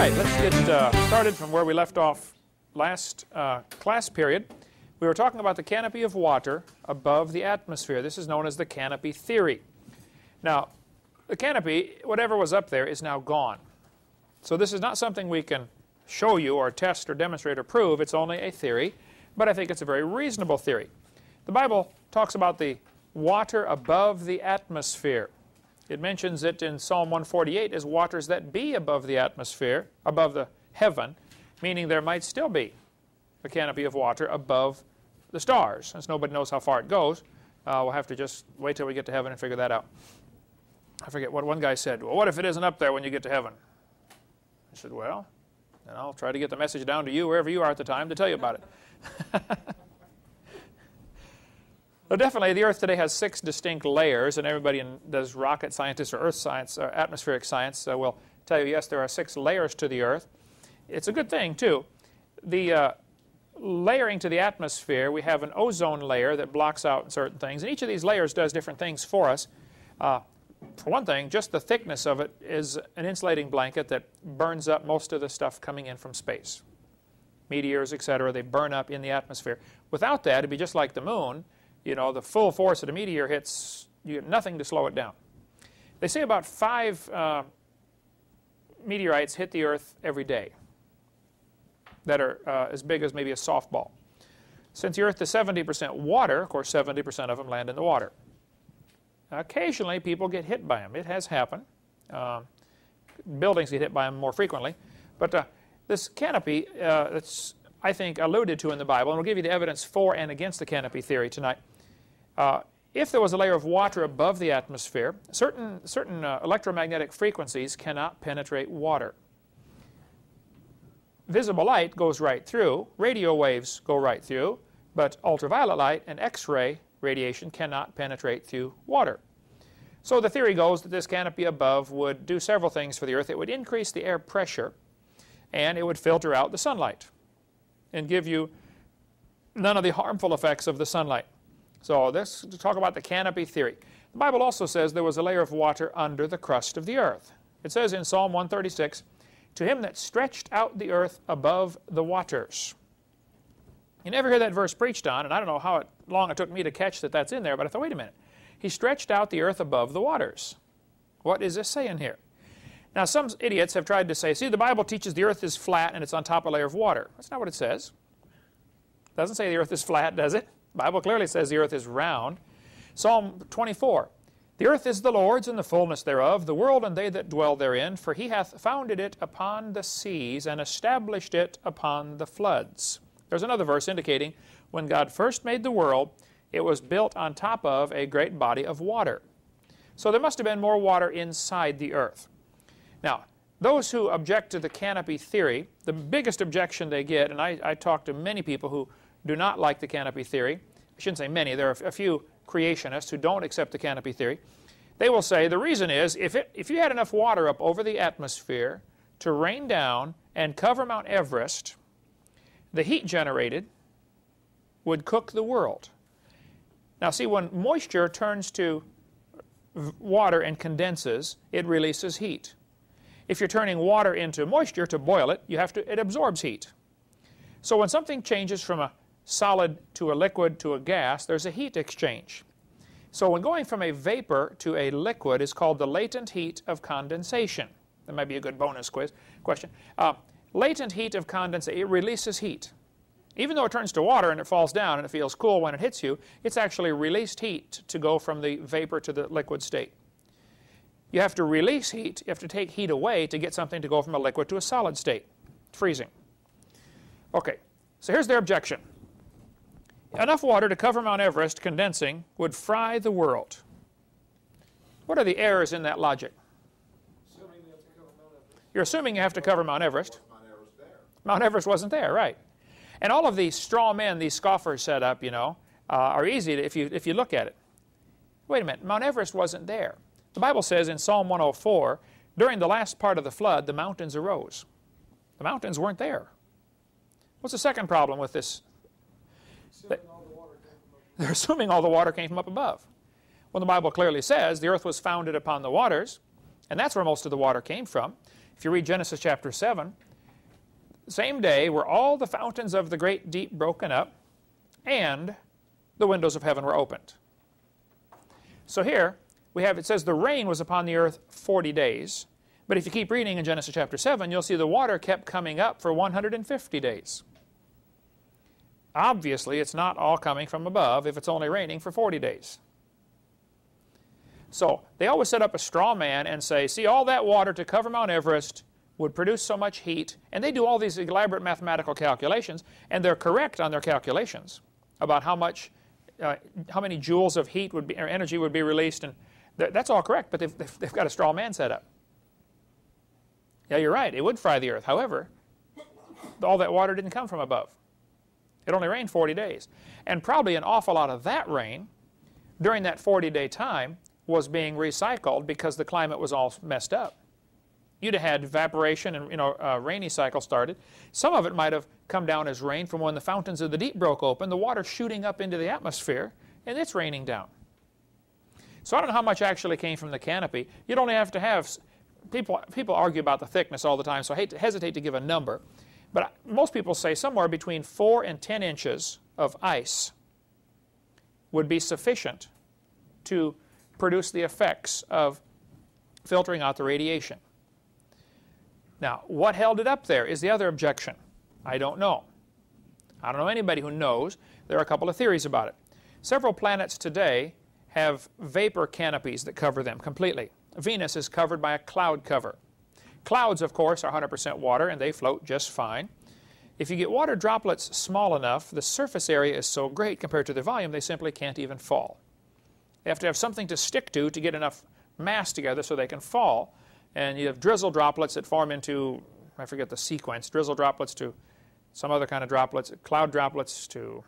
right, let's get started from where we left off last class period. We were talking about the canopy of water above the atmosphere. This is known as the canopy theory. Now, the canopy, whatever was up there, is now gone. So this is not something we can show you or test or demonstrate or prove. It's only a theory, but I think it's a very reasonable theory. The Bible talks about the water above the atmosphere. It mentions it in Psalm 148 as waters that be above the atmosphere, above the heaven, meaning there might still be a canopy of water above the stars. Since nobody knows how far it goes, we'll have to just wait till we get to heaven and figure that out. I forget what one guy said. Well, what if it isn't up there when you get to heaven? I said, well, then I'll try to get the message down to you, wherever you are at the time, to tell you about it. Well, definitely, the Earth today has 6 distinct layers, and everybody does rocket scientists or earth science or atmospheric science will tell you, yes, there are 6 layers to the Earth. It's a good thing, too. The layering to the atmosphere, we have an ozone layer that blocks out certain things, and each of these layers does different things for us. For one thing, just the thickness of it is an insulating blanket that burns up most of the stuff coming in from space. Meteors, etc., they burn up in the atmosphere. Without that, it'd be just like the moon. You know, the full force of the meteor hits, you get nothing to slow it down. They say about 5 meteorites hit the Earth every day that are as big as maybe a softball. Since the Earth is 70% water, of course 70% of them land in the water. Occasionally people get hit by them. It has happened. Buildings get hit by them more frequently. But this canopy that's, I think, alluded to in the Bible, and we'll give you the evidence for and against the canopy theory tonight. If there was a layer of water above the atmosphere, certain electromagnetic frequencies cannot penetrate water. Visible light goes right through, radio waves go right through, but ultraviolet light and X-ray radiation cannot penetrate through water. So the theory goes that this canopy above would do several things for the Earth. It would increase the air pressure, and it would filter out the sunlight and give you none of the harmful effects of the sunlight. So this to talk about the canopy theory. The Bible also says there was a layer of water under the crust of the earth. It says in Psalm 136, "To him that stretched out the earth above the waters." You never hear that verse preached on, and I don't know how long it took me to catch that that's in there, but I thought, wait a minute. He stretched out the earth above the waters. What is this saying here? Now, some idiots have tried to say, see, the Bible teaches the earth is flat and it's on top of a layer of water. That's not what it says. It doesn't say the earth is flat, does it? The Bible clearly says the earth is round. Psalm 24, "The earth is the Lord's and the fullness thereof, the world and they that dwell therein, for he hath founded it upon the seas and established it upon the floods." There's another verse indicating when God first made the world, it was built on top of a great body of water. So there must have been more water inside the earth. Now, those who object to the canopy theory, the biggest objection they get, and I talk to many people who do not like the canopy theory. I shouldn't say many. There are a few creationists who don't accept the canopy theory. They will say the reason is if you had enough water up over the atmosphere to rain down and cover Mount Everest, the heat generated would cook the world. Now see, when moisture turns to water and condenses, it releases heat. If you're turning water into moisture to boil it, it absorbs heat. So when something changes from a solid to a liquid to a gas, there's a heat exchange. So when going from a vapor to a liquid is called the latent heat of condensation. That might be a good bonus question. Latent heat of condensation, it releases heat. Even though it turns to water and it falls down and it feels cool when it hits you, it's actually released heat to go from the vapor to the liquid state. You have to release heat, you have to take heat away to get something to go from a liquid to a solid state, freezing. Okay, so here's their objection. Enough water to cover Mount Everest condensing would fry the world. What are the errors in that logic? You're assuming you have to cover Mount Everest. Mount Everest wasn't there, right. And all of these straw men, these scoffers set up, you know, are easy if you look at it. Wait a minute, Mount Everest wasn't there. The Bible says in Psalm 104, during the last part of the flood, the mountains arose. The mountains weren't there. What's the second problem with this? They're assuming all the water came from up above. Well, the Bible clearly says the earth was founded upon the waters, and that's where most of the water came from. If you read Genesis chapter 7, same day were all the fountains of the great deep broken up, and the windows of heaven were opened. So here, we have, it says the rain was upon the earth 40 days. But if you keep reading in Genesis chapter 7, you'll see the water kept coming up for 150 days. Obviously, it's not all coming from above if it's only raining for 40 days. So they always set up a straw man and say, see, all that water to cover Mount Everest would produce so much heat. And they do all these elaborate mathematical calculations, and they're correct on their calculations about how many joules of heat would be, or energy would be released. And that's all correct, but they've got a straw man set up. Yeah, you're right. It would fry the earth. However, all that water didn't come from above. It only rained 40 days. And probably an awful lot of that rain during that 40-day time was being recycled because the climate was all messed up. You'd have had evaporation and a rainy cycle started. Some of it might have come down as rain from when the fountains of the deep broke open, the water shooting up into the atmosphere, and it's raining down. So I don't know how much actually came from the canopy. You'd only have to have... People argue about the thickness all the time, so I hesitate to give a number. But most people say somewhere between 4 and 10 inches of ice would be sufficient to produce the effects of filtering out the radiation. Now, what held it up there is the other objection. I don't know. I don't know anybody who knows. There are a couple of theories about it. Several planets today have vapor canopies that cover them completely. Venus is covered by a cloud cover. Clouds, of course, are 100% water, and they float just fine. If you get water droplets small enough, the surface area is so great compared to the volume, they simply can't even fall. They have to have something to stick to get enough mass together so they can fall. And you have drizzle droplets that form into, I forget the sequence, drizzle droplets to some other kind of droplets, cloud droplets to,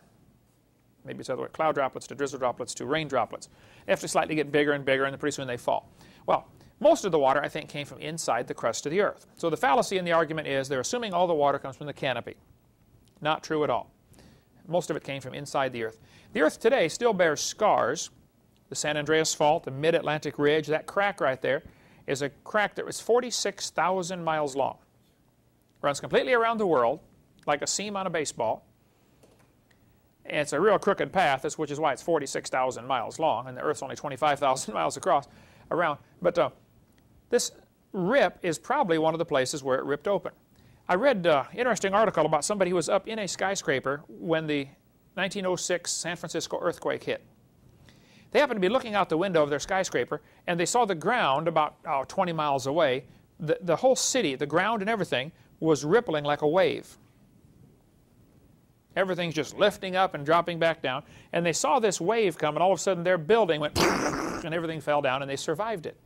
maybe it's the other way, cloud droplets to drizzle droplets to rain droplets. They have to slightly get bigger and bigger, and pretty soon they fall. Well, most of the water, I think, came from inside the crust of the earth. So the fallacy in the argument is they're assuming all the water comes from the canopy. Not true at all. Most of it came from inside the earth. The earth today still bears scars. The San Andreas Fault, the mid-Atlantic ridge, that crack right there is a crack that was 46,000 miles long. Runs completely around the world, like a seam on a baseball. And it's a real crooked path, which is why it's 46,000 miles long, and the Earth's only 25,000 miles across around. But this rip is probably one of the places where it ripped open. I read an interesting article about somebody who was up in a skyscraper when the 1906 San Francisco earthquake hit. They happened to be looking out the window of their skyscraper, and they saw the ground about 20 miles away. The whole city, the ground and everything, was rippling like a wave. Everything's just lifting up and dropping back down. And they saw this wave come, and all of a sudden their building went and everything fell down, and they survived it.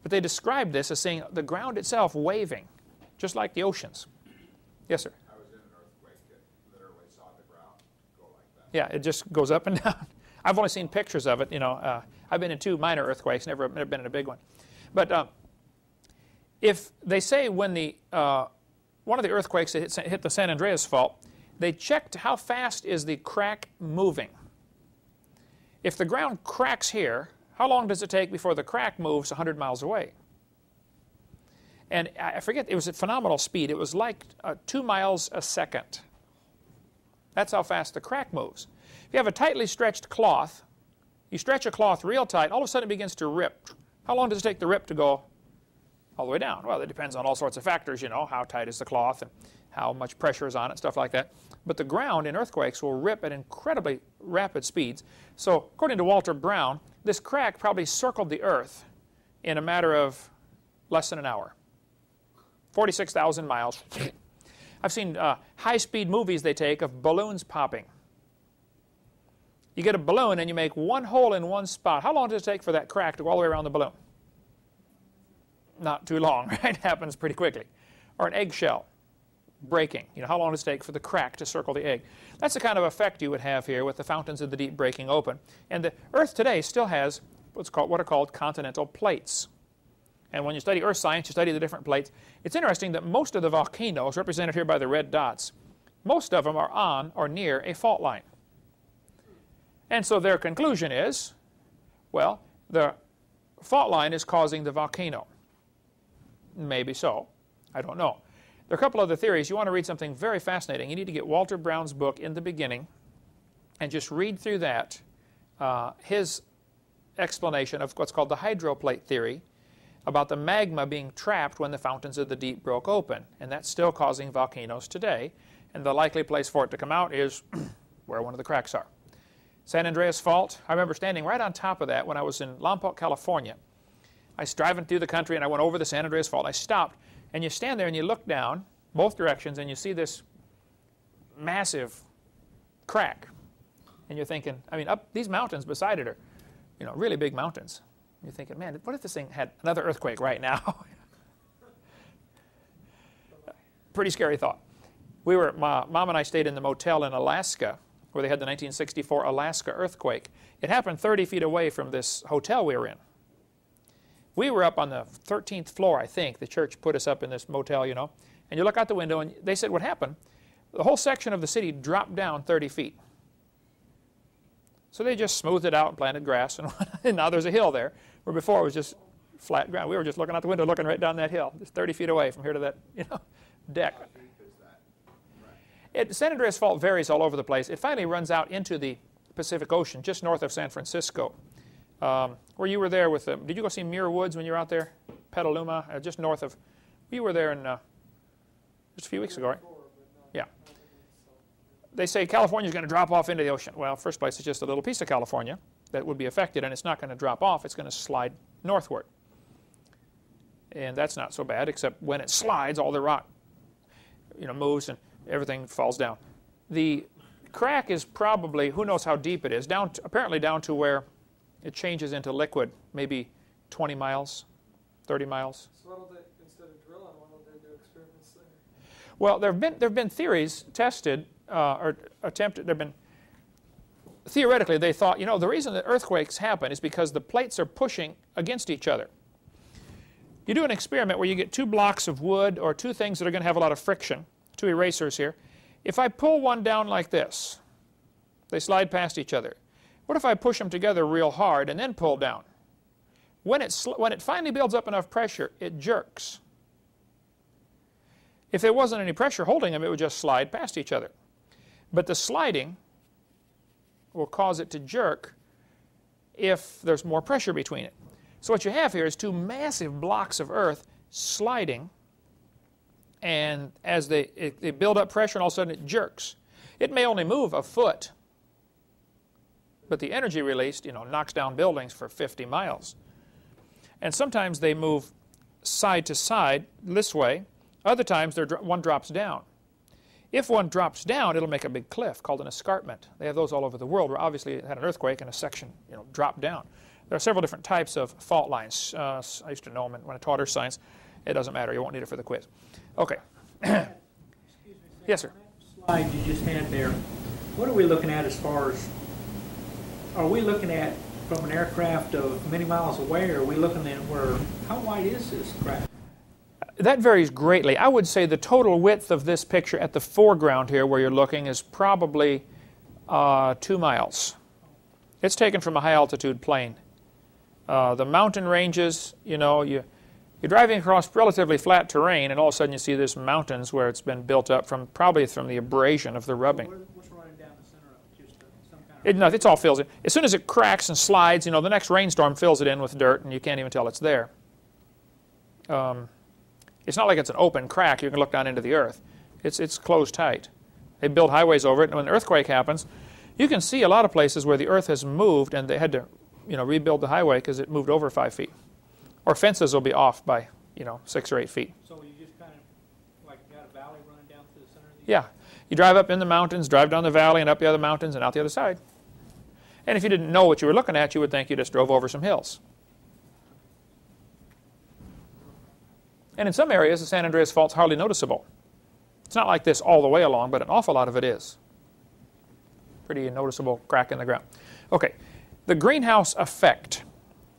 But they described this as seeing the ground itself waving, just like the oceans. Yes, sir? I was in an earthquake that literally saw the ground go like that. Yeah, it just goes up and down. I've only seen pictures of it. I've been in 2 minor earthquakes, never been in a big one. But if they say when one of the earthquakes that hit the San Andreas Fault, they checked how fast is the crack moving. If the ground cracks here, how long does it take before the crack moves 100 miles away? And I forget, it was at phenomenal speed. It was like 2 miles a second. That's how fast the crack moves. If you have a tightly stretched cloth, you stretch a cloth real tight, all of a sudden it begins to rip. How long does it take the rip to go all the way down? Well, it depends on all sorts of factors, how tight is the cloth and how much pressure is on it, stuff like that. But the ground in earthquakes will rip at incredibly rapid speeds. So according to Walter Brown, this crack probably circled the Earth in a matter of less than an hour. 46,000 miles. I've seen high-speed movies they take of balloons popping. You get a balloon and you make one hole in one spot. How long does it take for that crack to go all the way around the balloon? Not too long, right? It happens pretty quickly. Or an eggshell breaking. How long does it take for the crack to circle the egg? That's the kind of effect you would have here with the fountains of the deep breaking open. And the Earth today still has what are called continental plates. And when you study earth science, you study the different plates. It's interesting that most of the volcanoes, represented here by the red dots, most of them are on or near a fault line. And so their conclusion is, well, the fault line is causing the volcano. Maybe so. I don't know. There are a couple other theories. You want to read something very fascinating. You need to get Walter Brown's book In the Beginning and just read through that, his explanation of what's called the hydroplate theory about the magma being trapped when the fountains of the deep broke open. And that's still causing volcanoes today. And the likely place for it to come out is where one of the cracks are. San Andreas Fault, I remember standing right on top of that when I was in Lompoc, California. I was driving through the country and I went over the San Andreas Fault. I stopped and you stand there and you look down both directions and you see this massive crack. And you're thinking, I mean, up these mountains beside it are, you know, really big mountains. You're thinking, man, what if this thing had another earthquake right now? Pretty scary thought. My mom and I stayed in the motel in Alaska where they had the 1964 Alaska earthquake. It happened 30 feet away from this hotel we were in. We were up on the 13th floor, I think. The church put us up in this motel, you know. And you look out the window and they said what happened? The whole section of the city dropped down 30 feet. So they just smoothed it out and planted grass, and now there's a hill there, where before it was just flat ground. We were just looking out the window, looking right down that hill, just 30 feet away from here to that, you know, deck. San Andreas Fault varies all over the place. It finally runs out into the Pacific Ocean, just north of San Francisco. Where you were there with them. Did you go see Muir Woods when you were out there? Petaluma, just north of. We were there in just a few weeks ago, right? Yeah. They say California is going to drop off into the ocean. Well, first place, it's just a little piece of California that would be affected, and it's not going to drop off. It's going to slide northward. And that's not so bad, except when it slides, all the rock, you know, moves and everything falls down. The crack is probably, who knows how deep it is, apparently down to where it changes into liquid, maybe 20 miles, 30 miles. So why don't they, instead of drilling, why don't they do experiments there? Well, there have been theories tested or attempted. There've been theoretically they thought, you know, the reason that earthquakes happen is because the plates are pushing against each other. You do an experiment where you get two blocks of wood or two things that are going to have a lot of friction, two erasers here. If I pull one down like this, they slide past each other. What if I push them together real hard and then pull down? When it finally builds up enough pressure, it jerks. If there wasn't any pressure holding them, it would just slide past each other. But the sliding will cause it to jerk if there's more pressure between it. So what you have here is two massive blocks of earth sliding, and as they build up pressure, and all of a sudden it jerks. It may only move a foot, but the energy released, you know, knocks down buildings for 50 miles. And sometimes they move side to side this way. Other times one drops down. If one drops down, it'll make a big cliff called an escarpment. They have those all over the world where obviously it had an earthquake and a section, you know, dropped down. There are several different types of fault lines. I used to know them when I taught earth science. It doesn't matter. You won't need it for the quiz. Okay. Excuse me, Sam, Yes, sir. on that slide you just had there, what are we looking at as far as, are we looking at from an aircraft of many miles away, or are we looking at where, how wide is this craft? That varies greatly. I would say the total width of this picture at the foreground here where you're looking is probably 2 miles. It's taken from a high altitude plane. The mountain ranges, you know, you're driving across relatively flat terrain and all of a sudden you see this mountains where it's been built up from probably from the abrasion of the rubbing. What's running down the center of it? Just some kind of... It's all fills in. As soon as it cracks and slides, you know, the next rainstorm fills it in with dirt and you can't even tell it's there. It's not like it's an open crack you can look down into the earth. It's closed tight. They build highways over it, and when an earthquake happens, you can see a lot of places where the earth has moved and they had to, you know, rebuild the highway because it moved over 5 feet. Or fences will be off by, you know, 6 or 8 feet. So you just kind of like got a valley running down through the center of the... Yeah. You drive up in the mountains, drive down the valley and up the other mountains and out the other side. And if you didn't know what you were looking at, you would think you just drove over some hills. And in some areas, the San Andreas Fault's hardly noticeable. It's not like this all the way along, but an awful lot of it is. Pretty noticeable crack in the ground. Okay, the greenhouse effect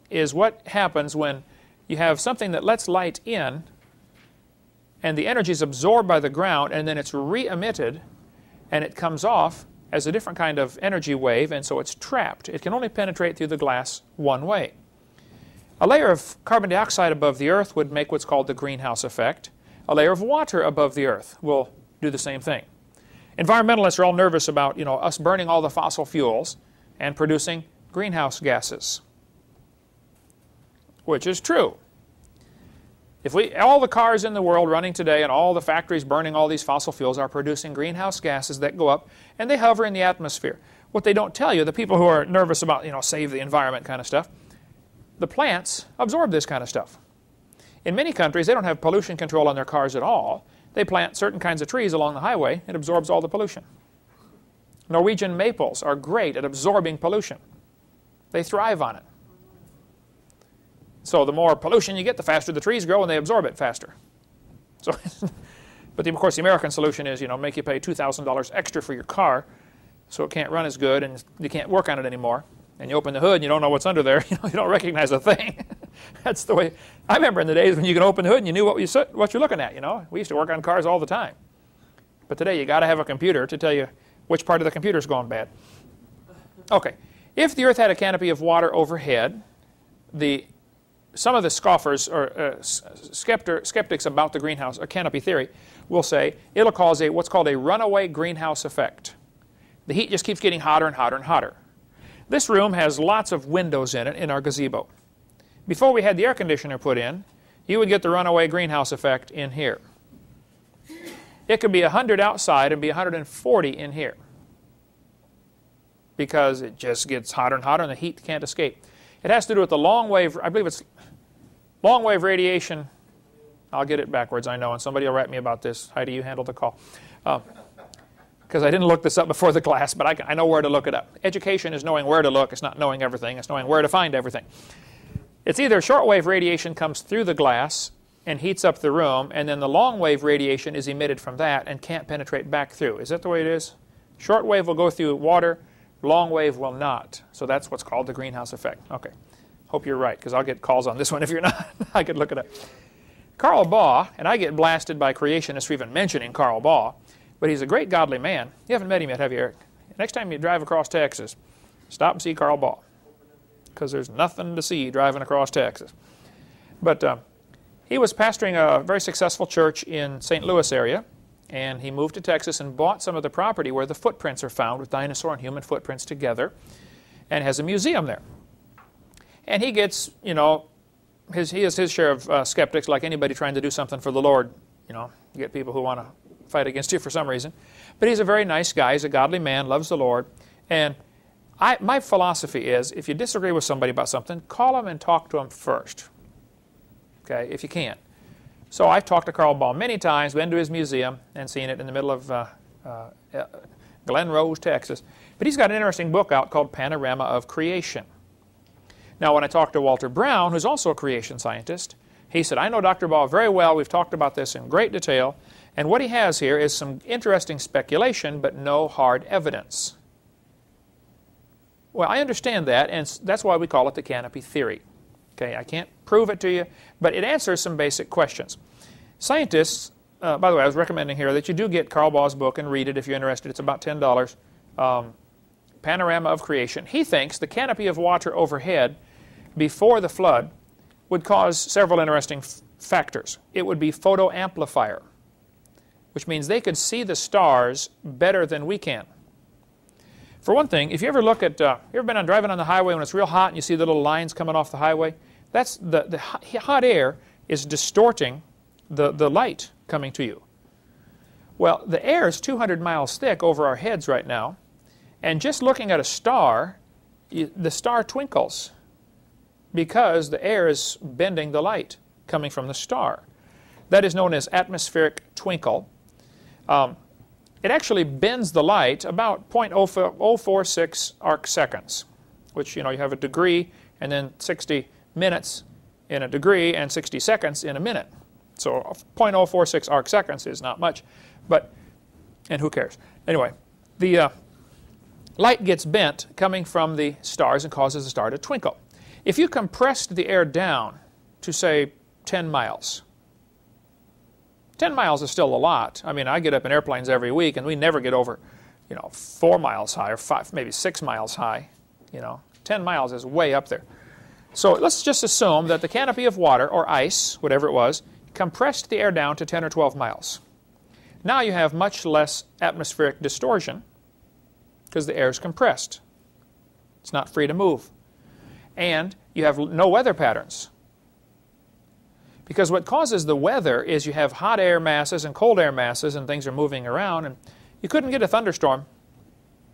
is what happens when you have something that lets light in, and the energy is absorbed by the ground, and then it's re-emitted, and it comes off as a different kind of energy wave, and so it's trapped. It can only penetrate through the glass one way. A layer of carbon dioxide above the Earth would make what's called the greenhouse effect. A layer of water above the Earth will do the same thing. Environmentalists are all nervous about, us burning all the fossil fuels and producing greenhouse gases, which is true. If all the cars in the world running today and all the factories burning all these fossil fuels are producing greenhouse gases that go up and they hover in the atmosphere. What they don't tell you, the people who are nervous about, save the environment kind of stuff, the plants absorb this kind of stuff. In many countries, they don't have pollution control on their cars at all. They plant certain kinds of trees along the highway. It absorbs all the pollution. Norwegian maples are great at absorbing pollution. They thrive on it. So the more pollution you get, the faster the trees grow and they absorb it faster. So, but of course the American solution is, make you pay $2,000 extra for your car so it can't run as good and you can't work on it anymore. And you open the hood and you don't know what's under there. You don't recognize a thing. That's the way. I remember in the days when you could open the hood and you knew what you're looking at. We used to work on cars all the time. But today you got to have a computer to tell you which part of the computer's going bad. Okay. If the Earth had a canopy of water overhead, some of the scoffers or skeptics about the greenhouse or canopy theory will say it'll cause what's called a runaway greenhouse effect. The heat just keeps getting hotter and hotter and hotter. This room has lots of windows in it in our gazebo. Before we had the air conditioner put in, you would get the runaway greenhouse effect in here. It could be 100 outside and be 140 in here because it just gets hotter and hotter and the heat can't escape. It has to do with the long wave, I believe it's long wave radiation. I'll get it backwards, I know, and somebody will write me about this. Heidi, you handle the call. Because I didn't look this up before the class, but I know where to look it up. Education is knowing where to look. It's not knowing everything. It's knowing where to find everything. It's either shortwave radiation comes through the glass and heats up the room, and then the long wave radiation is emitted from that and can't penetrate back through. Is that the way it is? Shortwave will go through water. Long wave will not. So that's what's called the greenhouse effect. Okay. Hope you're right, because I'll get calls on this one if you're not. I could look it up. Karl Baugh, and I get blasted by creationists for even mentioning Karl Baugh, but he's a great godly man. You haven't met him yet, have you, Eric? Next time you drive across Texas, stop and see Karl Baugh, because there's nothing to see driving across Texas. But he was pastoring a very successful church in St. Louis area, and he moved to Texas and bought some of the property where the footprints are found with dinosaur and human footprints together, and has a museum there. And he gets, he has his share of skeptics, like anybody trying to do something for the Lord. You get people who want to fight against you for some reason. But he's a very nice guy. He's a godly man, loves the Lord. And my philosophy is, if you disagree with somebody about something, call them and talk to them first. Okay, if you can. So I've talked to Karl Baugh many times, been to his museum, and seen it in the middle of Glen Rose, Texas. But he's got an interesting book out called Panorama of Creation. Now, when I talked to Walter Brown, who's also a creation scientist, he said, I know Dr. Baugh very well. We've talked about this in great detail. And what he has here is some interesting speculation, but no hard evidence. Well, I understand that, and that's why we call it the canopy theory. Okay, I can't prove it to you, but it answers some basic questions. Scientists, by the way, I was recommending here that you do get Karl Baugh's book and read it if you're interested. It's about $10. Panorama of Creation. He thinks the canopy of water overhead before the flood would cause several interesting factors. It would be photoamplifier, which means they could see the stars better than we can. For one thing, if you ever look at, you ever been driving on the highway when it's real hot and you see the little lines coming off the highway? That's the hot air is distorting the light coming to you. Well, the air is 200 miles thick over our heads right now, and just looking at a star, the star twinkles because the air is bending the light coming from the star. That is known as atmospheric twinkle. It actually bends the light about 0.046 arc seconds, which, you have a degree and then 60 minutes in a degree and 60 seconds in a minute. So 0.046 arc seconds is not much, and who cares? Anyway, the light gets bent coming from the stars and causes the star to twinkle. If you compressed the air down to, say, 10 miles, 10 miles is still a lot. I mean, I get up in airplanes every week, and we never get over, 4 miles high or 5, maybe 6 miles high. 10 miles is way up there. So let's just assume that the canopy of water, or ice, whatever it was, compressed the air down to 10 or 12 miles. Now you have much less atmospheric distortion because the air is compressed. It's not free to move. And you have no weather patterns. Because what causes the weather is you have hot air masses and cold air masses and things are moving around, and you couldn't get a thunderstorm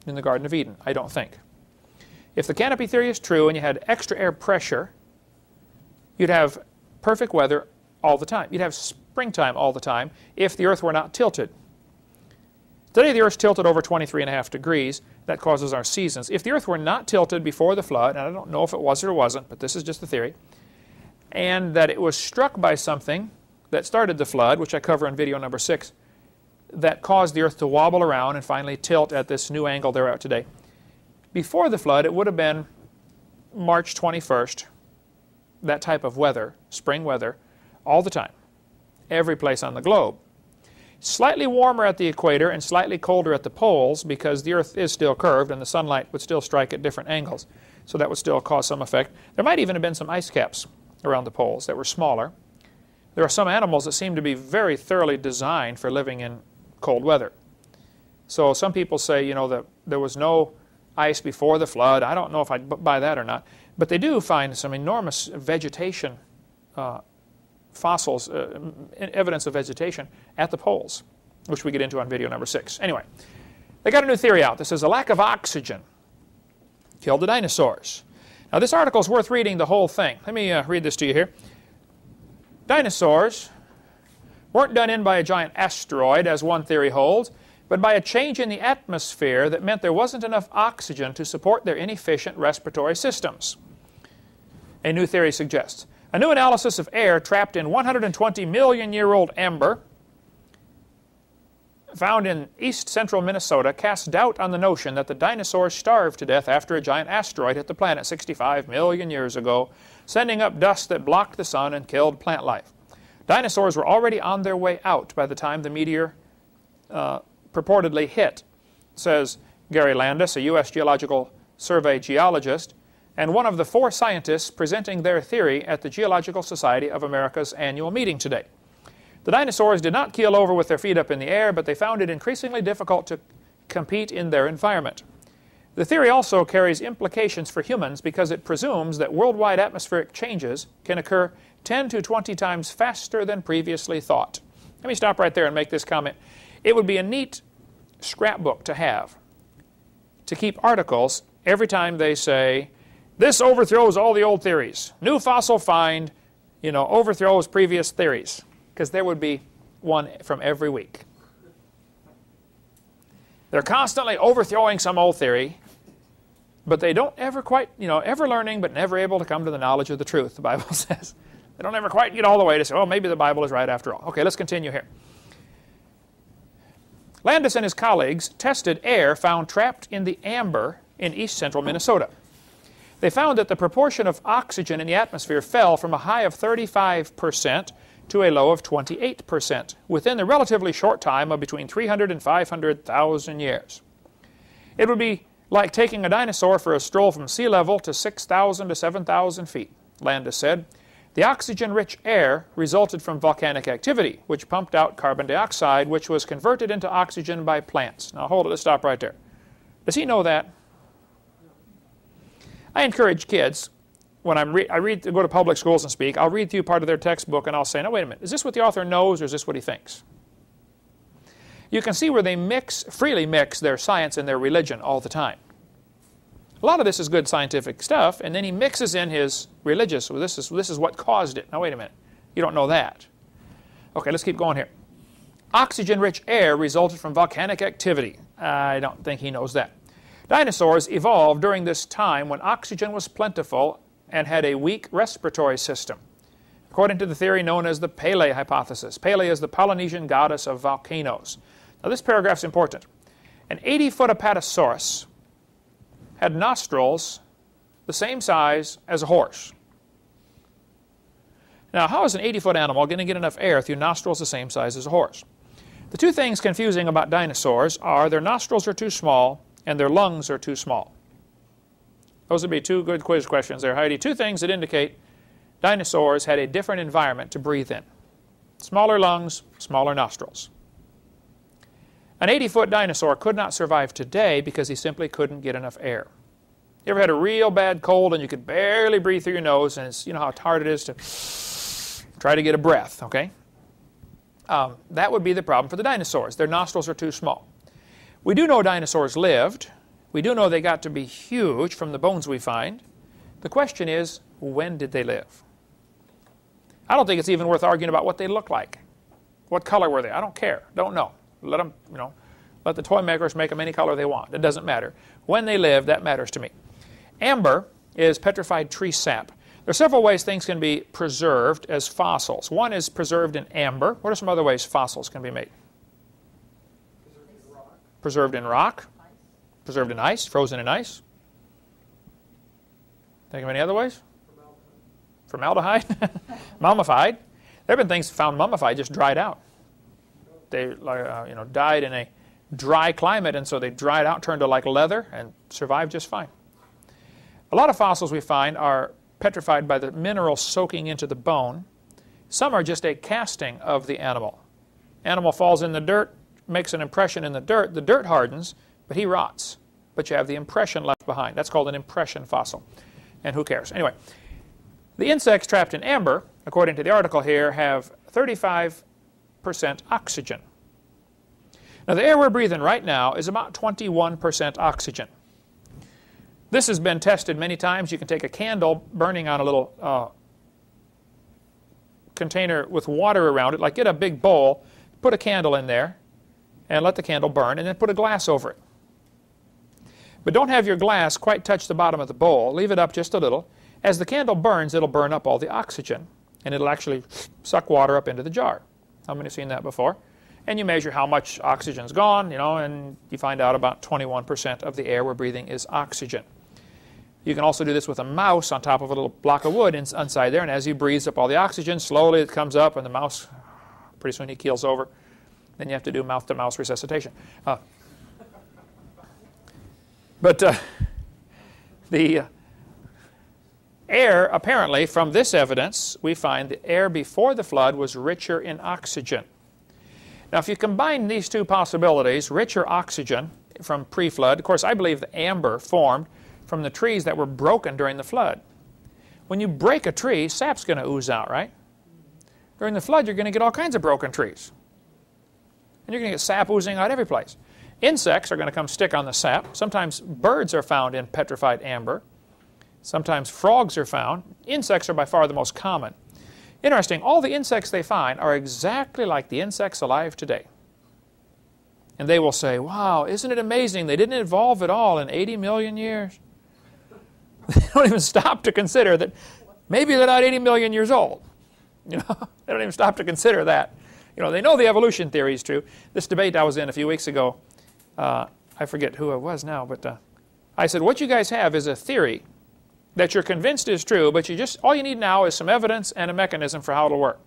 in the Garden of Eden, I don't think. If the canopy theory is true and you had extra air pressure, you'd have perfect weather all the time. You'd have springtime all the time if the Earth were not tilted. Today the Earth's tilted over 23.5 degrees. That causes our seasons. If the Earth were not tilted before the flood, and I don't know if it was or wasn't, but this is just the theory, and that it was struck by something that started the flood, which I cover in video number 6, that caused the Earth to wobble around and finally tilt at this new angle they're at today. Before the flood, it would have been March 21st, that type of weather, spring weather, all the time, every place on the globe. Slightly warmer at the equator and slightly colder at the poles because the Earth is still curved and the sunlight would still strike at different angles. So that would still cause some effect. There might even have been some ice caps around the poles that were smaller. There are some animals that seem to be very thoroughly designed for living in cold weather. So some people say, you know, that there was no ice before the flood. I don't know if I'd buy that or not. But they do find some enormous vegetation, fossils, evidence of vegetation at the poles, which we get into on video number 6. Anyway, they got a new theory out. This is a lack of oxygen killed the dinosaurs. Now this article is worth reading the whole thing. Let me read this to you here. Dinosaurs weren't done in by a giant asteroid, as one theory holds, but by a change in the atmosphere that meant there wasn't enough oxygen to support their inefficient respiratory systems. A new theory suggests. A new analysis of air trapped in 120-million-year-old amber found in east-central Minnesota casts doubt on the notion that the dinosaurs starved to death after a giant asteroid hit the planet 65 million years ago, sending up dust that blocked the sun and killed plant life. Dinosaurs were already on their way out by the time the meteor purportedly hit, says Gary Landis, a U.S. Geological Survey geologist, and one of the 4 scientists presenting their theory at the Geological Society of America's annual meeting today. The dinosaurs did not keel over with their feet up in the air, but they found it increasingly difficult to compete in their environment. The theory also carries implications for humans because it presumes that worldwide atmospheric changes can occur 10 to 20 times faster than previously thought. Let me stop right there and make this comment. It would be a neat scrapbook to have, to keep articles every time they say, this overthrows all the old theories. New fossil find, you know, overthrows previous theories. Because there would be one from every week. They're constantly overthrowing some old theory, but they don't ever quite, you know, ever learning but never able to come to the knowledge of the truth, the Bible says. They don't ever quite get all the way to say, oh, maybe the Bible is right after all. Okay, let's continue here. Landis and his colleagues tested air found trapped in the amber in east-central Minnesota. They found that the proportion of oxygen in the atmosphere fell from a high of 35% to a low of 28% within the relatively short time of between 300 and 500,000 years. It would be like taking a dinosaur for a stroll from sea level to 6,000 to 7,000 feet, Landis said. The oxygen-rich air resulted from volcanic activity, which pumped out carbon dioxide, which was converted into oxygen by plants. Now hold it, let's stop right there. Does he know that? I encourage kids, when I go to public schools and speak, I'll read through part of their textbook and I'll say, no, wait a minute, is this what the author knows or is this what he thinks? You can see where they freely mix their science and their religion all the time. A lot of this is good scientific stuff, and then he mixes in his religious, well, this is what caused it. Now, wait a minute, you don't know that. Okay, let's keep going here. Oxygen-rich air resulted from volcanic activity. I don't think he knows that. Dinosaurs evolved during this time when oxygen was plentiful and had a weak respiratory system, according to the theory known as the Pele hypothesis. Pele is the Polynesian goddess of volcanoes. Now this paragraph is important. An 80-foot apatosaurus had nostrils the same size as a horse. Now how is an 80-foot animal going to get enough air through nostrils the same size as a horse? The two things confusing about dinosaurs are their nostrils are too small and their lungs are too small. Those would be two good quiz questions there, Heidi. Two things that indicate dinosaurs had a different environment to breathe in. Smaller lungs, smaller nostrils. An 80-foot dinosaur could not survive today because he simply couldn't get enough air. You ever had a real bad cold and you could barely breathe through your nose, and it's, you know how hard it is to try to get a breath, okay? That would be the problem for the dinosaurs. Their nostrils are too small. We do know dinosaurs lived. We do know they got to be huge from the bones we find. The question is, when did they live? I don't think it's even worth arguing about what they look like. What color were they? I don't care. Don't know. Let them, you know, let the toy makers make them any color they want. It doesn't matter. When they lived, that matters to me. Amber is petrified tree sap. There are several ways things can be preserved as fossils. One is preserved in amber. What are some other ways fossils can be made? Preserved in rock. Preserved in ice. Frozen in ice. Think of any other ways? Formaldehyde. Mummified. There have been things found mummified, just dried out. They you know, died in a dry climate, and so they dried out, turned to like leather, and survived just fine. A lot of fossils we find are petrified by the mineral soaking into the bone. Some are just a casting of the animal. Animal falls in the dirt, makes an impression in the dirt hardens, but he rots. But you have the impression left behind. That's called an impression fossil. And who cares? Anyway, the insects trapped in amber, according to the article here, have 35% oxygen. Now the air we're breathing right now is about 21% oxygen. This has been tested many times. You can take a candle burning on a little container with water around it, like get a big bowl, put a candle in there, and let the candle burn, and then put a glass over it. But don't have your glass quite touch the bottom of the bowl. Leave it up just a little. As the candle burns, it'll burn up all the oxygen, and it'll actually suck water up into the jar. How many have seen that before? And you measure how much oxygen's gone, you know, and you find out about 21% of the air we're breathing is oxygen. You can also do this with a mouse on top of a little block of wood inside there, and as he breathes up all the oxygen, slowly it comes up, and the mouse, pretty soon he keels over. Then you have to do mouth-to-mouse resuscitation. The air, apparently, from this evidence, we find the air before the flood was richer in oxygen. Now, if you combine these two possibilities, richer oxygen from pre-flood, of course, I believe the amber formed from the trees that were broken during the flood. When you break a tree, sap's going to ooze out, right? During the flood, you're going to get all kinds of broken trees. And you're going to get sap oozing out every place. Insects are going to come stick on the sap. Sometimes birds are found in petrified amber. Sometimes frogs are found. Insects are by far the most common. Interesting, all the insects they find are exactly like the insects alive today. And they will say, wow, isn't it amazing? They didn't evolve at all in 80 million years. They don't even stop to consider that maybe they're not 80 million years old. You know, they don't even stop to consider that. You know, they know the evolution theory is true. This debate I was in a few weeks ago, I forget who it was now, but I said, what you guys have is a theory that you're convinced is true, but all you need now is some evidence and a mechanism for how it'll work.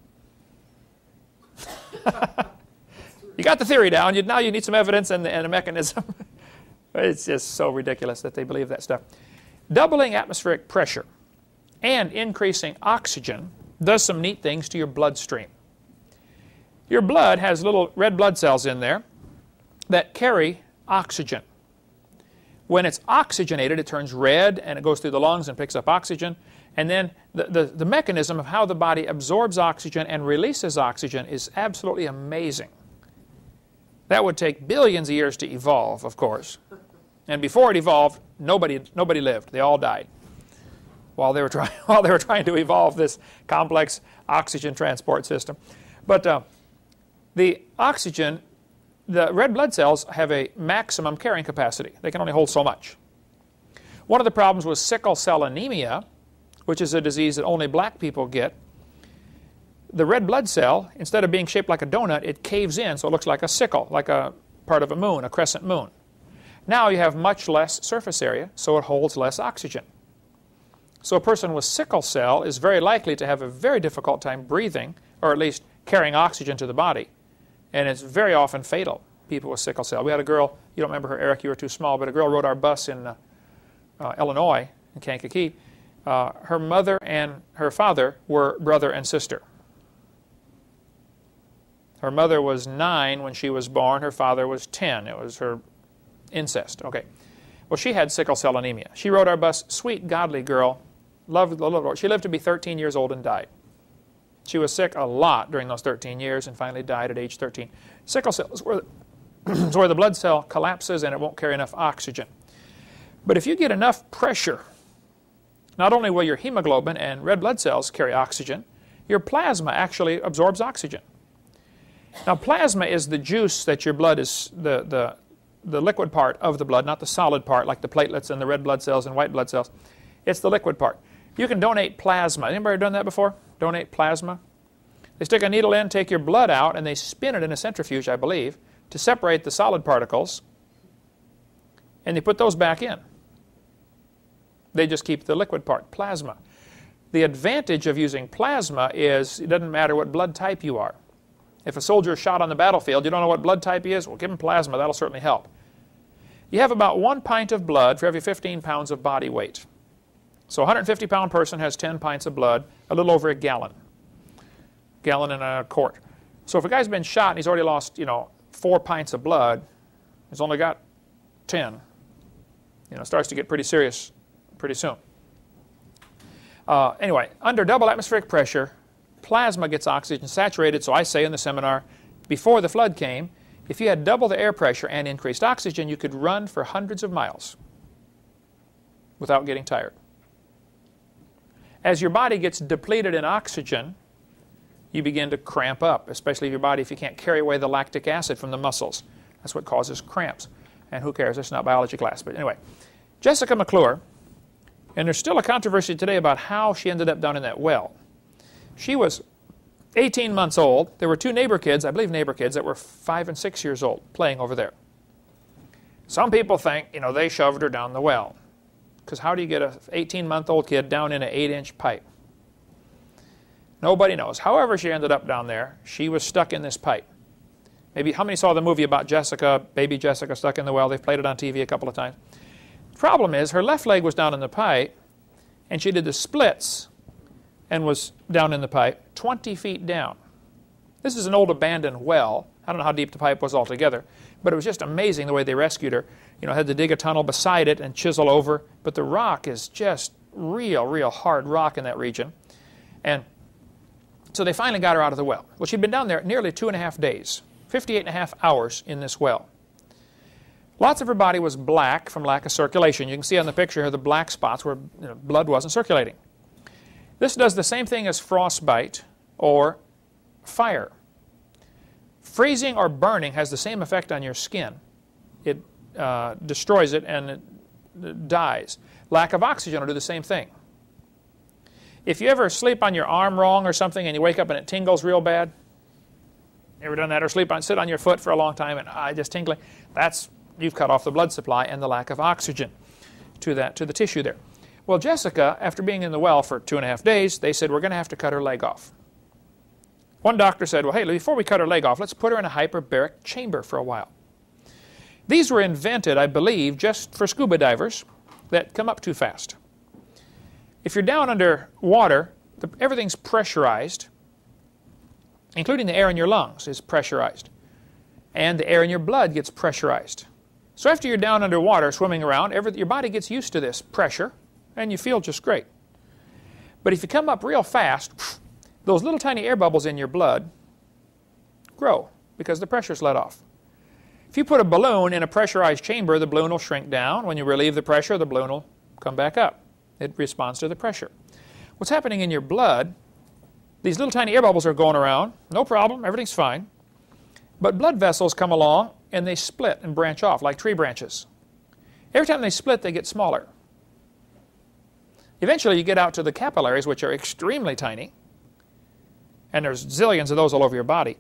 You got the theory down, now you need some evidence and a mechanism. It's just so ridiculous that they believe that stuff. Doubling atmospheric pressure and increasing oxygen does some neat things to your bloodstream. Your blood has little red blood cells in there that carry oxygen. When it's oxygenated, it turns red and it goes through the lungs and picks up oxygen. And then the mechanism of how the body absorbs oxygen and releases oxygen is absolutely amazing. That would take billions of years to evolve, of course. And before it evolved, nobody lived. They all died while they were trying to evolve this complex oxygen transport system. But the oxygen, the red blood cells have a maximum carrying capacity. They can only hold so much. One of the problems with sickle cell anemia, which is a disease that only black people get, the red blood cell, instead of being shaped like a donut, it caves in so it looks like a sickle, like a part of a moon, a crescent moon. Now you have much less surface area, so it holds less oxygen. So a person with sickle cell is very likely to have a very difficult time breathing, or at least carrying oxygen to the body. And it's very often fatal, people with sickle cell. We had a girl, you don't remember her, Eric, you were too small, but a girl rode our bus in Illinois, in Kankakee. Her mother and her father were brother and sister. Her mother was 9 when she was born. Her father was 10. It was her incest. Okay. Well, she had sickle cell anemia. She rode our bus, sweet, godly girl, loved the Lord. She lived to be 13 years old and died. She was sick a lot during those 13 years and finally died at age 13. Sickle cell is where it's where the blood cell collapses and it won't carry enough oxygen. But if you get enough pressure, not only will your hemoglobin and red blood cells carry oxygen, your plasma actually absorbs oxygen. Now, plasma is the juice that your blood is, the liquid part of the blood, not the solid part like the platelets and the red blood cells and white blood cells. It's the liquid part. You can donate plasma. Anybody done that before? Donate plasma? They stick a needle in, take your blood out, and they spin it in a centrifuge, I believe, to separate the solid particles, and they put those back in. They just keep the liquid part, plasma. The advantage of using plasma is it doesn't matter what blood type you are. If a soldier is shot on the battlefield, you don't know what blood type he is, well, give him plasma. That'll certainly help. You have about 1 pint of blood for every 15 pounds of body weight. So a 150-pound person has 10 pints of blood, a little over a gallon. Gallon and a quart. So if a guy's been shot and he's already lost, 4 pints of blood, he's only got 10. It starts to get pretty serious pretty soon. Anyway, under double atmospheric pressure, plasma gets oxygen saturated. So I say in the seminar, before the flood came, if you had double the air pressure and increased oxygen, you could run for hundreds of miles without getting tired. As your body gets depleted in oxygen, you begin to cramp up, especially if you can't carry away the lactic acid from the muscles. That's what causes cramps. And who cares? It's not biology class. But anyway, Jessica McClure, and there's still a controversy today about how she ended up down in that well. She was 18 months old. There were 2 neighbor kids, I believe neighbor kids, that were 5 and 6 years old playing over there. Some people think, they shoved her down the well. Because how do you get an 18-month-old kid down in an 8-inch pipe? Nobody knows. However she ended up down there, she was stuck in this pipe. Maybe, how many saw the movie about Jessica, baby Jessica stuck in the well? They've played it on TV a couple of times. The problem is her left leg was down in the pipe, and she did the splits and was down in the pipe 20 feet down. This is an old abandoned well. I don't know how deep the pipe was altogether, but it was just amazing the way they rescued her. Had to dig a tunnel beside it and chisel over, but the rock is just real hard rock in that region. And so they finally got her out of the well. Well, she'd been down there nearly 2.5 days, 58.5 hours in this well. Lots of her body was black from lack of circulation. You can see on the picture here the black spots where blood wasn't circulating. This does the same thing as frostbite or fire. Freezing or burning has the same effect on your skin. It destroys it and it dies. Lack of oxygen will do the same thing. If you ever sleep on your arm wrong or something and you wake up and it tingles real bad, ever done that? Or sit on your foot for a long time and just tingling, you've cut off the blood supply and the lack of oxygen to the tissue there. Well, Jessica, after being in the well for 2.5 days, they said, we're going to have to cut her leg off. One doctor said, well, hey, before we cut her leg off, let's put her in a hyperbaric chamber for a while. These were invented, I believe, just for scuba divers that come up too fast. If you're down under water, everything's pressurized, including the air in your lungs is pressurized. And the air in your blood gets pressurized. So after you're down underwater swimming around, your body gets used to this pressure, and you feel just great. But if you come up real fast, those little tiny air bubbles in your blood grow because the pressure's let off. If you put a balloon in a pressurized chamber, the balloon will shrink down. When you relieve the pressure, the balloon will come back up. It responds to the pressure. What's happening in your blood, these little tiny air bubbles are going around, no problem, everything's fine. But blood vessels come along and they split and branch off like tree branches. Every time they split, they get smaller. Eventually, you get out to the capillaries, which are extremely tiny, and there's zillions of those all over your body.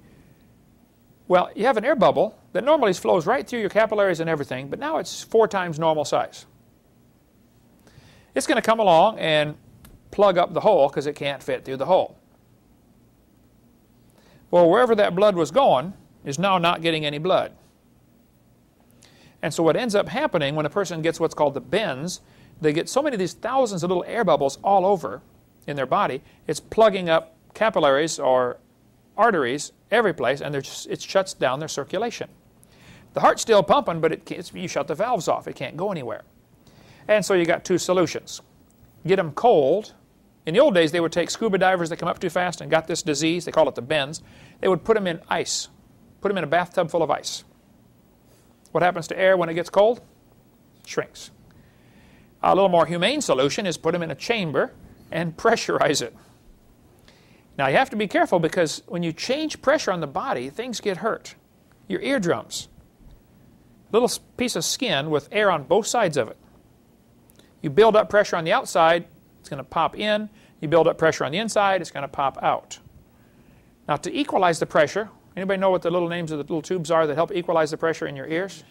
Well, you have an air bubble that normally flows right through your capillaries and everything, but now it's 4 times normal size. It's going to come along and plug up the hole because it can't fit through the hole. Well, wherever that blood was going is now not getting any blood. And so what ends up happening when a person gets what's called the bends, they get so many of these thousands of little air bubbles all over in their body, it's plugging up capillaries or arteries every place, and it shuts down their circulation. The heart's still pumping, but you shut the valves off. It can't go anywhere. And so you got two solutions. Get them cold. In the old days, they would take scuba divers that come up too fast and got this disease. They call it the bends. They would put them in ice, put them in a bathtub full of ice. What happens to air when it gets cold? Shrinks. A little more humane solution is put them in a chamber and pressurize it. Now you have to be careful, because when you change pressure on the body, things get hurt. Your eardrums, a little piece of skin with air on both sides of it. You build up pressure on the outside, it's going to pop in. You build up pressure on the inside, it's going to pop out. Now to equalize the pressure, anybody know what the little names of the little tubes are that help equalize the pressure in your ears?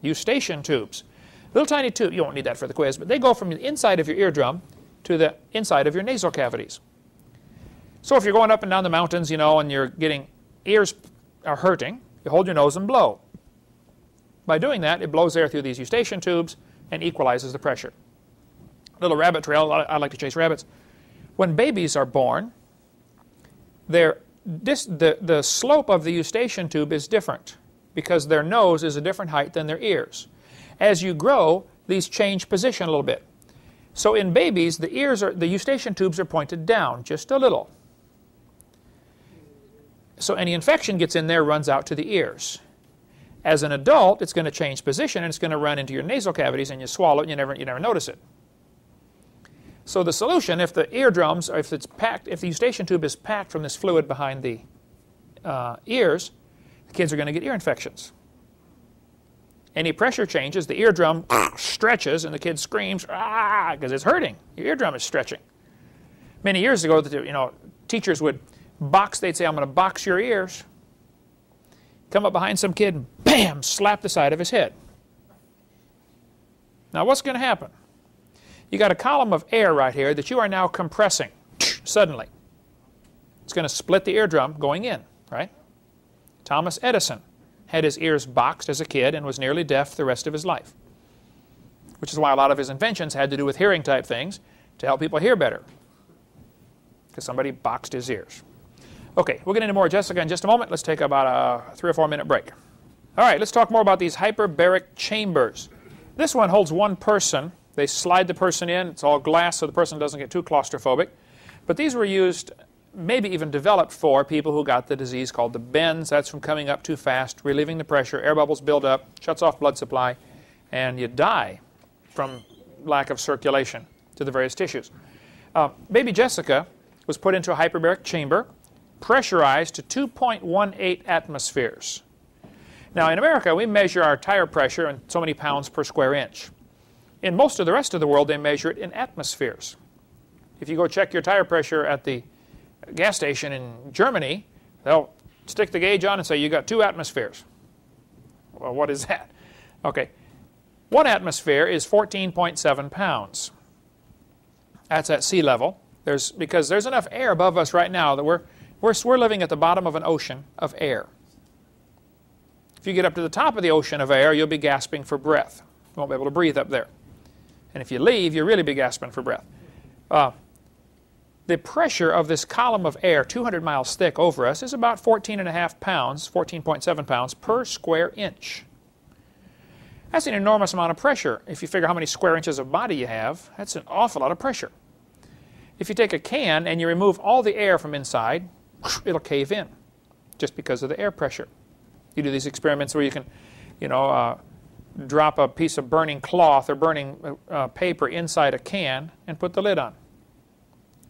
Eustachian tubes. Little tiny tube, you won't need that for the quiz, but they go from the inside of your eardrum to the inside of your nasal cavities. So if you're going up and down the mountains, you know, and you're getting, ears are hurting, you hold your nose and blow. By doing that, it blows air through these eustachian tubes and equalizes the pressure. Little rabbit trail, I like to chase rabbits. When babies are born, the slope of the eustachian tube is different, because their nose is a different height than their ears. As you grow, these change position a little bit. So in babies, the eustachian tubes are pointed down just a little. So any infection gets in there, runs out to the ears. As an adult, it's going to change position, and it's going to run into your nasal cavities, and you swallow it, and you never notice it. So the solution, if the eardrums, or if the eustachian tube is packed from this fluid behind the ears, the kids are going to get ear infections. Any pressure changes, the eardrum stretches, and the kid screams, ah, because it's hurting. Your eardrum is stretching. Many years ago, teachers would box. They'd say, I'm going to box your ears. Come up behind some kid and bam, slap the side of his head. Now what's going to happen? You got a column of air right here that you are now compressing suddenly. It's going to split the eardrum going in, right? Thomas Edison had his ears boxed as a kid and was nearly deaf the rest of his life, which is why a lot of his inventions had to do with hearing type things to help people hear better, because somebody boxed his ears. Okay, we'll get into more Jessica in just a moment. Let's take about a 3 or 4 minute break. All right, let's talk more about these hyperbaric chambers. This one holds one person. They slide the person in. It's all glass so the person doesn't get too claustrophobic. But these were used, maybe even developed for people who got the disease called the bends. That's from coming up too fast, relieving the pressure, air bubbles build up, shuts off blood supply, and you die from lack of circulation to the various tissues. Baby Jessica was put into a hyperbaric chamber, pressurized to 2.18 atmospheres. Now in America, we measure our tire pressure in so many pounds per square inch. In most of the rest of the world, they measure it in atmospheres. If you go check your tire pressure at the gas station in Germany, they'll stick the gauge on and say, you got 2 atmospheres. Well, what is that? Okay, 1 atmosphere is 14.7 pounds. That's at sea level. Because there's enough air above us right now that we're living at the bottom of an ocean of air. If you get up to the top of the ocean of air, you'll be gasping for breath. You won't be able to breathe up there. And if you leave, you'll really be gasping for breath. The pressure of this column of air, 200 miles thick over us, is about 14.5 pounds, 14.7 pounds per square inch. That's an enormous amount of pressure. If you figure how many square inches of body you have, that's an awful lot of pressure. If you take a can and you remove all the air from inside, it'll cave in just because of the air pressure. You do these experiments where you can, drop a piece of burning cloth or burning paper inside a can and put the lid on.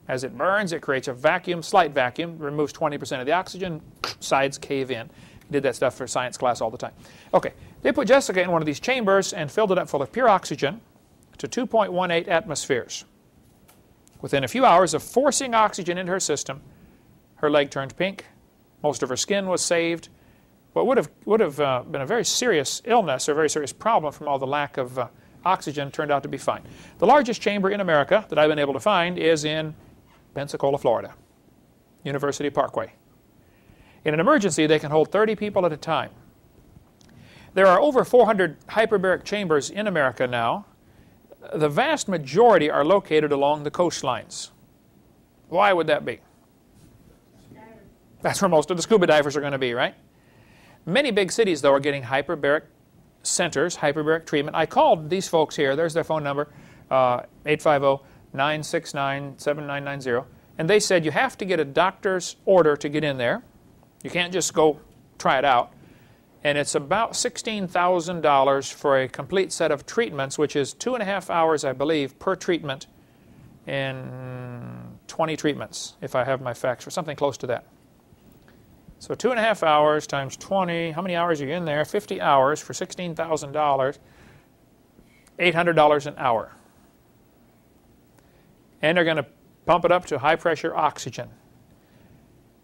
As it burns, it creates a vacuum, slight vacuum, removes 20% of the oxygen, sides cave in. Did that stuff for science class all the time. Okay, they put Jessica in one of these chambers and filled it up full of pure oxygen to 2.18 atmospheres. Within a few hours of forcing oxygen into her system, her leg turned pink. Most of her skin was saved. What would have been a very serious illness or a very serious problem from all the lack of oxygen turned out to be fine. The largest chamber in America that I've been able to find is in Pensacola, Florida, University Parkway. In an emergency, they can hold 30 people at a time. There are over 400 hyperbaric chambers in America now. the vast majority are located along the coastlines. Why would that be? That's where most of the scuba divers are going to be, right? Many big cities, though, are getting hyperbaric centers, hyperbaric treatment. I called these folks here. There's their phone number, 850-969-7990. And they said you have to get a doctor's order to get in there. You can't just go try it out. And it's about $16,000 for a complete set of treatments, which is 2.5 hours, I believe, per treatment, and 20 treatments, if I have my facts, or something close to that. So 2.5 hours times 20, how many hours are you in there? 50 hours for $16,000, $800 an hour. And they're going to pump it up to high pressure oxygen.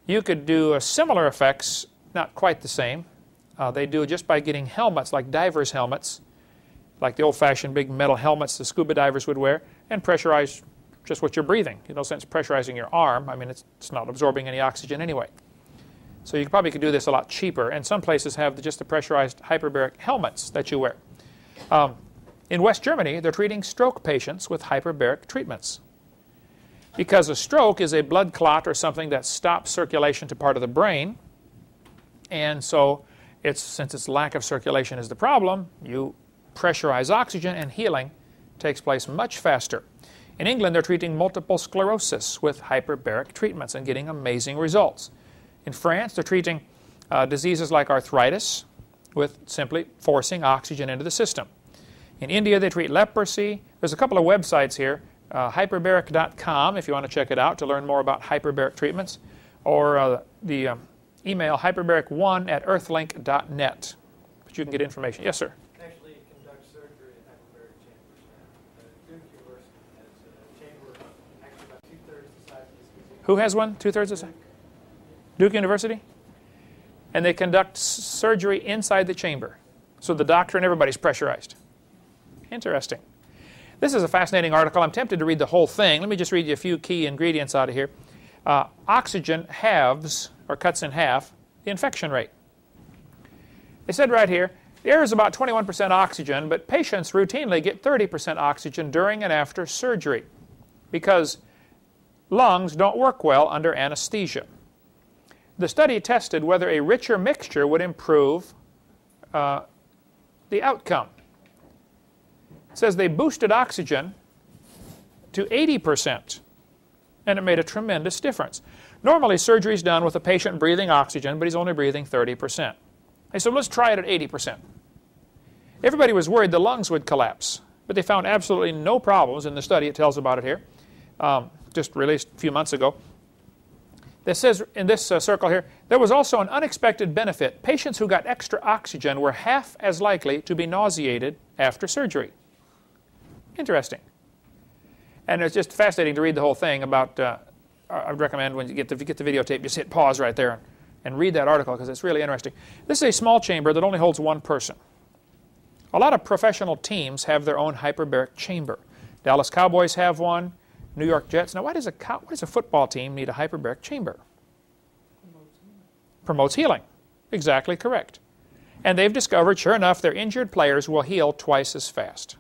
You could do similar effects, not quite the same. They do it just by getting helmets, like divers' helmets, like the old-fashioned big metal helmets the scuba divers would wear, and pressurize just what you're breathing. No sense pressurizing your arm. I mean, it's not absorbing any oxygen anyway. So you probably could do this a lot cheaper. And some places have just the pressurized hyperbaric helmets that you wear. In West Germany, they're treating stroke patients with hyperbaric treatments. Because a stroke is a blood clot or something that stops circulation to part of the brain. And so since its lack of circulation is the problem, you pressurize oxygen and healing takes place much faster. In England, they're treating multiple sclerosis with hyperbaric treatments and getting amazing results. In France, they're treating diseases like arthritis with simply forcing oxygen into the system. In India, they treat leprosy. There's a couple of websites here, hyperbaric.com if you want to check it out to learn more about hyperbaric treatments, or the email hyperbaric1@earthlink.net. But you can get information. Yes, sir? Actually, it conducts surgery in hyperbaric chambers. Duke University has a chamber actually about 2/3 the size of this museum. Who has one? 2/3 the size? Duke University? And they conduct surgery inside the chamber. So the doctor and everybody's pressurized. Interesting. This is a fascinating article. I'm tempted to read the whole thing. Let me just read you a few key ingredients out of here. Oxygen halves, or cuts in half, the infection rate. They said right here, the air is about 21% oxygen, but patients routinely get 30% oxygen during and after surgery because lungs don't work well under anesthesia. The study tested whether a richer mixture would improve the outcome. It says they boosted oxygen to 80%, and it made a tremendous difference. Normally, surgery is done with a patient breathing oxygen, but he's only breathing 30%. They said, let's try it at 80%. Everybody was worried the lungs would collapse, but they found absolutely no problems in the study. It tells about it here, just released a few months ago. This says in this circle here, there was also an unexpected benefit. Patients who got extra oxygen were half as likely to be nauseated after surgery. Interesting. And it's just fascinating to read the whole thing about, I would recommend when you get the videotape, just hit pause right there and read that article because it's really interesting. This is a small chamber that only holds one person. A lot of professional teams have their own hyperbaric chamber. Dallas Cowboys have one. New York Jets. Now, why does a football team need a hyperbaric chamber? Promotes healing. Exactly correct. And they've discovered, sure enough, their injured players will heal twice as fast.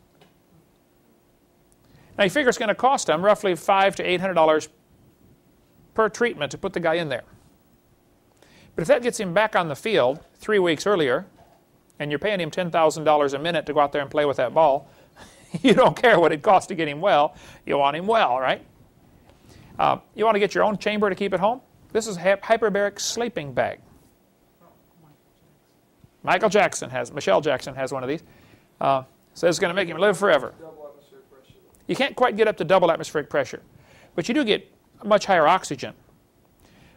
Now, you figure it's going to cost them roughly $500 to $800 per treatment to put the guy in there. But if that gets him back on the field 3 weeks earlier, and you're paying him $10,000 a minute to go out there and play with that ball, you don't care what it costs to get him well. You want him well, right? You want to get your own chamber to keep at home? This is a hyperbaric sleeping bag. Michael Jackson has, Michelle Jackson has one of these. Says it's going to make him live forever. You can't quite get up to double atmospheric pressure, but you do get much higher oxygen.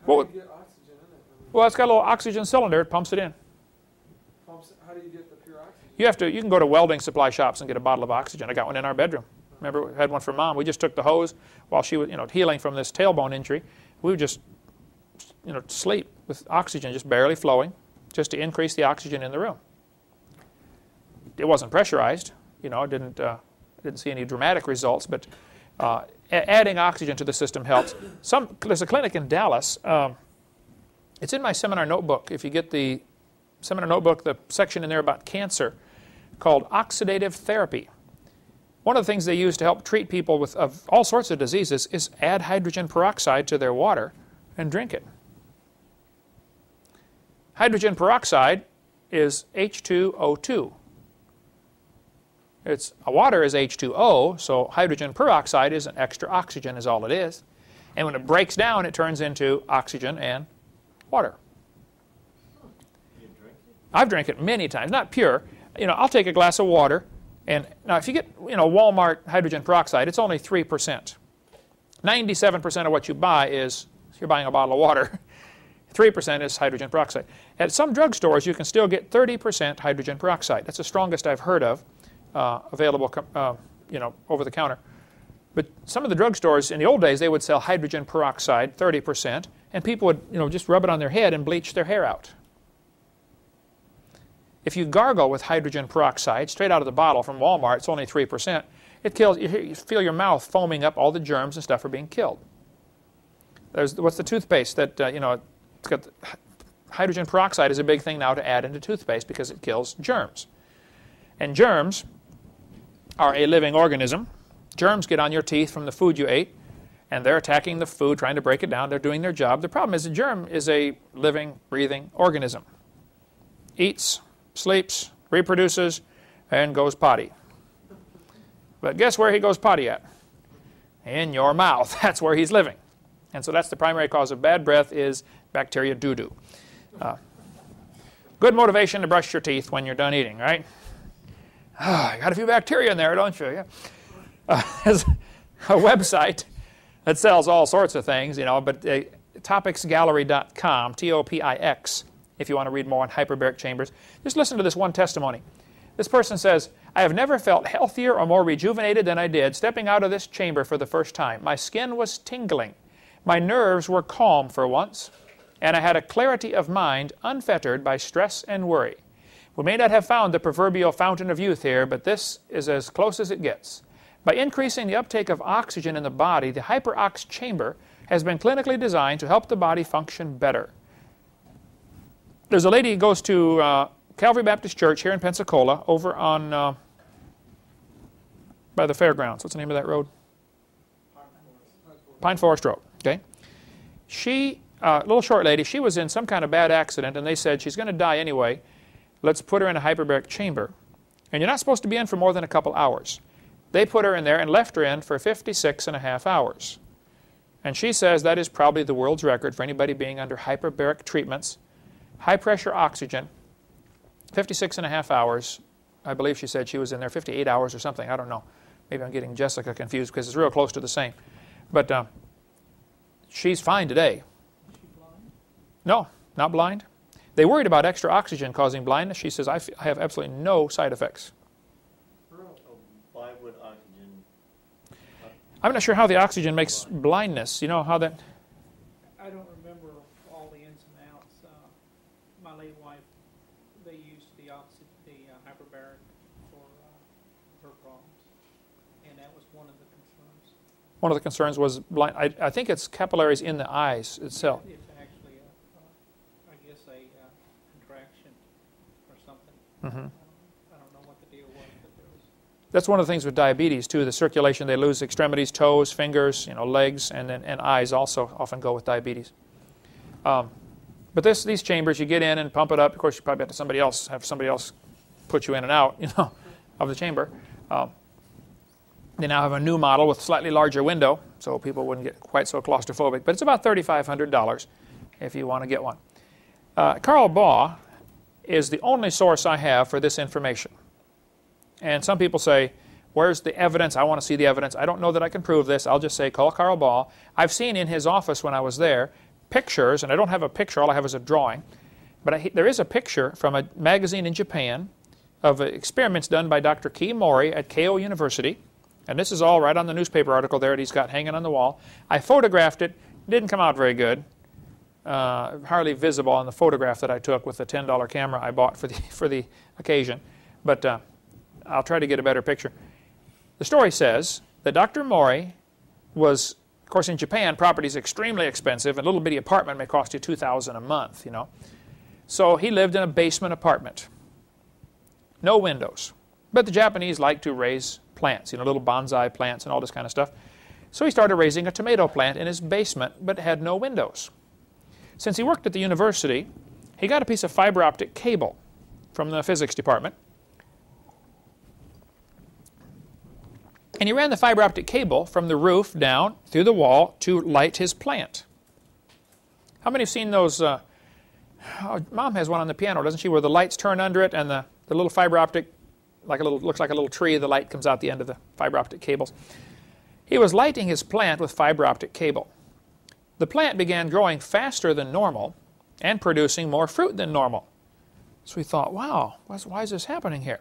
How do you get oxygen in it? Well, it's got a little oxygen cylinder. It pumps it in. How do you get the pure oxygen? You can go to welding supply shops and get a bottle of oxygen. I got one in our bedroom. Remember, we had one for Mom. We just took the hose while she was, healing from this tailbone injury. We would just, sleep with oxygen just barely flowing, just to increase the oxygen in the room. It wasn't pressurized. Didn't see any dramatic results, but adding oxygen to the system helps. There's a clinic in Dallas. It's in my seminar notebook. If you get the seminar notebook, the section in there about cancer called oxidative therapy. One of the things they use to help treat people with of all sorts of diseases is add hydrogen peroxide to their water and drink it. Hydrogen peroxide is H2O2. Water is H2O, so hydrogen peroxide is an extra oxygen is all it is. And when it breaks down, it turns into oxygen and water. You drink it? I've drank it many times, not pure. I'll take a glass of water, and now if you get, Walmart hydrogen peroxide, it's only 3%. 97% of what you buy is, you're buying a bottle of water, 3% is hydrogen peroxide. At some drugstores, you can still get 30% hydrogen peroxide. That's the strongest I've heard of, available, over the counter. But some of the drugstores, in the old days, they would sell hydrogen peroxide, 30%, and people would, just rub it on their head and bleach their hair out. If you gargle with hydrogen peroxide straight out of the bottle from Walmart, it's only 3%. It kills. You feel your mouth foaming up. All the germs and stuff are being killed. What's the toothpaste that it's got hydrogen peroxide is a big thing now to add into toothpaste because it kills germs. And germs are a living organism. Germs get on your teeth from the food you ate, and they're attacking the food, trying to break it down. They're doing their job. The problem is a germ is a living, breathing organism. Eats, sleeps, reproduces, and goes potty. But guess where he goes potty at? In your mouth. That's where he's living. And so that's the primary cause of bad breath is bacteria doo-doo. Good motivation to brush your teeth when you're done eating, right? You got a few bacteria in there, don't you? Yeah. There's a website that sells all sorts of things, but topicsgallery.com, T-O-P-I-X, if you want to read more on hyperbaric chambers. Just listen to this one testimony. This person says, I have never felt healthier or more rejuvenated than I did stepping out of this chamber for the first time. My skin was tingling. My nerves were calm for once, and I had a clarity of mind unfettered by stress and worry. We may not have found the proverbial fountain of youth here, but this is as close as it gets. By increasing the uptake of oxygen in the body, the hyperox chamber has been clinically designed to help the body function better. There's a lady who goes to Calvary Baptist Church here in Pensacola over on by the fairgrounds. What's the name of that road? Pine Forest Road. Okay. She, little short lady, she was in some kind of bad accident, and they said she's going to die anyway. Let's put her in a hyperbaric chamber. And you're not supposed to be in for more than a couple hours. They put her in there and left her in for 56.5 hours. And she says that is probably the world's record for anybody being under hyperbaric treatments. High pressure oxygen, 56.5 hours. I believe she said she was in there 58 hours or something. I don't know. Maybe I'm getting Jessica confused because it's real close to the same. But she's fine today. Is she blind? No, not blind. They worried about extra oxygen causing blindness. She says, I have absolutely no side effects. Why would oxygen... I'm not sure how the oxygen makes blindness. You know how that... I don't remember all the ins and outs. My late wife, they used the hyperbaric for her problems, and that was one of the concerns. One of the concerns was blind. I think it's capillaries in the eyes itself. It's actually, I guess, a contraction or something. Mm-hmm. I don't know what the deal was, but there was... That's one of the things with diabetes too. The circulation, they lose extremities, toes, fingers, legs, and eyes also often go with diabetes. But these chambers, you get in and pump it up. Of course, you probably have to have somebody else put you in and out, of the chamber. They now have a new model with slightly larger window, so people wouldn't get quite so claustrophobic. But it's about $3,500 if you want to get one. Carl Baugh is the only source I have for this information. And some people say, where's the evidence? I want to see the evidence. I don't know that I can prove this. I'll just say, call Carl Baugh. I've seen in his office when I was there pictures, and I don't have a picture. All I have is a drawing. But there is a picture from a magazine in Japan of experiments done by Dr. Kei Mori at Keio University. And this is all right on the newspaper article there that he's got hanging on the wall. I photographed it. Didn't come out very good. Hardly visible on the photograph that I took with the $10 camera I bought for the occasion. But I'll try to get a better picture. The story says that Dr. Mori was, of course, in Japan, property is extremely expensive. A little bitty apartment may cost you $2,000 a month, So he lived in a basement apartment. No windows. But the Japanese like to raise plants, you know, little bonsai plants and all this kind of stuff. So he started raising a tomato plant in his basement, but had no windows. Since he worked at the university, he got a piece of fiber optic cable from the physics department. And he ran the fiber optic cable from the roof down through the wall to light his plant. How many have seen those? Mom has one on the piano, doesn't she, where the lights turn under it and the little fiber optic, looks like a little tree, the light comes out the end of the fiber optic cables. He was lighting his plant with fiber optic cable. The plant began growing faster than normal and producing more fruit than normal. So he thought, wow, why is this happening here?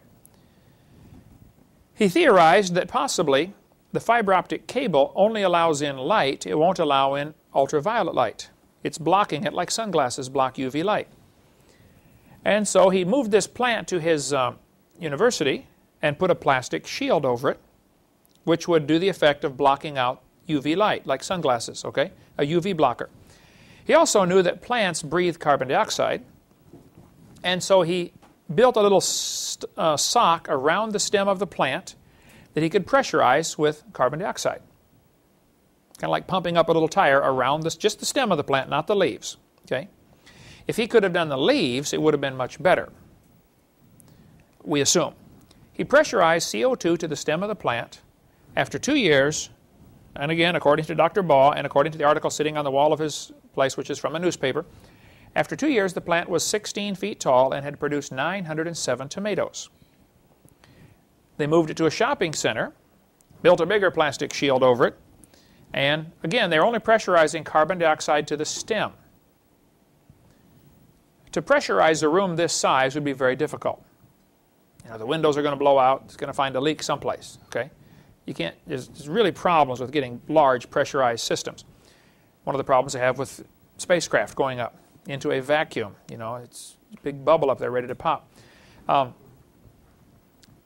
He theorized that possibly the fiber optic cable only allows in light, it won't allow in ultraviolet light. It's blocking it like sunglasses block UV light. And so he moved this plant to his university and put a plastic shield over it, which would do the effect of blocking out UV light, like sunglasses, okay? A UV blocker. He also knew that plants breathe carbon dioxide, and so he built a little sock around the stem of the plant that he could pressurize with carbon dioxide. Kind of like pumping up a little tire around just the stem of the plant, not the leaves, okay? If he could have done the leaves, it would have been much better, we assume. He pressurized CO2 to the stem of the plant. After 2 years, and again, according to Dr. Baugh and according to the article sitting on the wall of his place, which is from a newspaper, after 2 years, the plant was 16 feet tall and had produced 907 tomatoes. They moved it to a shopping center, built a bigger plastic shield over it, and again, they're only pressurizing carbon dioxide to the stem. To pressurize a room this size would be very difficult. You know, the windows are going to blow out, it's going to find a leak someplace, okay? You can't, there's really problems with getting large pressurized systems. One of the problems they have with spacecraft going up into a vacuum, you know, it's a big bubble up there ready to pop.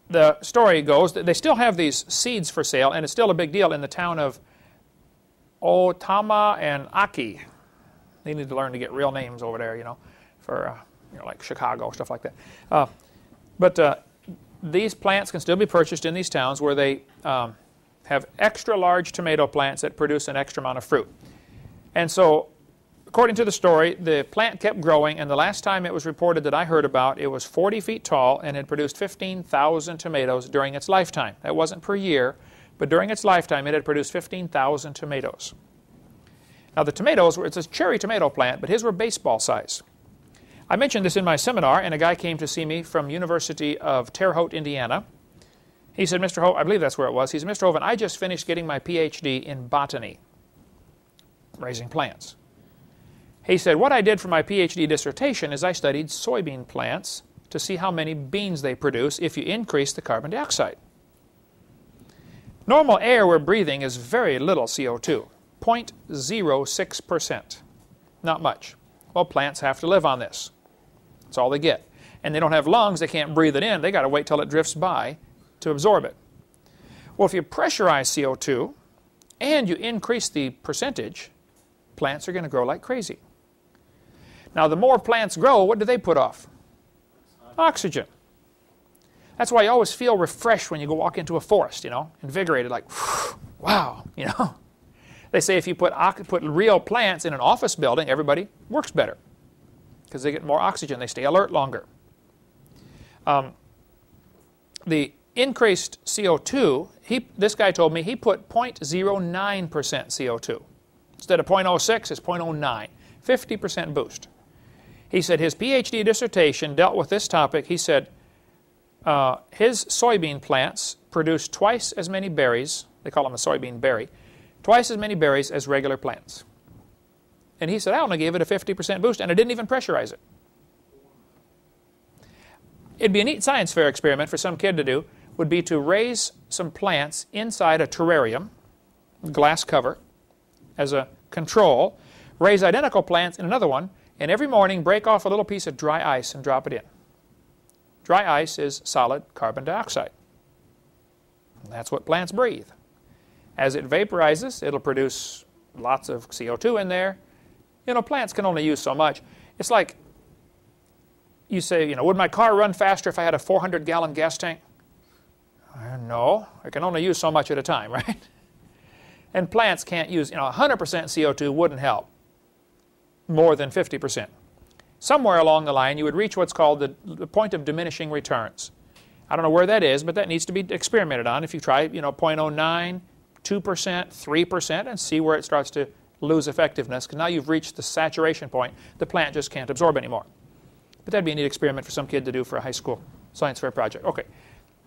The story goes that they still have these seeds for sale, and it's still a big deal in the town of Otama and Aki. They need to learn to get real names over there, you know, for you know, like Chicago, stuff like that. But these plants can still be purchased in these towns where they have extra large tomato plants that produce an extra amount of fruit. And so, according to the story, the plant kept growing, and the last time it was reported that I heard about, it was 40 feet tall and had produced 15,000 tomatoes during its lifetime. That wasn't per year, but during its lifetime it had produced 15,000 tomatoes. Now the tomatoes, it's a cherry tomato plant, but his were baseball size. I mentioned this in my seminar, and a guy came to see me from University of Terre Haute, Indiana. He said, Mr. Hovind, I believe that's where it was. He said, Mr. Hovind, I just finished getting my PhD in botany, raising plants. He said, what I did for my PhD dissertation is I studied soybean plants to see how many beans they produce if you increase the carbon dioxide. Normal air we're breathing is very little CO2, 0.06%. Not much. Well, plants have to live on this. That's all they get. And they don't have lungs, they can't breathe it in. They got to wait till it drifts by to absorb it. Well, if you pressurize CO2 and you increase the percentage, plants are going to grow like crazy. Now, the more plants grow, what do they put off? Oxygen. That's why you always feel refreshed when you go walk into a forest, you know, invigorated, like, wow, you know. They say if you put real plants in an office building, everybody works better because they get more oxygen. They stay alert longer. The increased CO2, this guy told me he put 0.09% CO2. Instead of 0.06, it's 0.09, 50% boost. He said his PhD dissertation dealt with this topic. He said his soybean plants produce twice as many berries, they call them a soybean berry, twice as many berries as regular plants. And he said, I only gave it a 50% boost, and I didn't even pressurize it. It'd be a neat science fair experiment for some kid to do, would be to raise some plants inside a terrarium, glass cover, as a control, raise identical plants in another one, and every morning break off a little piece of dry ice and drop it in. Dry ice is solid carbon dioxide. And that's what plants breathe. As it vaporizes, it'll produce lots of CO2 in there. You know, plants can only use so much. It's like you say, you know, would my car run faster if I had a 400-gallon gas tank? No, I can only use so much at a time, right? And plants can't use, 100% CO2 wouldn't help more than 50%. Somewhere along the line, you would reach what's called the point of diminishing returns. I don't know where that is, but that needs to be experimented on. If you try, 0.09, 2%, 3%, and see where it starts to lose effectiveness, because now you've reached the saturation point. The plant just can't absorb anymore. But that'd be a neat experiment for some kid to do for a high school science fair project. Okay,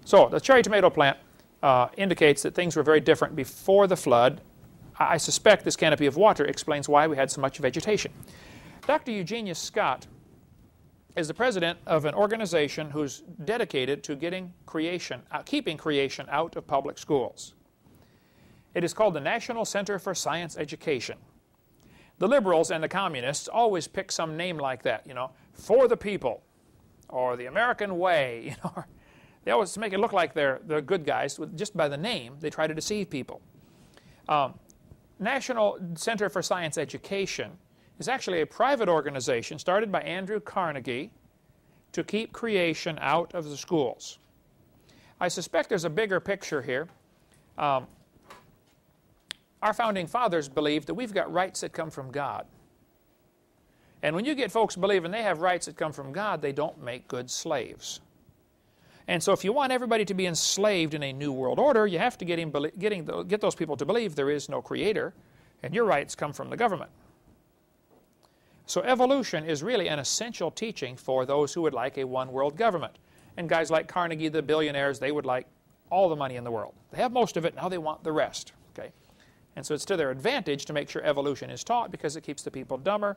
so the cherry tomato plant indicates that things were very different before the flood. I suspect this canopy of water explains why we had so much vegetation. Dr. Eugenia Scott is the president of an organization who's dedicated to keeping creation out of public schools. It is called the National Center for Science Education. The liberals and the communists always pick some name like that, for the people, or the American way, They always make it look like they're good guys. Just by the name, they try to deceive people. National Center for Science Education is actually a private organization started by Andrew Carnegie to keep creation out of the schools. I suspect there's a bigger picture here. Our founding fathers believed that we've got rights that come from God. And when you get folks believing they have rights that come from God, they don't make good slaves. And so if you want everybody to be enslaved in a new world order, you have to get those people to believe there is no creator, and your rights come from the government. So evolution is really an essential teaching for those who would like a one-world government. And guys like Carnegie, the billionaires, they would like all the money in the world. They have most of it, now they want the rest. Okay? And so it's to their advantage to make sure evolution is taught, because it keeps the people dumber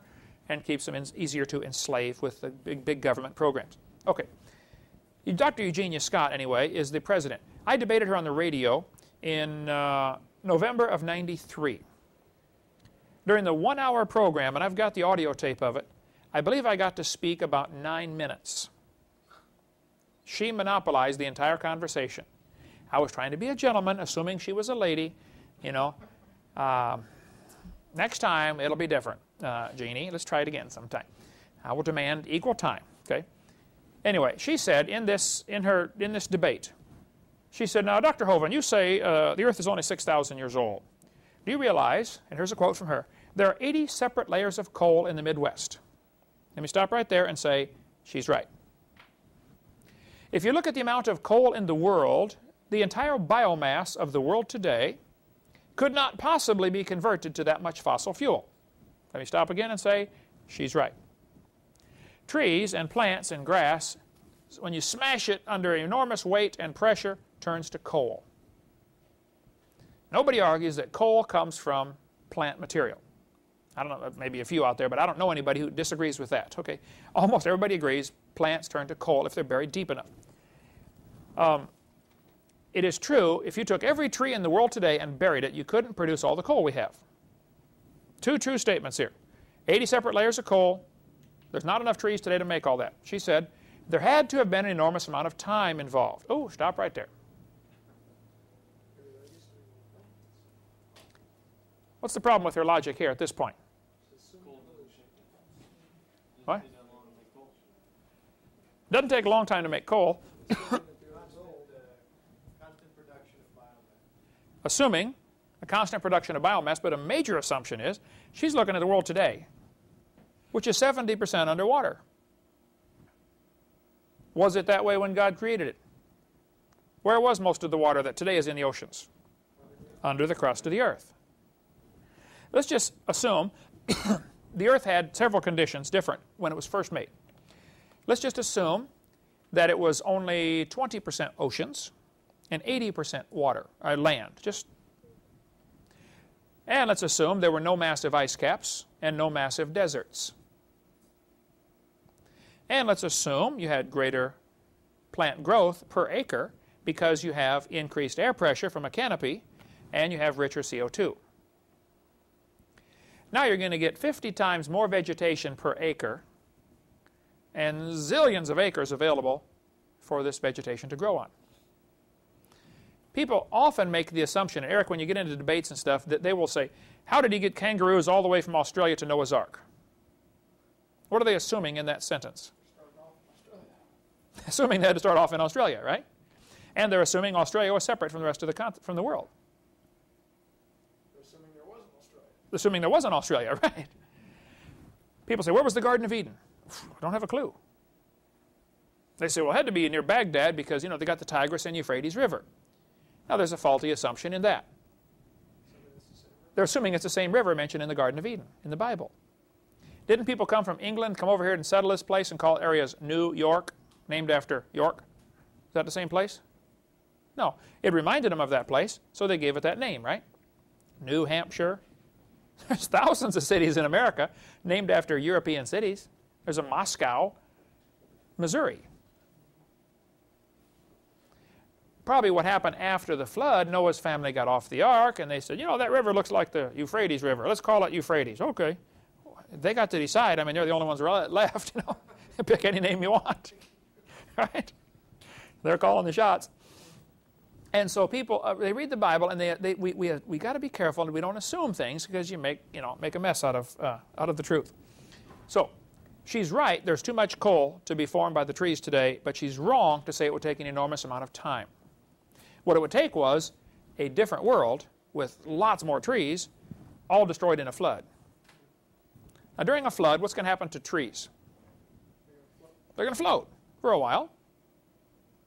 and keeps them easier to enslave with the big government programs. Okay. Dr. Eugenia Scott, anyway, is the president. I debated her on the radio in November of '93. During the 1-hour program, and I've got the audio tape of it, I believe I got to speak about 9 minutes. She monopolized the entire conversation. I was trying to be a gentleman, assuming she was a lady. Next time, it'll be different, Jeannie. Let's try it again sometime. I will demand equal time. Okay. Anyway, she said in this debate, she said, now, Dr. Hovind, you say the Earth is only 6,000 years old. Do you realize, and here's a quote from her, there are 80 separate layers of coal in the Midwest? Let me stop right there and say, she's right. If you look at the amount of coal in the world, the entire biomass of the world today could not possibly be converted to that much fossil fuel. Let me stop again and say, she's right. Trees and plants and grass, when you smash it under enormous weight and pressure, turns to coal. Nobody argues that coal comes from plant material. I don't know, maybe a few out there, but I don't know anybody who disagrees with that. Okay, almost everybody agrees plants turn to coal if they're buried deep enough. It is true, if you took every tree in the world today and buried it, you couldn't produce all the coal we have. Two true statements here. 80 separate layers of coal. There's not enough trees today to make all that. She said, there had to have been an enormous amount of time involved. Oh, stop right there. What's the problem with her logic here at this point? What? Doesn't take a long time to make coal. Assuming a constant production of biomass, but a major assumption is she's looking at the world today, which is 70% underwater. Was it that way when God created it? Where was most of the water that today is in the oceans? Under the crust of the earth. Let's just assume the earth had several conditions different when it was first made. Let's just assume that it was only 20% oceans and 80% water, land. And let's assume there were no massive ice caps and no massive deserts. And let's assume you had greater plant growth per acre because you have increased air pressure from a canopy and you have richer CO2. Now you're going to get 50 times more vegetation per acre and zillions of acres available for this vegetation to grow on. People often make the assumption, Eric, when you get into debates and stuff, that they will say, how did he get kangaroos all the way from Australia to Noah's Ark? What are they assuming in that sentence? Assuming they had to start off in Australia, right? And they're assuming Australia was separate from the rest of from the world. They're assuming there wasn't Australia. Assuming there wasn't Australia, right? People say, where was the Garden of Eden? I don't have a clue. They say, well, it had to be near Baghdad because, they got the Tigris and Euphrates River. Now, there's a faulty assumption in that. They're assuming it's the same river mentioned in the Garden of Eden in the Bible. Didn't people come from England, come over here and settle this place and call areas New York, named after York? Is that the same place? No. It reminded them of that place, so they gave it that name, right? New Hampshire. There's thousands of cities in America named after European cities. There's a Moscow, Missouri. Probably what happened after the flood, Noah's family got off the ark and they said, that river looks like the Euphrates River. Let's call it Euphrates. Okay. They got to decide. I mean, they're the only ones left. Pick any name you want. Right? They're calling the shots. And so people, they read the Bible and we got to be careful and we don't assume things because you make a mess out of the truth. So she's right. There's too much coal to be formed by the trees today, but she's wrong to say it would take an enormous amount of time. What it would take was a different world with lots more trees, all destroyed in a flood. Now, during a flood, what's going to happen to trees? They're going to float for a while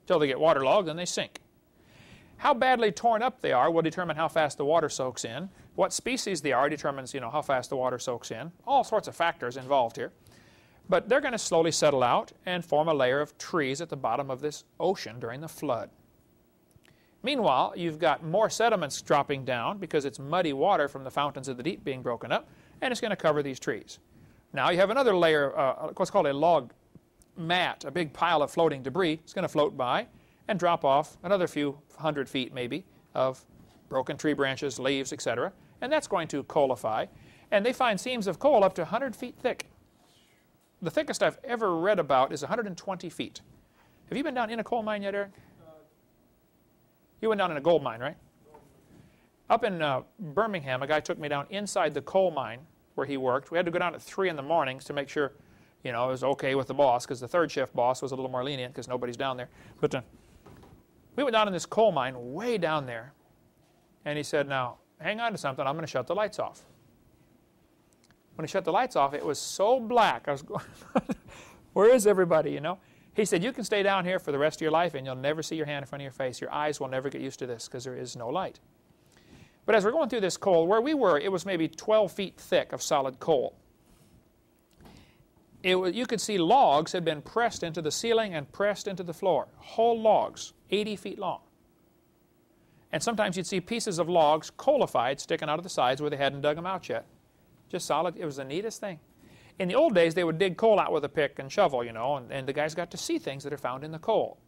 until they get waterlogged and they sink. How badly torn up they are will determine how fast the water soaks in. What species they are determines, how fast the water soaks in. All sorts of factors involved here. But they're going to slowly settle out and form a layer of trees at the bottom of this ocean during the flood. Meanwhile, you've got more sediments dropping down because it's muddy water from the fountains of the deep being broken up, and it's going to cover these trees. Now you have another layer, what's called a log mat, a big pile of floating debris. It's going to float by and drop off another few hundred feet maybe of broken tree branches, leaves, etc. And that's going to coalify. And they find seams of coal up to 100 feet thick. The thickest I've ever read about is 120 feet. Have you been down in a coal mine yet, Eric? You went down in a gold mine, right? Up in Birmingham, a guy took me down inside the coal mine where he worked. We had to go down at 3 in the mornings to make sure, it was okay with the boss, because the third shift boss was a little more lenient because nobody's down there. But we went down in this coal mine way down there, and he said, now, hang on to something. I'm going to shut the lights off. When he shut the lights off, it was so black. I was going, where is everybody, He said, you can stay down here for the rest of your life and you'll never see your hand in front of your face. Your eyes will never get used to this because there is no light. But as we're going through this coal, where we were, it was maybe 12 feet thick of solid coal. You could see logs had been pressed into the ceiling and pressed into the floor. Whole logs, 80 feet long. And sometimes you'd see pieces of logs coalified sticking out of the sides where they hadn't dug them out yet. Just solid. It was the neatest thing. In the old days, they would dig coal out with a pick and shovel, and the guys got to see things that are found in the coal.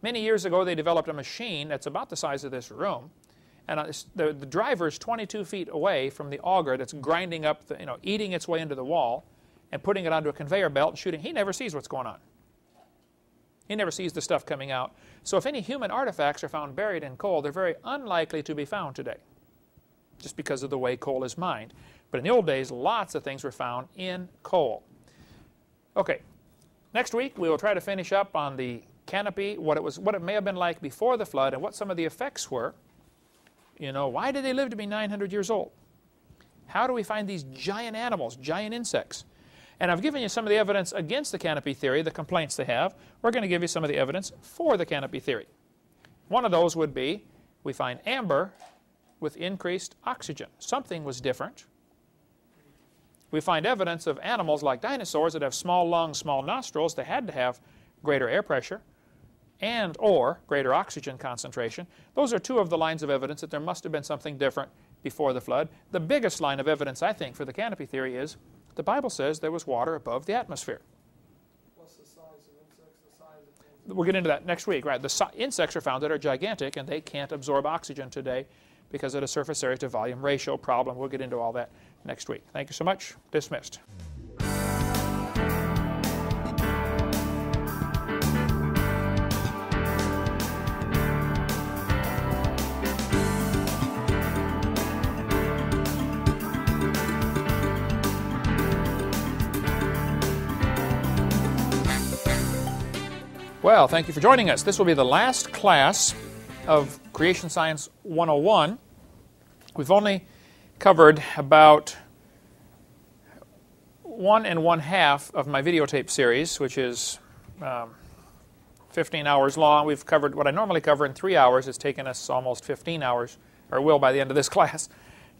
Many years ago, they developed a machine that's about the size of this room, and the driver's 22 feet away from the auger that's grinding up, eating its way into the wall and putting it onto a conveyor belt and shooting. He never sees what's going on. He never sees the stuff coming out. So if any human artifacts are found buried in coal, they're very unlikely to be found today, just because of the way coal is mined. But in the old days, lots of things were found in coal. Okay, next week we will try to finish up on the canopy, what it may have been like before the flood, and what some of the effects were. Why did they live to be 900 years old? How do we find these giant animals, giant insects? And I've given you some of the evidence against the canopy theory, the complaints they have. We're going to give you some of the evidence for the canopy theory. One of those would be we find amber with increased oxygen. Something was different. We find evidence of animals like dinosaurs that have small lungs, small nostrils. They had to have greater air pressure and or greater oxygen concentration. Those are two of the lines of evidence that there must have been something different before the flood. The biggest line of evidence, I think, for the canopy theory is the Bible says there was water above the atmosphere. What's the size of insects, the size of things? We'll get into that next week, right? The insects are found that are gigantic, and they can't absorb oxygen today because of the surface area to volume ratio problem. We'll get into all that next week. Thank you so much. Dismissed. Well, thank you for joining us. This will be the last class of Creation Science 101. We've only covered about 1 1/2 of my videotape series, which is 15 hours long. We've covered what I normally cover in 3 hours. It's taken us almost 15 hours, or will by the end of this class,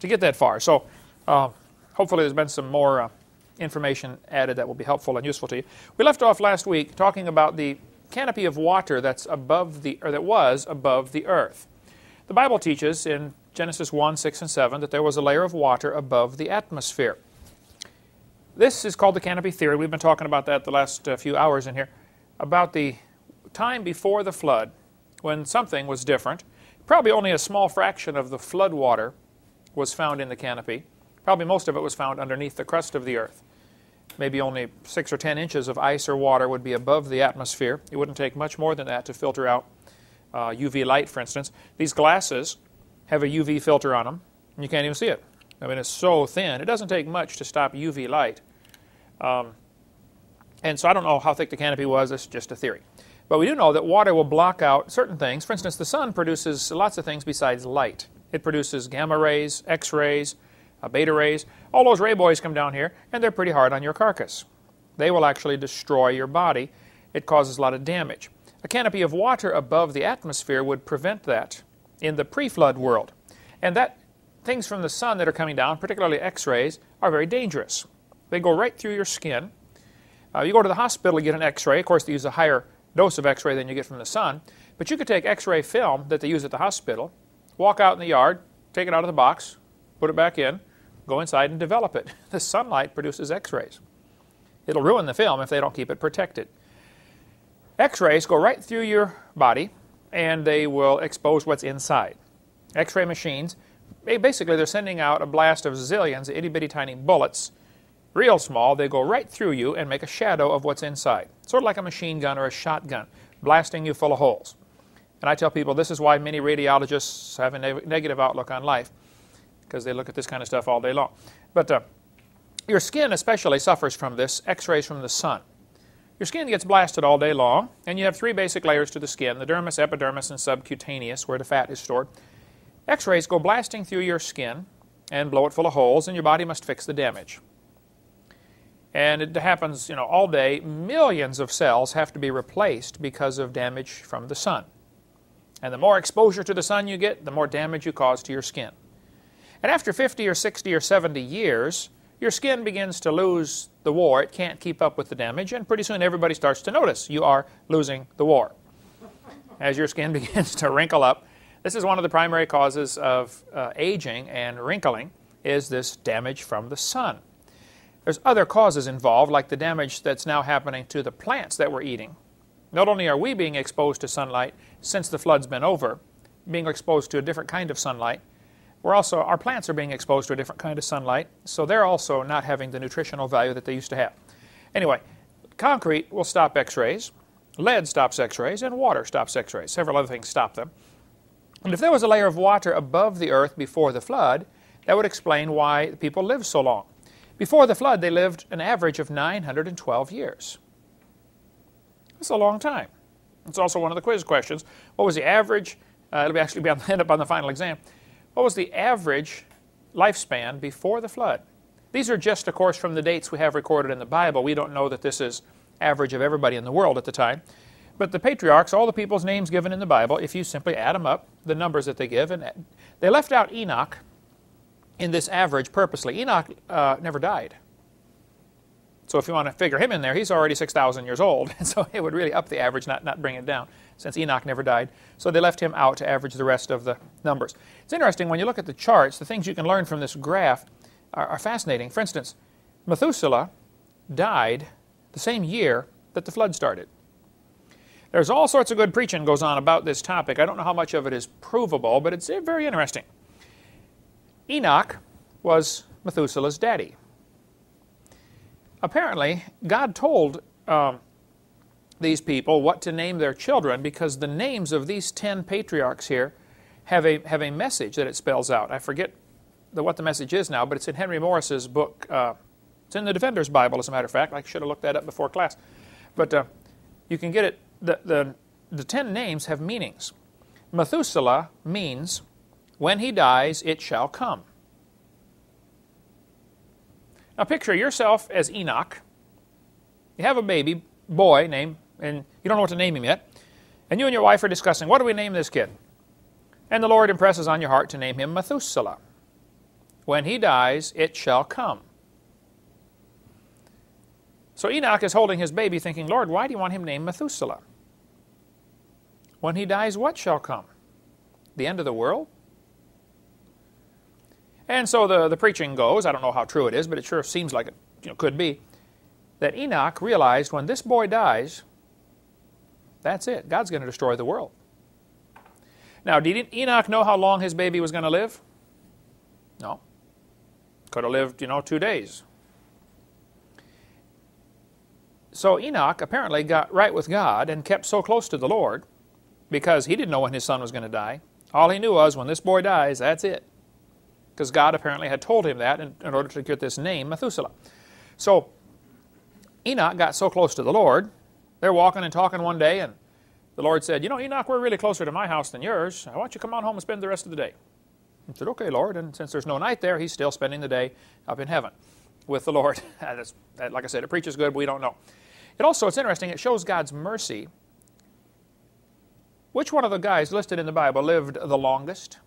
to get that far. So hopefully there's been some more information added that will be helpful and useful to you. We left off last week talking about the canopy of water that was above the earth. The Bible teaches in Genesis 1, 6, and 7 that there was a layer of water above the atmosphere. This is called the canopy theory. We've been talking about that the last few hours in here, about the time before the flood when something was different. Probably only a small fraction of the flood water was found in the canopy. Probably most of it was found underneath the crust of the earth. Maybe only 6 or 10 inches of ice or water would be above the atmosphere. It wouldn't take much more than that to filter out UV light, for instance. These glasses have a UV filter on them, and you can't even see it. I mean, it's so thin. It doesn't take much to stop UV light. And so I don't know how thick the canopy was. It's just a theory. But we do know that water will block out certain things. For instance, the sun produces lots of things besides light. It produces gamma rays, X-rays, beta rays. All those ray boys come down here, and they're pretty hard on your carcass. They will actually destroy your body. It causes a lot of damage. A canopy of water above the atmosphere would prevent that in the pre-flood world. And that things from the sun that are coming down, particularly X-rays, are very dangerous. They go right through your skin. You go to the hospital to get an X-ray. Of course, they use a higher dose of X-ray than you get from the sun. But you could take X-ray film that they use at the hospital, walk out in the yard, take it out of the box, put it back in, go inside and develop it. The sunlight produces X-rays. It'll ruin the film if they don't keep it protected. X-rays go right through your body, and they will expose what's inside. X-ray machines, basically they're sending out a blast of zillions of itty-bitty tiny bullets, real small. They go right through you and make a shadow of what's inside. Sort of like a machine gun or a shotgun, blasting you full of holes. And I tell people this is why many radiologists have a negative outlook on life, because they look at this kind of stuff all day long. But your skin especially suffers from this, X-rays from the sun. Your skin gets blasted all day long, and you have 3 basic layers to the skin, the dermis, epidermis, and subcutaneous, where the fat is stored. X-rays go blasting through your skin and blow it full of holes, and your body must fix the damage. And it happens, all day. Millions of cells have to be replaced because of damage from the sun. And the more exposure to the sun you get, the more damage you cause to your skin. And after 50 or 60 or 70 years, your skin begins to lose the war. It can't keep up with the damage, and pretty soon everybody starts to notice you are losing the war. As your skin begins to wrinkle up, this is one of the primary causes of aging and wrinkling, is this damage from the sun. There's other causes involved, like the damage that's now happening to the plants that we're eating. Not only are we being exposed to sunlight since the flood's been over, being exposed to a different kind of sunlight, our plants are being exposed to a different kind of sunlight, so they're also not having the nutritional value that they used to have. Anyway, concrete will stop X-rays, lead stops X-rays, and water stops X-rays. Several other things stop them. And if there was a layer of water above the earth before the flood, that would explain why people lived so long. Before the flood, they lived an average of 912 years. That's a long time. It's also one of the quiz questions. What was the average? It'll actually end up on the final exam. What was the average lifespan before the flood? These are just, of course, from the dates we have recorded in the Bible. We don't know that this is average of everybody in the world at the time. But the patriarchs, all the people's names given in the Bible, if you simply add them up, the numbers that they give, and they left out Enoch in this average purposely. Enoch never died. So if you want to figure him in there, he's already 6,000 years old. And so it would really up the average, not bring it down, since Enoch never died. So they left him out to average the rest of the numbers. It's interesting, when you look at the charts, the things you can learn from this graph are fascinating. For instance, Methuselah died the same year that the flood started. There's all sorts of good preaching goes on about this topic. I don't know how much of it is provable, but it's very interesting. Enoch was Methuselah's daddy. Apparently, God told these people what to name their children, because the names of these 10 patriarchs here have a message that it spells out. I forget what the message is now, but it's in Henry Morris's book. It's in the Defender's Bible, as a matter of fact. I should have looked that up before class. But you can get it the 10 names have meanings. Methuselah means, when he dies, it shall come. Now picture yourself as Enoch. You have a baby boy named, and you don't know what to name him yet, and you and your wife are discussing, what do we name this kid? And the Lord impresses on your heart to name him Methuselah. When he dies, it shall come. So Enoch is holding his baby thinking, Lord, why do you want him named Methuselah? When he dies, what shall come? The end of the world? And so the preaching goes, I don't know how true it is, but it sure seems like it could be, that Enoch realized when this boy dies, that's it. God's going to destroy the world. Now, did Enoch know how long his baby was going to live? No. Could have lived, 2 days. So Enoch apparently got right with God and kept so close to the Lord because he didn't know when his son was going to die. All he knew was when this boy dies, that's it. Because God apparently had told him that in order to get this name, Methuselah. So Enoch got so close to the Lord, they're walking and talking one day, and the Lord said, Enoch, we're really closer to my house than yours. I want you to come on home and spend the rest of the day. He said, okay, Lord. And since there's no night there, he's still spending the day up in heaven with the Lord. Like I said, it preaches good, but we don't know. It's interesting, it shows God's mercy. Which one of the guys listed in the Bible lived the longest?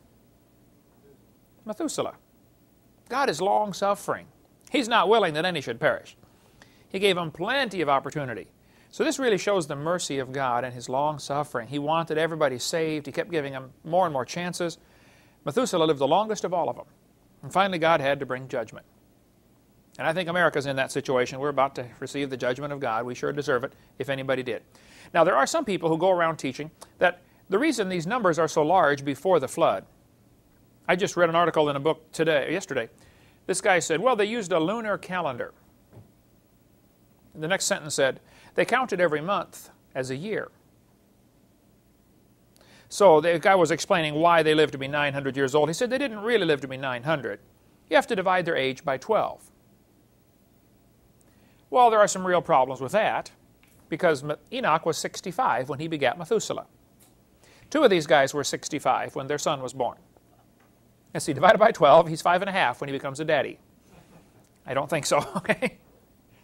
Methuselah. God is long-suffering. He's not willing that any should perish. He gave him plenty of opportunity. So this really shows the mercy of God and his long-suffering. He wanted everybody saved. He kept giving them more and more chances. Methuselah lived the longest of all of them. And finally God had to bring judgment. And I think America's in that situation. We're about to receive the judgment of God. We sure deserve it if anybody did. Now there are some people who go around teaching that the reason these numbers are so large before the flood. I just read an article in a book yesterday. This guy said, well, they used a lunar calendar. The next sentence said, they counted every month as a year. So the guy was explaining why they lived to be 900 years old. He said they didn't really live to be 900. You have to divide their age by 12. Well, there are some real problems with that because Enoch was 65 when he begat Methuselah. 2 of these guys were 65 when their son was born. Let's see, divided by 12, he's 5.5 when he becomes a daddy. I don't think so, okay?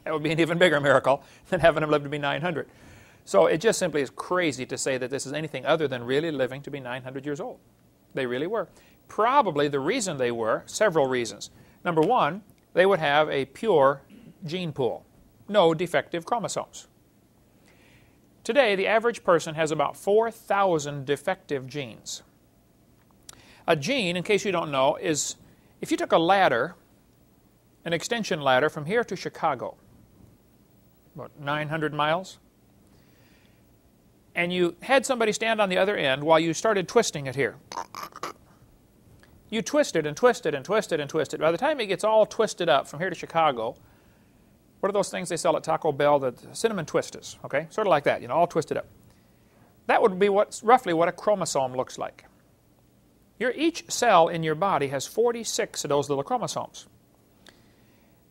That would be an even bigger miracle than having him live to be 900. So it just simply is crazy to say that this is anything other than really living to be 900 years old. They really were. Probably the reason they were, several reasons. Number one, they would have a pure gene pool. No defective chromosomes. Today, the average person has about 4,000 defective genes. A gene, in case you don't know, is if you took a ladder, an extension ladder from here to Chicago, about 900 miles, and you had somebody stand on the other end while you started twisting it here. You twisted and twisted and twisted and twisted. By the time it gets all twisted up from here to Chicago, what are those things they sell at Taco Bell, the cinnamon twistas, okay? Sort of like that, all twisted up. That would be roughly what a chromosome looks like. Each cell in your body has 46 of those little chromosomes.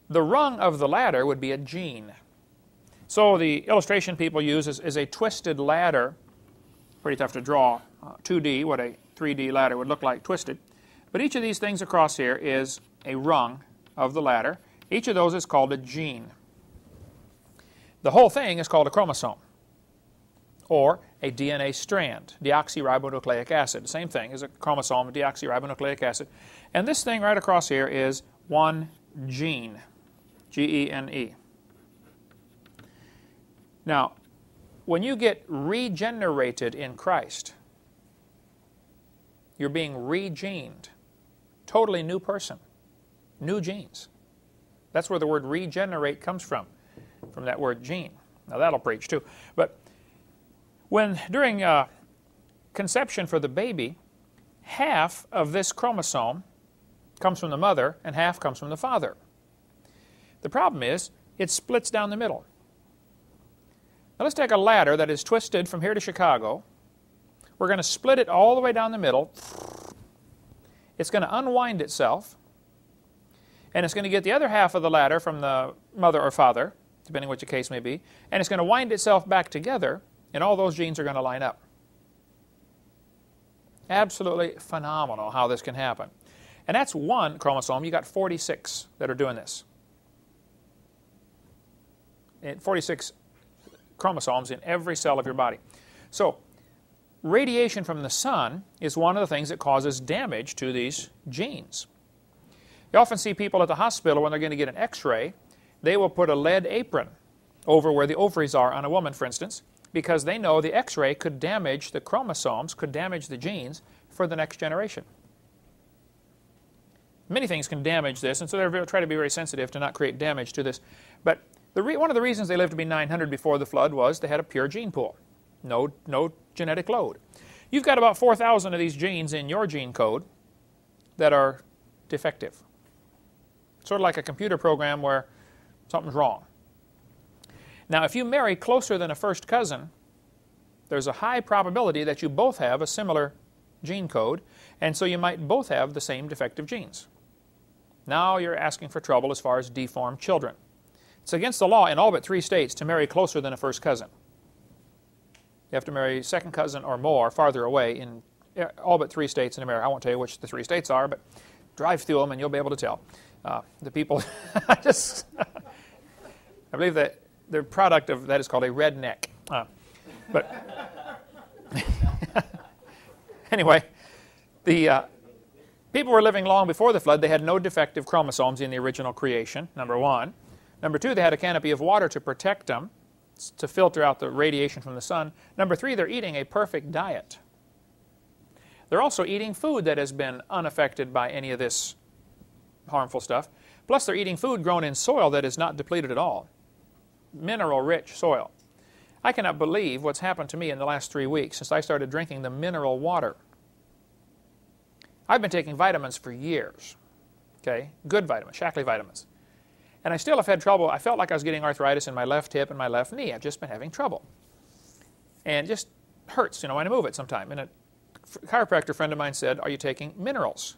The rung of the ladder would be a gene. So the illustration people use is a twisted ladder. Pretty tough to draw 2D, what a 3D ladder would look like twisted. But each of these things across here is a rung of the ladder. Each of those is called a gene. The whole thing is called a chromosome, or a DNA strand, deoxyribonucleic acid. The same thing as a chromosome, deoxyribonucleic acid. And this thing right across here is one gene, G-E-N-E. Now, when you get regenerated in Christ, you're being regened. Totally new person, new genes. That's where the word regenerate comes from that word gene. Now that'll preach too. But during conception for the baby, half of this chromosome comes from the mother and half comes from the father. The problem is it splits down the middle. Now let's take a ladder that is twisted from here to Chicago. We're going to split it all the way down the middle. It's going to unwind itself, and it's going to get the other half of the ladder from the mother or father, depending what your case may be, and it's going to wind itself back together, and all those genes are going to line up. Absolutely phenomenal how this can happen. And that's one chromosome. You got 46 that are doing this. And 46 chromosomes in every cell of your body. So radiation from the sun is one of the things that causes damage to these genes. You often see people at the hospital when they're going to get an x-ray, they will put a lead apron over where the ovaries are on a woman, for instance, because they know the x-ray could damage the chromosomes, could damage the genes for the next generation. Many things can damage this, and so they try to be very sensitive to not create damage to this. But one of the reasons they lived to be 900 before the flood was they had a pure gene pool. No genetic load. You've got about 4,000 of these genes in your gene code that are defective. Sort of like a computer program where something's wrong. Now, if you marry closer than a first cousin, there's a high probability that you both have a similar gene code, and so you might both have the same defective genes. Now you're asking for trouble as far as deformed children. It's against the law in all but 3 states to marry closer than a first cousin. You have to marry second cousin or more farther away in all but 3 states in America. I won't tell you which the 3 states are, but drive through them and you'll be able to tell. The people, I believe that the product of that is called a redneck. But anyway, the people were living long before the flood. They had no defective chromosomes in the original creation, number one. Number two, they had a canopy of water to protect them, to filter out the radiation from the sun. Number three, they're eating a perfect diet. They're also eating food that has been unaffected by any of this harmful stuff. Plus, they're eating food grown in soil that is not depleted at all. Mineral-rich soil. I cannot believe what's happened to me in the last 3 weeks since I started drinking the mineral water. I've been taking vitamins for years. Okay? Good vitamins, Shaklee vitamins. And I still have had trouble. I felt like I was getting arthritis in my left hip and my left knee. I've just been having trouble. And it just hurts, when I move it sometime. And a chiropractor friend of mine said, "Are you taking minerals?"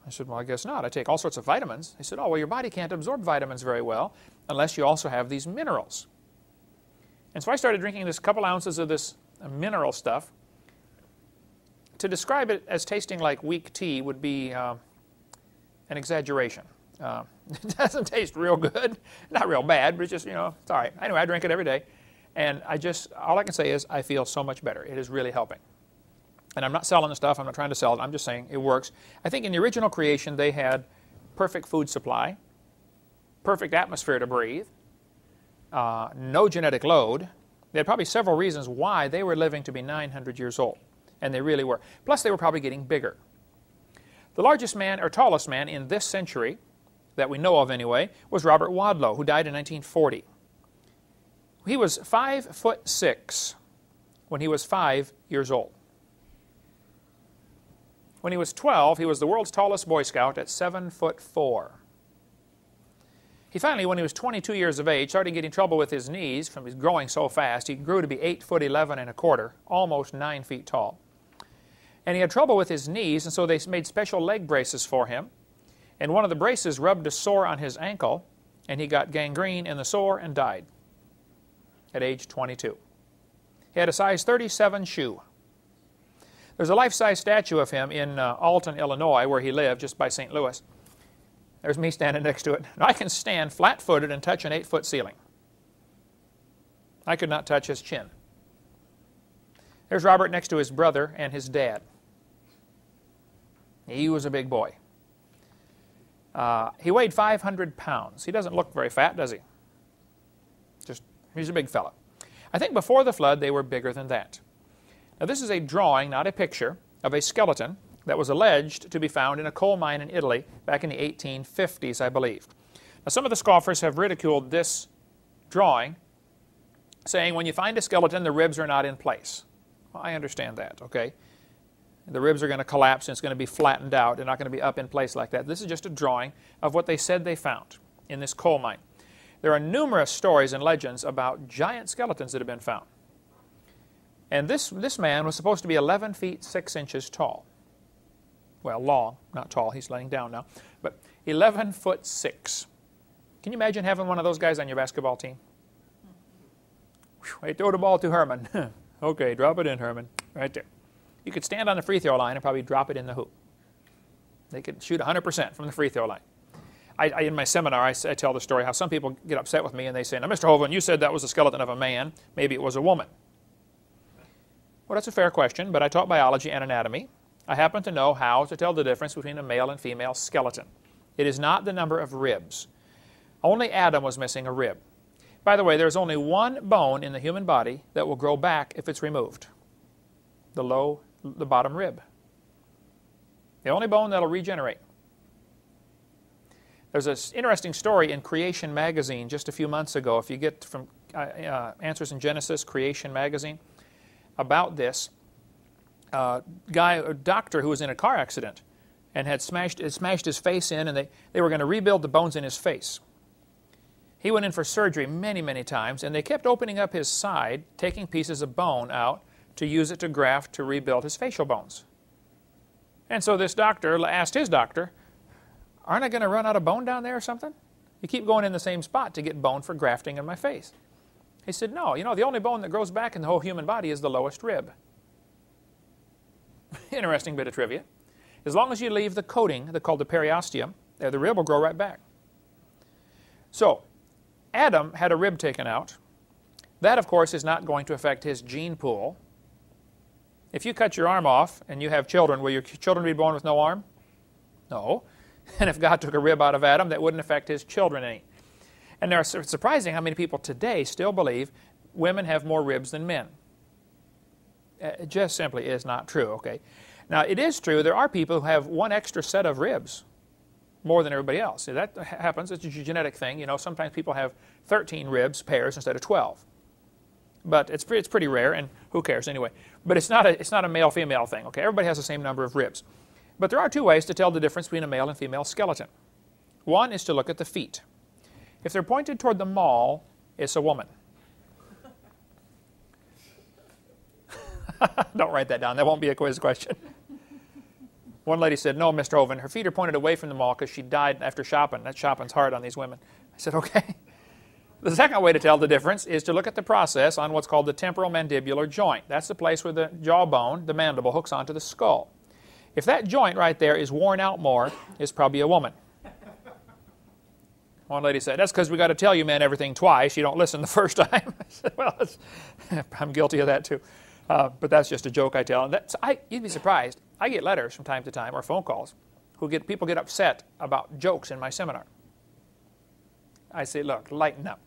I said, "Well, I guess not. I take all sorts of vitamins." He said, "Oh, well, your body can't absorb vitamins very well unless you also have these minerals." And so I started drinking this couple ounces of this mineral stuff. To describe it as tasting like weak tea would be an exaggeration. It doesn't taste real good. Not real bad, but it's just, it's all right. Anyway, I drink it every day. And all I can say is I feel so much better. It is really helping. And I'm not selling the stuff. I'm not trying to sell it. I'm just saying it works. I think in the original creation, they had perfect food supply, perfect atmosphere to breathe, no genetic load. They had probably several reasons why they were living to be 900 years old. And they really were. Plus, they were probably getting bigger. The largest man, or tallest man in this century, that we know of anyway, was Robert Wadlow, who died in 1940. He was 5'6" when he was 5 years old. When he was 12, he was the world's tallest Boy Scout at 7'4". He finally, when he was 22 years of age, started getting trouble with his knees from his growing so fast. He grew to be 8'11½", almost 9 feet tall. And he had trouble with his knees, and so they made special leg braces for him. And one of the braces rubbed a sore on his ankle, and he got gangrene in the sore and died at age 22. He had a size 37 shoe. There's a life-size statue of him in Alton, Illinois, where he lived, just by St. Louis. There's me standing next to it. Now, I can stand flat-footed and touch an 8-foot ceiling. I could not touch his chin. There's Robert next to his brother and his dad. He was a big boy. He weighed 500 pounds. He doesn't look very fat, does he? He's a big fella. I think before the flood, they were bigger than that. Now, this is a drawing, not a picture, of a skeleton that was alleged to be found in a coal mine in Italy back in the 1850s, I believe. Now, some of the scoffers have ridiculed this drawing, saying when you find a skeleton, the ribs are not in place. Well, I understand that, okay? The ribs are going to collapse and it's going to be flattened out. They're not going to be up in place like that. This is just a drawing of what they said they found in this coal mine. There are numerous stories and legends about giant skeletons that have been found. And this man was supposed to be 11 feet 6 inches tall. Well, long, not tall. He's laying down now. But 11 foot 6. Can you imagine having one of those guys on your basketball team? Whew. Hey, throw the ball to Herman. Okay, drop it in, Herman. Right there. You could stand on the free throw line and probably drop it in the hoop. They could shoot 100% from the free throw line. In my seminar, I tell the story how some people get upset with me and they say, now, Mr. Hovind, you said that was the skeleton of a man. Maybe it was a woman. Well, that's a fair question, but I taught biology and anatomy. I happen to know how to tell the difference between a male and female skeleton. It is not the number of ribs. Only Adam was missing a rib. By the way, there's only one bone in the human body that will grow back if it's removed. The bottom rib. The only bone that'll regenerate. There's an interesting story in Creation magazine just a few months ago, if you get from Answers in Genesis, Creation magazine, about this. A doctor who was in a car accident and had smashed his face in, and they were going to rebuild the bones in his face. He went in for surgery many, many times, and they kept opening up his side, taking pieces of bone out to use it to graft to rebuild his facial bones. And so this doctor asked his doctor, aren't I going to run out of bone down there or something? You keep going in the same spot to get bone for grafting in my face. He said, no, the only bone that grows back in the whole human body is the lowest rib. Interesting bit of trivia. As long as you leave the coating, called the periosteum, the rib will grow right back. So, Adam had a rib taken out. That, of course, is not going to affect his gene pool. If you cut your arm off and you have children, will your children be born with no arm? No. And if God took a rib out of Adam, that wouldn't affect his children any. And it's surprising how many people today still believe women have more ribs than men. It just simply is not true, okay? Now, it is true there are people who have one extra set of ribs, more than everybody else. See, that happens. It's a genetic thing. Sometimes people have 13 ribs, pairs, instead of 12. But it's pretty rare, and who cares anyway? But it's not a male-female thing, okay? Everybody has the same number of ribs. But there are two ways to tell the difference between a male and female skeleton. One is to look at the feet. If they're pointed toward the mall, it's a woman. Don't write that down. That won't be a quiz question. One lady said, no, Mr. Hovind, her feet are pointed away from the mall because she died after shopping. That shopping's hard on these women. I said, okay. The second way to tell the difference is to look at the process on what's called the temporal mandibular joint. That's the place where the jawbone, the mandible, hooks onto the skull. If that joint right there is worn out more, it's probably a woman. One lady said, that's because we got to tell you men everything twice. You don't listen the first time. I said, well, I'm guilty of that too. But that's just a joke I tell. And you'd be surprised. I get letters from time to time, or phone calls, people get upset about jokes in my seminar. I say, look, lighten up,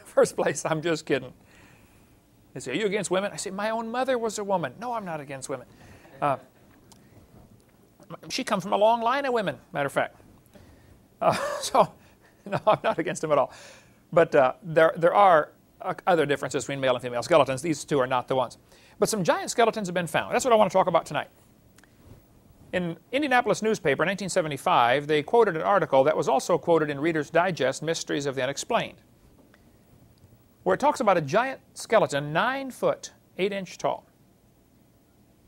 First place, I'm just kidding. They say, are you against women? I say, my own mother was a woman. No, I'm not against women. She comes from a long line of women, matter of fact. So, no, I'm not against them at all. But there are other differences between male and female skeletons. These two are not the ones. But some giant skeletons have been found. That's what I want to talk about tonight. In Indianapolis newspaper in 1975, they quoted an article that was also quoted in Reader's Digest, Mysteries of the Unexplained, where it talks about a giant skeleton 9 foot, 8 inch tall.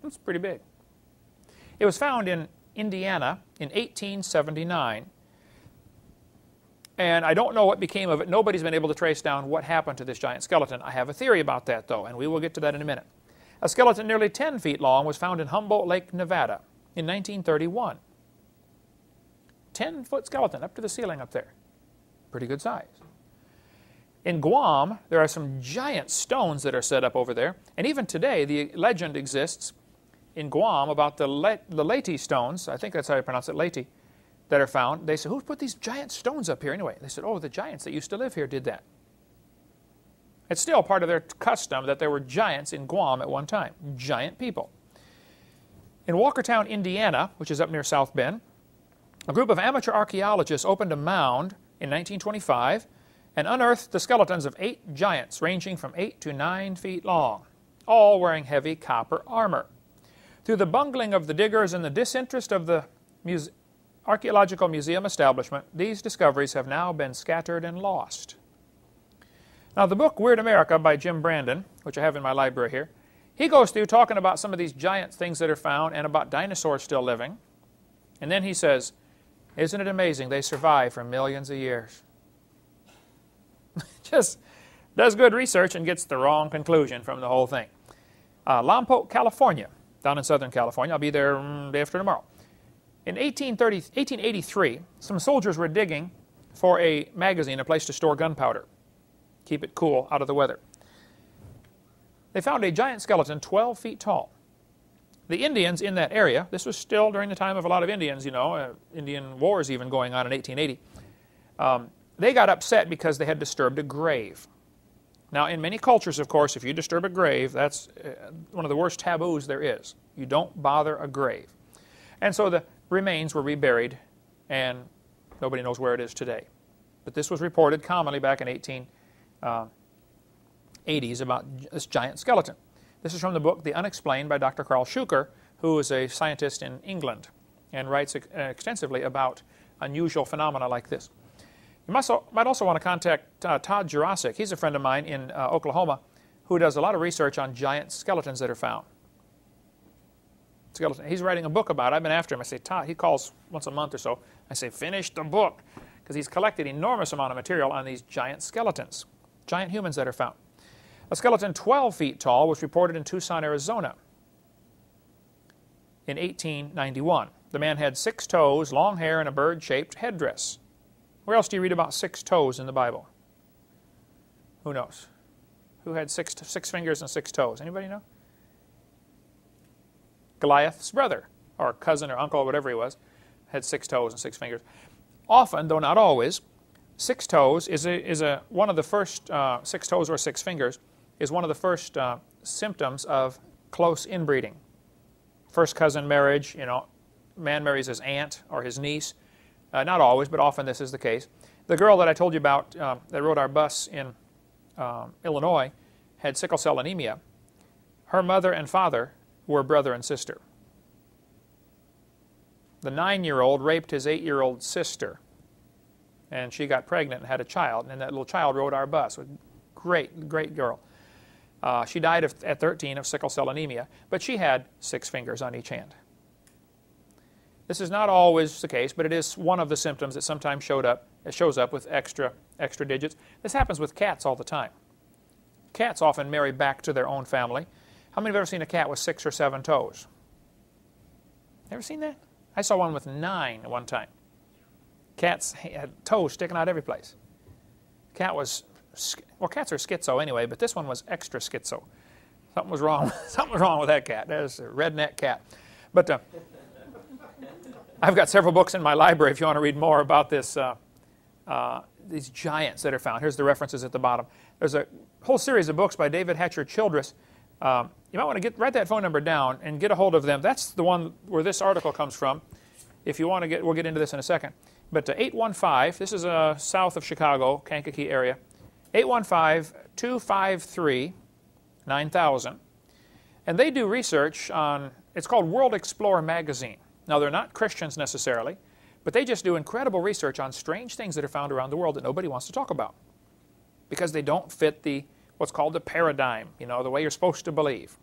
That's pretty big. It was found in Indiana in 1879. And I don't know what became of it. Nobody's been able to trace down what happened to this giant skeleton. I have a theory about that, though, and we will get to that in a minute. A skeleton nearly 10 feet long was found in Humboldt Lake, Nevada in 1931. 10-foot skeleton up to the ceiling up there. Pretty good size. In Guam, there are some giant stones that are set up over there. And even today, the legend exists in Guam about the Leyte stones. I think that's how you pronounce it, Leyte, that are found. They said, who put these giant stones up here anyway? They said, oh, the giants that used to live here did that. It's still part of their custom that there were giants in Guam at one time. Giant people. In Walkertown, Indiana, which is up near South Bend, a group of amateur archaeologists opened a mound in 1925 and unearthed the skeletons of 8 giants ranging from 8 to 9 feet long, all wearing heavy copper armor. Through the bungling of the diggers and the disinterest of the Archaeological Museum establishment, these discoveries have now been scattered and lost. Now, the book Weird America by Jim Brandon, which I have in my library here, he goes through talking about some of these giant things that are found and about dinosaurs still living. And then he says, isn't it amazing they survive for millions of years? Just does good research and gets the wrong conclusion from the whole thing. Lompoc, California, down in Southern California. I'll be there day after tomorrow. In 1883, some soldiers were digging for a magazine, a place to store gunpowder, keep it cool out of the weather. They found a giant skeleton 12 feet tall. The Indians in that area, this was still during the time of a lot of Indians, you know, Indian wars even going on in 1880, they got upset because they had disturbed a grave. Now, in many cultures, of course, if you disturb a grave, that's one of the worst taboos there is. You don't bother a grave. And so the remains were reburied, and nobody knows where it is today. But this was reported commonly back in 1880s about this giant skeleton. This is from the book The Unexplained by Dr. Carl Schuker, who is a scientist in England and writes extensively about unusual phenomena like this. You might also want to contact Todd Jurasik. He's a friend of mine in Oklahoma who does a lot of research on giant skeletons that are found. He's writing a book about it. I've been after him. I say, Todd, he calls once a month or so. I say, finish the book, because he's collected an enormous amount of material on these giant skeletons, giant humans that are found. A skeleton 12 feet tall was reported in Tucson, Arizona in 1891. The man had 6 toes, long hair, and a bird-shaped headdress. Where else do you read about 6 toes in the Bible? Who knows? Who had six fingers and 6 toes? Anybody know? Goliath's brother, or cousin or uncle, or whatever he was, had 6 toes and 6 fingers. Often, though not always, 6 toes is one of the first 6 toes or 6 fingers is one of the first symptoms of close inbreeding. First cousin marriage, you know, man marries his aunt or his niece. Not always, but often this is the case. The girl that I told you about that rode our bus in Illinois had sickle cell anemia. Her mother and father were brother and sister. The 9-year-old raped his 8-year-old sister, and she got pregnant and had a child, and that little child rode our bus. Great, great girl. She died at 13 of sickle cell anemia, but she had 6 fingers on each hand. This is not always the case, but it is one of the symptoms that sometimes shows up with extra digits. This happens with cats all the time. Cats often marry back to their own family. How many have ever seen a cat with 6 or 7 toes? Ever seen that? I saw one with 9 at one time. Cats had toes sticking out every place. Cat was, well, cats are schizo anyway, but this one was extra schizo. Something was wrong. Something was wrong with that cat. That was a redneck cat. But I've got several books in my library if you want to read more about this. These giants that are found. Here's the references at the bottom. There's a whole series of books by David Hatcher Childress. You might want to write that phone number down and get a hold of them. That's the one where this article comes from. If you want to we'll get into this in a second. But 815, this is south of Chicago, Kankakee area, 815-253-9000. And they do research on, it's called World Explorer Magazine. Now, they're not Christians necessarily, but they just do incredible research on strange things that are found around the world that nobody wants to talk about because they don't fit what's called the paradigm, you know, the way you're supposed to believe.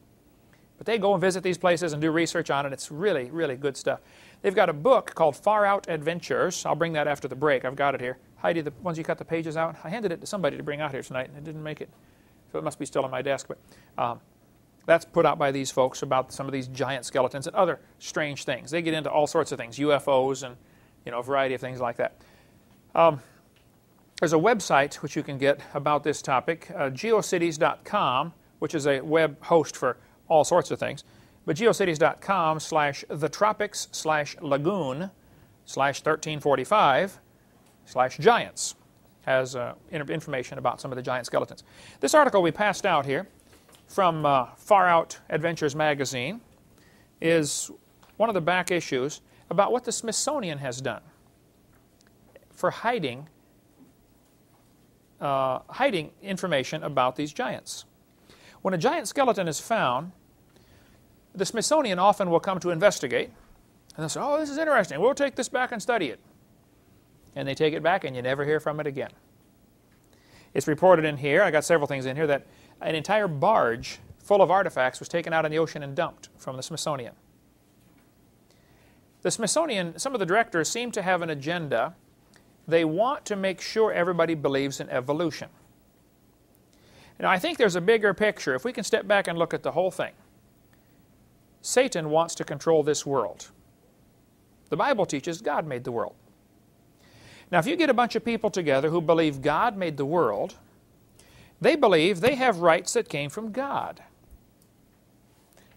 But they go and visit these places and do research on it. It's really, really good stuff. They've got a book called Far Out Adventures. I'll bring that after the break. I've got it here. Heidi, the ones you cut the pages out, I handed it to somebody to bring out here tonight, and it didn't make it. So it must be still on my desk. But that's put out by these folks about some of these giant skeletons and other strange things. They get into all sorts of things, UFOs and, you know, a variety of things like that. There's a website which you can get about this topic, geocities.com, which is a web host for all sorts of things. But geocities.com/thetropics/lagoon/1345/giants has information about some of the giant skeletons. This article we passed out here from Far Out Adventures magazine is one of the back issues about what the Smithsonian has done for hiding information about these giants. When a giant skeleton is found, the Smithsonian often will come to investigate, and they'll say, oh, this is interesting, we'll take this back and study it. And they take it back and you never hear from it again. It's reported in here, I got several things in here, that an entire barge full of artifacts was taken out in the ocean and dumped from the Smithsonian. The Smithsonian, some of the directors seem to have an agenda. They want to make sure everybody believes in evolution. Now, I think there's a bigger picture. If we can step back and look at the whole thing. Satan wants to control this world. The Bible teaches God made the world. Now, if you get a bunch of people together who believe God made the world, they believe they have rights that came from God.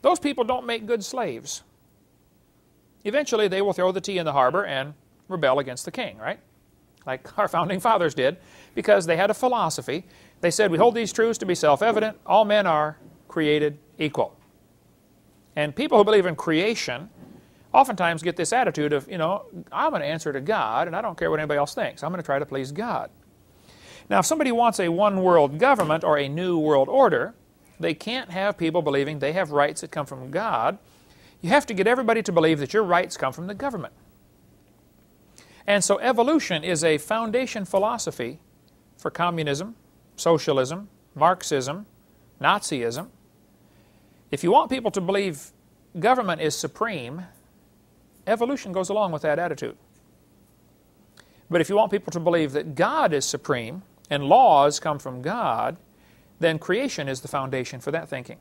Those people don't make good slaves. Eventually, they will throw the tea in the harbor and rebel against the king, right? Like our founding fathers did, because they had a philosophy. They said, we hold these truths to be self-evident. All men are created equal. And people who believe in creation oftentimes get this attitude of, I'm going to answer to God, and I don't care what anybody else thinks. I'm going to try to please God. Now, if somebody wants a one-world government or a new world order, they can't have people believing they have rights that come from God. You have to get everybody to believe that your rights come from the government. And so evolution is a foundation philosophy for communism, socialism, Marxism, Nazism. If you want people to believe government is supreme, evolution goes along with that attitude. But if you want people to believe that God is supreme and laws come from God, then creation is the foundation for that thinking.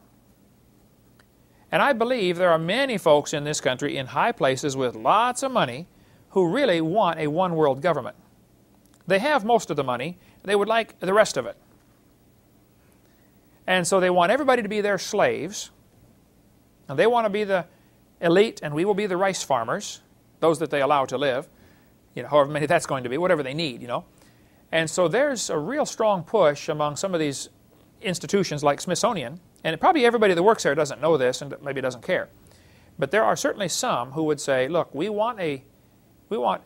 And I believe there are many folks in this country in high places with lots of money who really want a one-world government. They have most of the money. They would like the rest of it. And so they want everybody to be their slaves. And they want to be the elite, and we will be the rice farmers, those that they allow to live, however many that's going to be, whatever they need, And so there's a real strong push among some of these institutions like Smithsonian, and probably everybody that works there doesn't know this and maybe doesn't care. But there are certainly some who would say, look, we want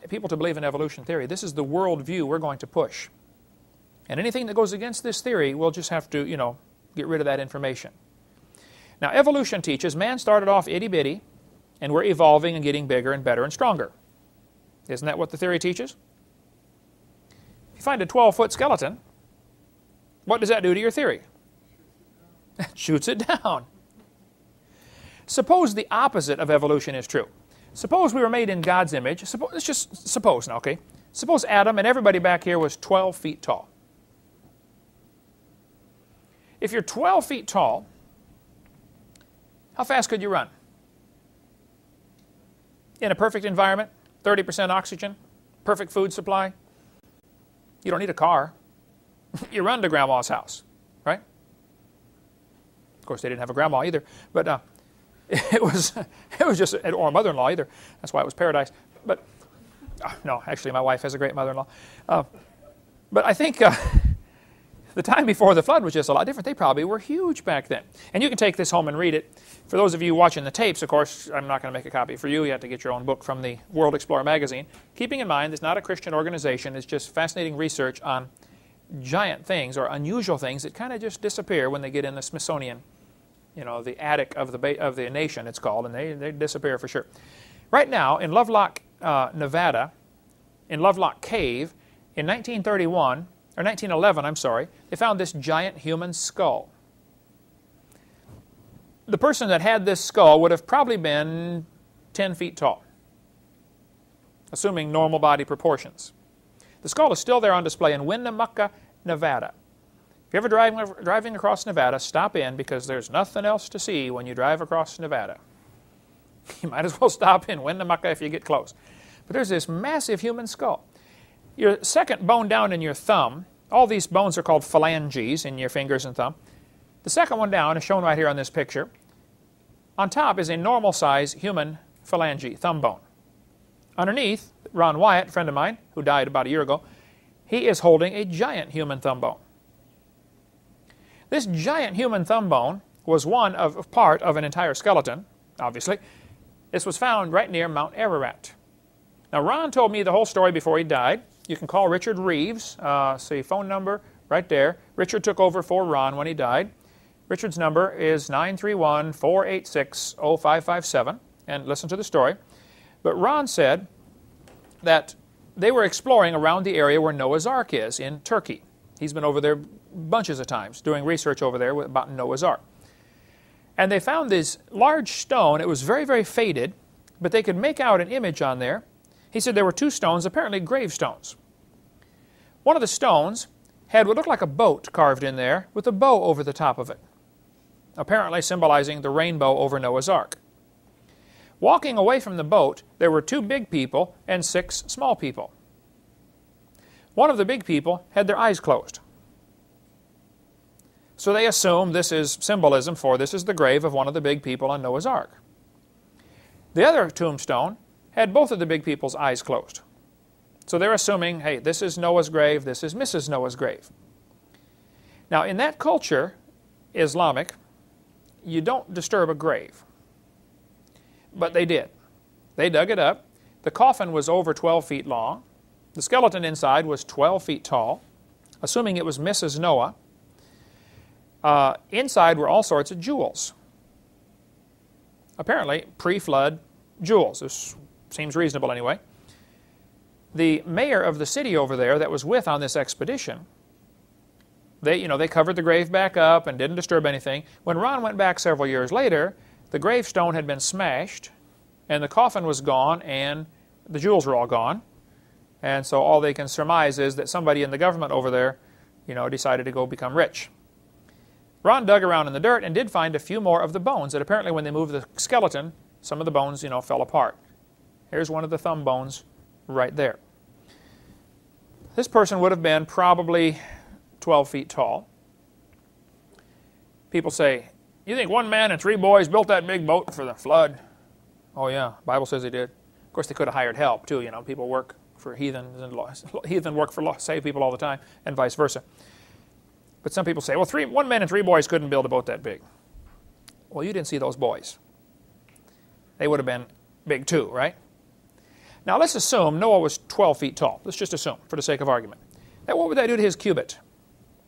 people to believe in evolution theory. This is the world view we're going to push. And anything that goes against this theory, we'll just have to, get rid of that information. Now, evolution teaches man started off itty-bitty, and we're evolving and getting bigger and better and stronger. Isn't that what the theory teaches? If you find a 12-foot skeleton, what does that do to your theory? It shoots it down. Suppose the opposite of evolution is true. Suppose we were made in God's image. Let's just suppose now, okay? Suppose Adam and everybody back here was 12 feet tall. If you're 12 feet tall, how fast could you run? In a perfect environment, 30% oxygen, perfect food supply. You don't need a car. You run to Grandma's house, right? Of course, they didn't have a grandma either, but it was just, or a mother-in-law either. That's why it was paradise. But no, actually, my wife has a great mother-in-law. But I think the time before the flood was just a lot different. They probably were huge back then. And you can take this home and read it. For those of you watching the tapes, of course, I'm not going to make a copy for you. You have to get your own book from the World Explorer magazine. Keeping in mind, it's not a Christian organization. It's just fascinating research on giant things or unusual things that kind of just disappear when they get in the Smithsonian, the attic of the nation, it's called, and they disappear for sure. Right now, in Lovelock, Nevada, in Lovelock Cave, in 1911, they found this giant human skull. The person that had this skull would have probably been 10 feet tall, assuming normal body proportions. The skull is still there on display in Winnemucca, Nevada. If you're ever driving across Nevada, stop in, because there's nothing else to see when you drive across Nevada. You might as well stop in Winnemucca if you get close. But there's this massive human skull. Your second bone down in your thumb, all these bones are called phalanges in your fingers and thumb. The second one down is shown right here on this picture. On top is a normal size human phalange, thumb bone. Underneath, Ron Wyatt, a friend of mine who died about a year ago, he is holding a giant human thumb bone. This giant human thumb bone was part of an entire skeleton, obviously. This was found right near Mount Ararat. Now, Ron told me the whole story before he died. You can call Richard Reeves, see phone number right there. Richard took over for Ron when he died. Richard's number is 931-486-0557, and listen to the story. But Ron said that they were exploring around the area where Noah's Ark is in Turkey. He's been over there bunches of times doing research over there about Noah's Ark. And they found this large stone. It was very, very faded, but they could make out an image on there. He said there were two stones, apparently gravestones. One of the stones had what looked like a boat carved in there with a bow over the top of it, apparently symbolizing the rainbow over Noah's Ark. Walking away from the boat, there were 2 big people and 6 small people. One of the big people had their eyes closed. So they assume this is symbolism for this is the grave of one of the big people on Noah's Ark. The other tombstone had both of the big people's eyes closed. So they're assuming, hey, this is Noah's grave, this is Mrs. Noah's grave. Now in that culture, Islamic, you don't disturb a grave. But they did. They dug it up. The coffin was over 12 feet long. The skeleton inside was 12 feet tall, assuming it was Mrs. Noah. Inside were all sorts of jewels. Apparently, pre-flood jewels. This seems reasonable anyway. The mayor of the city over there that was with on this expedition, they covered the grave back up and didn't disturb anything. When Ron went back several years later, the gravestone had been smashed, and the coffin was gone, and the jewels were all gone. And so all they can surmise is that somebody in the government over there, decided to go become rich. Ron dug around in the dirt and did find a few more of the bones that apparently when they moved the skeleton, some of the bones, fell apart. Here's one of the thumb bones right there. This person would have been probably 12 feet tall. People say, you think 1 man and 3 boys built that big boat for the flood? Oh yeah, the Bible says they did. Of course, they could have hired help too. People work for heathens and heathen work for save people all the time, and vice versa. But some people say, well, 1 man and 3 boys couldn't build a boat that big. Well, you didn't see those boys. They would have been big too, right? Now let's assume Noah was 12 feet tall. Let's just assume, for the sake of argument. Now what would that do to his cubit?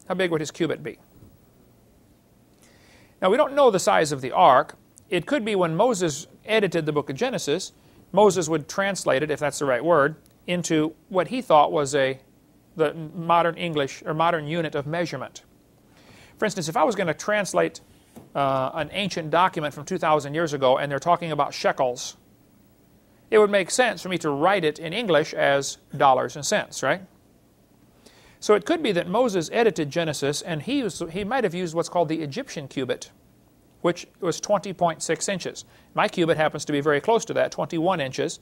How big would his cubit be? Now we don't know the size of the ark. It could be when Moses edited the book of Genesis, Moses would translate it, if that's the right word, into what he thought was the modern English or modern unit of measurement. For instance, if I was going to translate an ancient document from 2,000 years ago and they're talking about shekels, it would make sense for me to write it in English as dollars and cents, right? So it could be that Moses edited Genesis and he might have used what's called the Egyptian cubit, which was 20.6 inches. My cubit happens to be very close to that, 21 inches.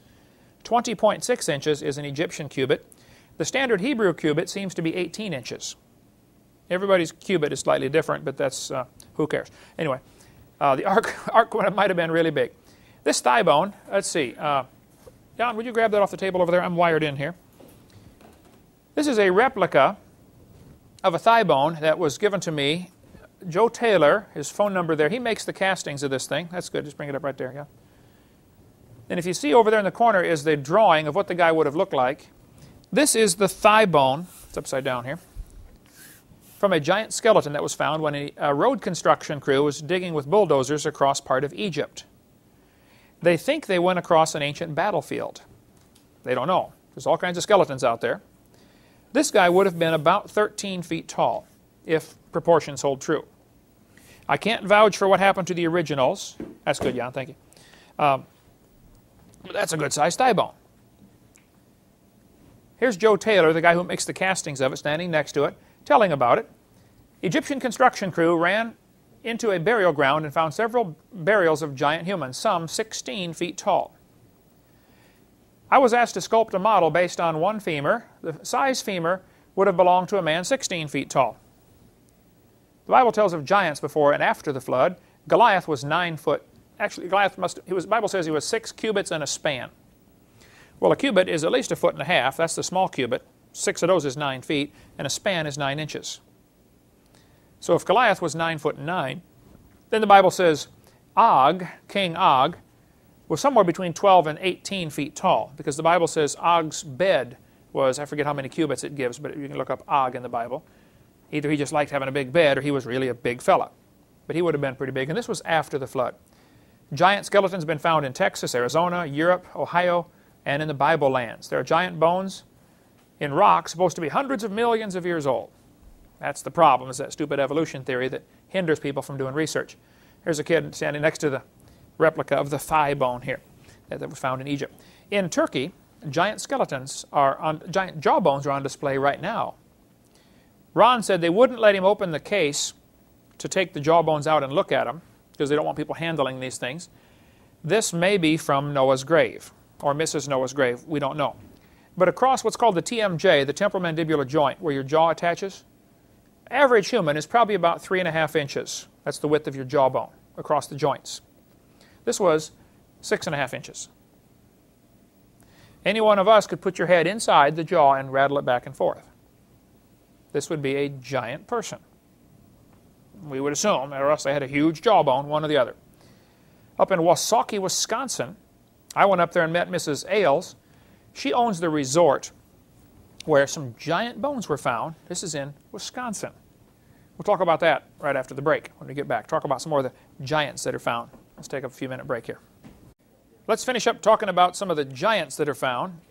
20.6 inches is an Egyptian cubit. The standard Hebrew cubit seems to be 18 inches. Everybody's cubit is slightly different, but that's, who cares? Anyway, the ark might have been really big. This thigh bone, let's see. John, would you grab that off the table over there? I'm wired in here. This is a replica of a thigh bone that was given to me. Joe Taylor, his phone number there, he makes the castings of this thing. That's good. Just bring it up right there, yeah. And if you see over there in the corner is the drawing of what the guy would have looked like. This is the thigh bone. It's upside down here. From a giant skeleton that was found when a road construction crew was digging with bulldozers across part of Egypt. They think they went across an ancient battlefield. They don't know. There's all kinds of skeletons out there. This guy would have been about 13 feet tall, if proportions hold true. I can't vouch for what happened to the originals. That's good, Jan, thank you. But that's a good-sized thigh bone. Here's Joe Taylor, the guy who makes the castings of it, standing next to it, telling about it. Egyptian construction crew ran into a burial ground and found several burials of giant humans, some 16 feet tall. I was asked to sculpt a model based on one femur. The size femur would have belonged to a man 16 feet tall. The Bible tells of giants before and after the flood. Goliath was 9 foot. Actually, Goliath the Bible says he was 6 cubits and a span. Well, a cubit is at least 1.5 feet. That's the small cubit. 6 of those is 9 feet, and a span is 9 inches. So if Goliath was 9 foot and 9, then the Bible says Og, King Og, was somewhere between 12 and 18 feet tall, because the Bible says Og's bed was, I forget how many cubits it gives, but you can look up Og in the Bible. Either he just liked having a big bed, or he was really a big fella. But he would have been pretty big, and this was after the flood. Giant skeletons have been found in Texas, Arizona, Europe, Ohio, and in the Bible lands. There are giant bones in rocks supposed to be hundreds of millions of years old. That's the problem, is that stupid evolution theory that hinders people from doing research. Here's a kid standing next to the replica of the thigh bone here that was found in Egypt. In Turkey, giant jaw bones are on display right now. Ron said they wouldn't let him open the case to take the jawbones out and look at them because they don't want people handling these things. This may be from Noah's grave or Mrs. Noah's grave. We don't know. But across what's called the TMJ, the temporomandibular joint, where your jaw attaches, average human is probably about 3.5 inches. That's the width of your jawbone across the joints. This was 6.5 inches. Any one of us could put your head inside the jaw and rattle it back and forth. This would be a giant person. We would assume, or else they had a huge jawbone, one or the other. Up in Wasaukie, Wisconsin, I went up there and met Mrs. Ailes. She owns the resort where some giant bones were found. This is in Wisconsin. We'll talk about that right after the break when we get back. Talk about some more of the giants that are found. Let's take a few-minute break here. Let's finish up talking about some of the giants that are found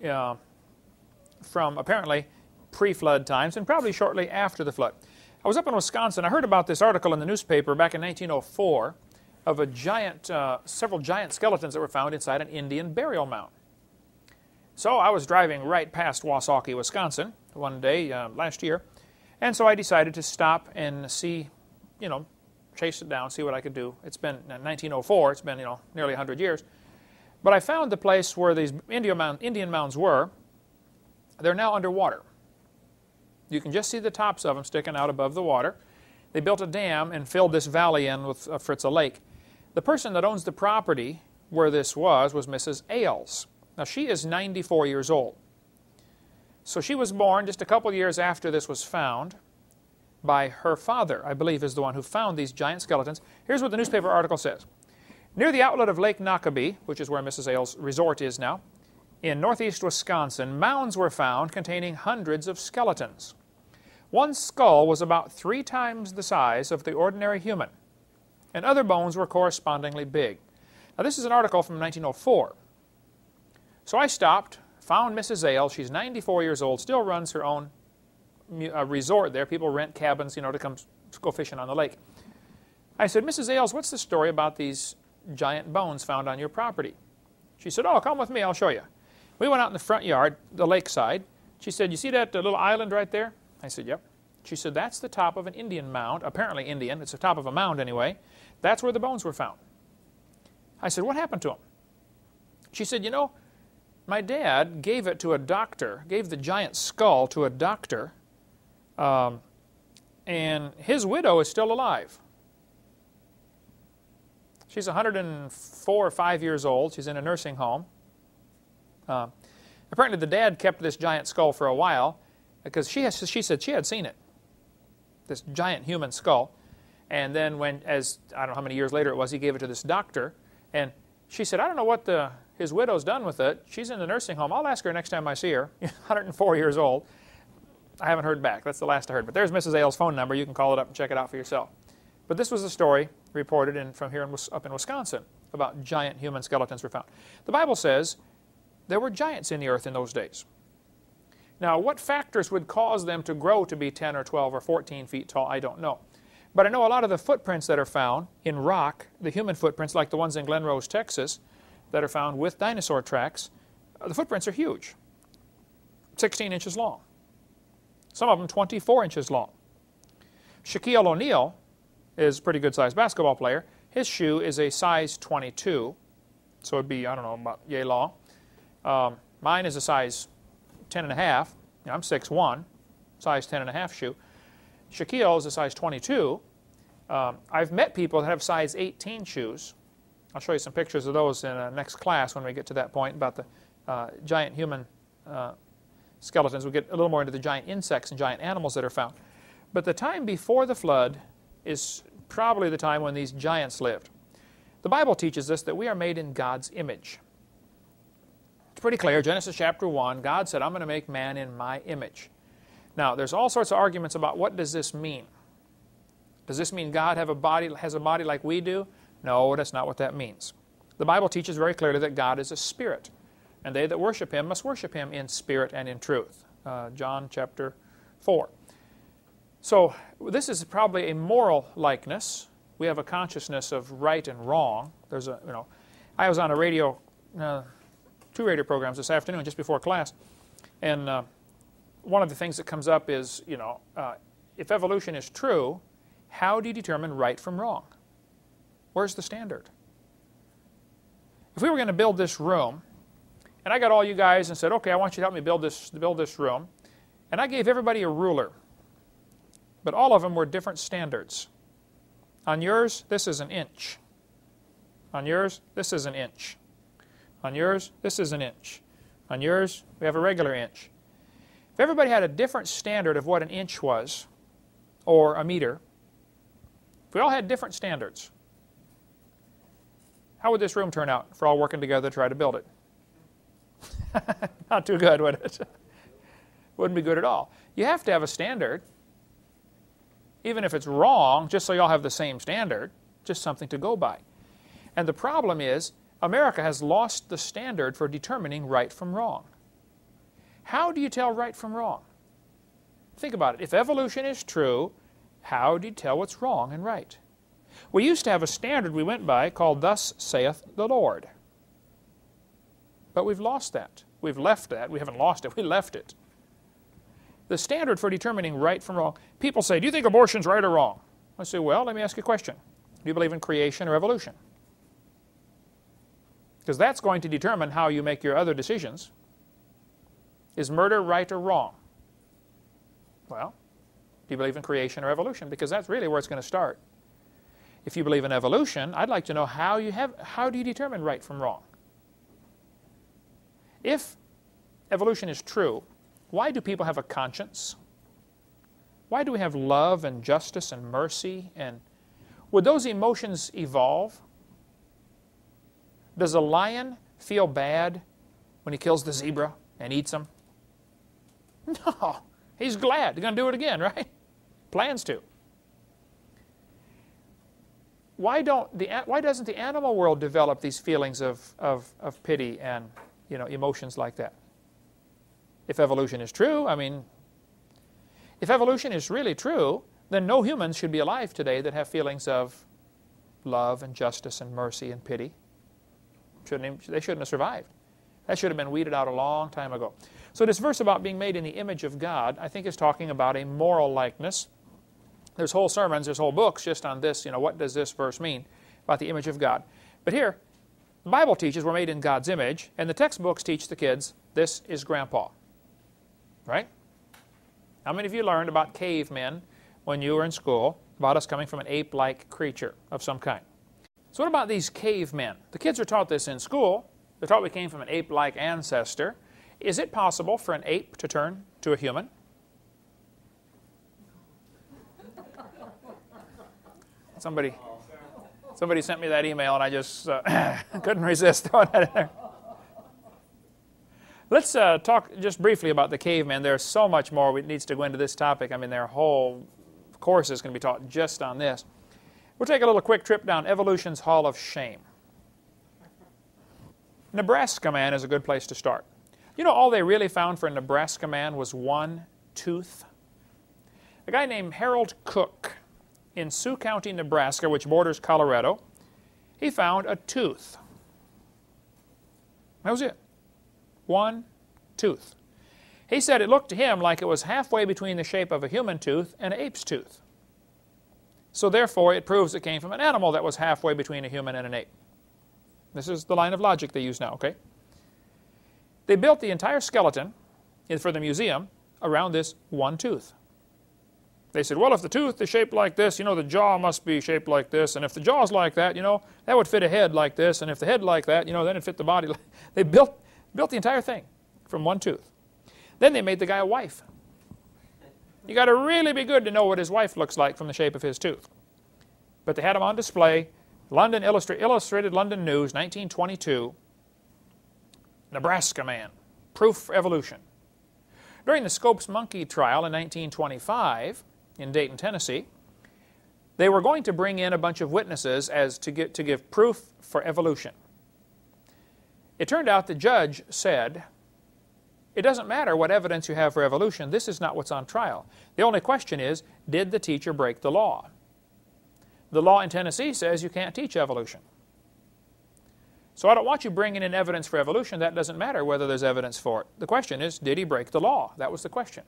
from apparently pre-flood times and probably shortly after the flood. I was up in Wisconsin. I heard about this article in the newspaper back in 1904 of a giant, several giant skeletons that were found inside an Indian burial mound. So I was driving right past Wasaukie, Wisconsin one day last year, and so I decided to stop and see, chase it down, see what I could do. It's been 1904. It's been, nearly 100 years. But I found the place where these Indian mounds were. They're now underwater. You can just see the tops of them sticking out above the water. They built a dam and filled this valley in with Fritz Lake. The person that owns the property where this was Mrs. Ailes. Now, she is 94 years old. So she was born just a couple years after this was found by her father, I believe, is the one who found these giant skeletons. Here's what the newspaper article says. Near the outlet of Lake Nockabee, which is where Mrs. Ailes' resort is now, in northeast Wisconsin, mounds were found containing hundreds of skeletons. One skull was about 3 times the size of the ordinary human, and other bones were correspondingly big. Now, this is an article from 1904. So I stopped, found Mrs. Ailes. She's 94 years old, still runs her own resort there. People rent cabins, to come go fishing on the lake. I said, Mrs. Ailes, what's the story about these giant bones found on your property? She said, oh, come with me, I'll show you. We went out in the front yard, the lakeside. She said, you see that little island right there? I said, yep. She said, that's the top of an Indian mound, apparently Indian. It's the top of a mound anyway. That's where the bones were found. I said, what happened to them? She said, my dad gave it to a doctor, gave the giant skull to a doctor, and his widow is still alive. She's 104 or 5 years old. She's in a nursing home. Apparently the dad kept this giant skull for a while because she said she had seen it, this giant human skull. And then I don't know how many years later it was, he gave it to this doctor. And she said, I don't know what his widow's done with it. She's in the nursing home. I'll ask her next time I see her. 104 years old. I haven't heard back. That's the last I heard. But there's Mrs. Ailes' phone number. You can call it up and check it out for yourself. But this was a story reported from here up in Wisconsin about giant human skeletons were found. The Bible says there were giants in the earth in those days. Now, what factors would cause them to grow to be 10 or 12 or 14 feet tall, I don't know. But I know a lot of the footprints that are found in rock, the human footprints like the ones in Glen Rose, Texas, that are found with dinosaur tracks, the footprints are huge, 16 inches long. Some of them 24 inches long. Shaquille O'Neal is a pretty good-sized basketball player. His shoe is a size 22, so it'd be, I don't know, about yay long. Mine is a size 10.5. I'm 6'1", size 10.5 shoe. Shaquille is a size 22. I've met people that have size 18 shoes. I'll show you some pictures of those in a next class when we get to that point about the giant human skeletons. We'll get a little more into the giant insects and giant animals that are found. But the time before the flood is probably the time when these giants lived. The Bible teaches us that we are made in God's image. It's pretty clear. Genesis chapter 1, God said, I'm going to make man in my image. Now, there's all sorts of arguments about what does this mean. Does this mean God has a body like we do? No, that's not what that means. The Bible teaches very clearly that God is a spirit, and they that worship Him must worship Him in spirit and in truth. John chapter 4. So this is probably a moral likeness. We have a consciousness of right and wrong. There's I was on a radio, 2 radio programs this afternoon just before class, and one of the things that comes up is, if evolution is true, how do you determine right from wrong? Where's the standard? If we were going to build this room, and I got all you guys and said, okay, I want you to help me build this room, and I gave everybody a ruler, but all of them were different standards. On yours, this is an inch. On yours, this is an inch. On yours, this is an inch. On yours, we have a regular inch. If everybody had a different standard of what an inch was, or a meter, if we all had different standards, how would this room turn out if we're all working together to try to build it? Not too good, would it? Wouldn't be good at all. You have to have a standard, even if it's wrong, just so you all have the same standard, just something to go by. And the problem is, America has lost the standard for determining right from wrong. How do you tell right from wrong? Think about it. If evolution is true, how do you tell what's wrong and right? We used to have a standard we went by called "Thus saith the Lord." But we've lost that. We've left that. We haven't lost it. We left it. The standard for determining right from wrong. People say, do you think abortion's right or wrong? I say, well, let me ask you a question. Do you believe in creation or evolution? Because that's going to determine how you make your other decisions. Is murder right or wrong? Well, do you believe in creation or evolution? Because that's really where it's going to start. If you believe in evolution, I'd like to know how do you determine right from wrong? If evolution is true, why do people have a conscience? Why do we have love and justice and mercy? And would those emotions evolve? Does a lion feel bad when he kills the zebra and eats him? No. He's glad. He's going to do it again, right? Plans to. Why doesn't the animal world develop these feelings of pity and emotions like that? If evolution is true, if evolution is really true, then no humans should be alive today that have feelings of love and justice and mercy and pity. They shouldn't have survived. That should have been weeded out a long time ago. So this verse about being made in the image of God, I think is talking about a moral likeness. There's whole sermons, there's whole books just on this, what does this verse mean about the image of God. But here, the Bible teaches we're made in God's image, and the textbooks teach the kids, this is Grandpa. Right? How many of you learned about cavemen when you were in school, about us coming from an ape-like creature of some kind? So what about these cavemen? The kids are taught this in school. They're taught we came from an ape-like ancestor. Is it possible for an ape to turn to a human? Somebody sent me that email and I just couldn't resist throwing that in there. Let's talk just briefly about the cavemen. There's so much more that needs to go into this topic. Their whole course is going to be taught just on this. We'll take a little quick trip down Evolution's Hall of Shame. Nebraska man is a good place to start. All they really found for a Nebraska man was one tooth. A guy named Harold Cook in Sioux County, Nebraska, which borders Colorado, he found a tooth. That was it. One tooth. He said it looked to him like it was halfway between the shape of a human tooth and an ape's tooth. So therefore, it proves it came from an animal that was halfway between a human and an ape. This is the line of logic they use now, okay? They built the entire skeleton for the museum around this one tooth. They said, well, if the tooth is shaped like this, the jaw must be shaped like this. And if the jaw's like that, that would fit a head like this. And if the head like that, then it'd fit the body. They built the entire thing from one tooth. Then they made the guy a wife. You got to really be good to know what his wife looks like from the shape of his tooth. But they had him on display. London Illustrated London News, 1922. Nebraska man, proof for evolution. During the Scopes monkey trial in 1925 in Dayton, Tennessee, they were going to bring in a bunch of witnesses to give proof for evolution. It turned out the judge said, it doesn't matter what evidence you have for evolution, this is not what's on trial. The only question is, did the teacher break the law? The law in Tennessee says you can't teach evolution. So I don't want you bringing in evidence for evolution. That doesn't matter whether there's evidence for it. The question is, did he break the law? That was the question.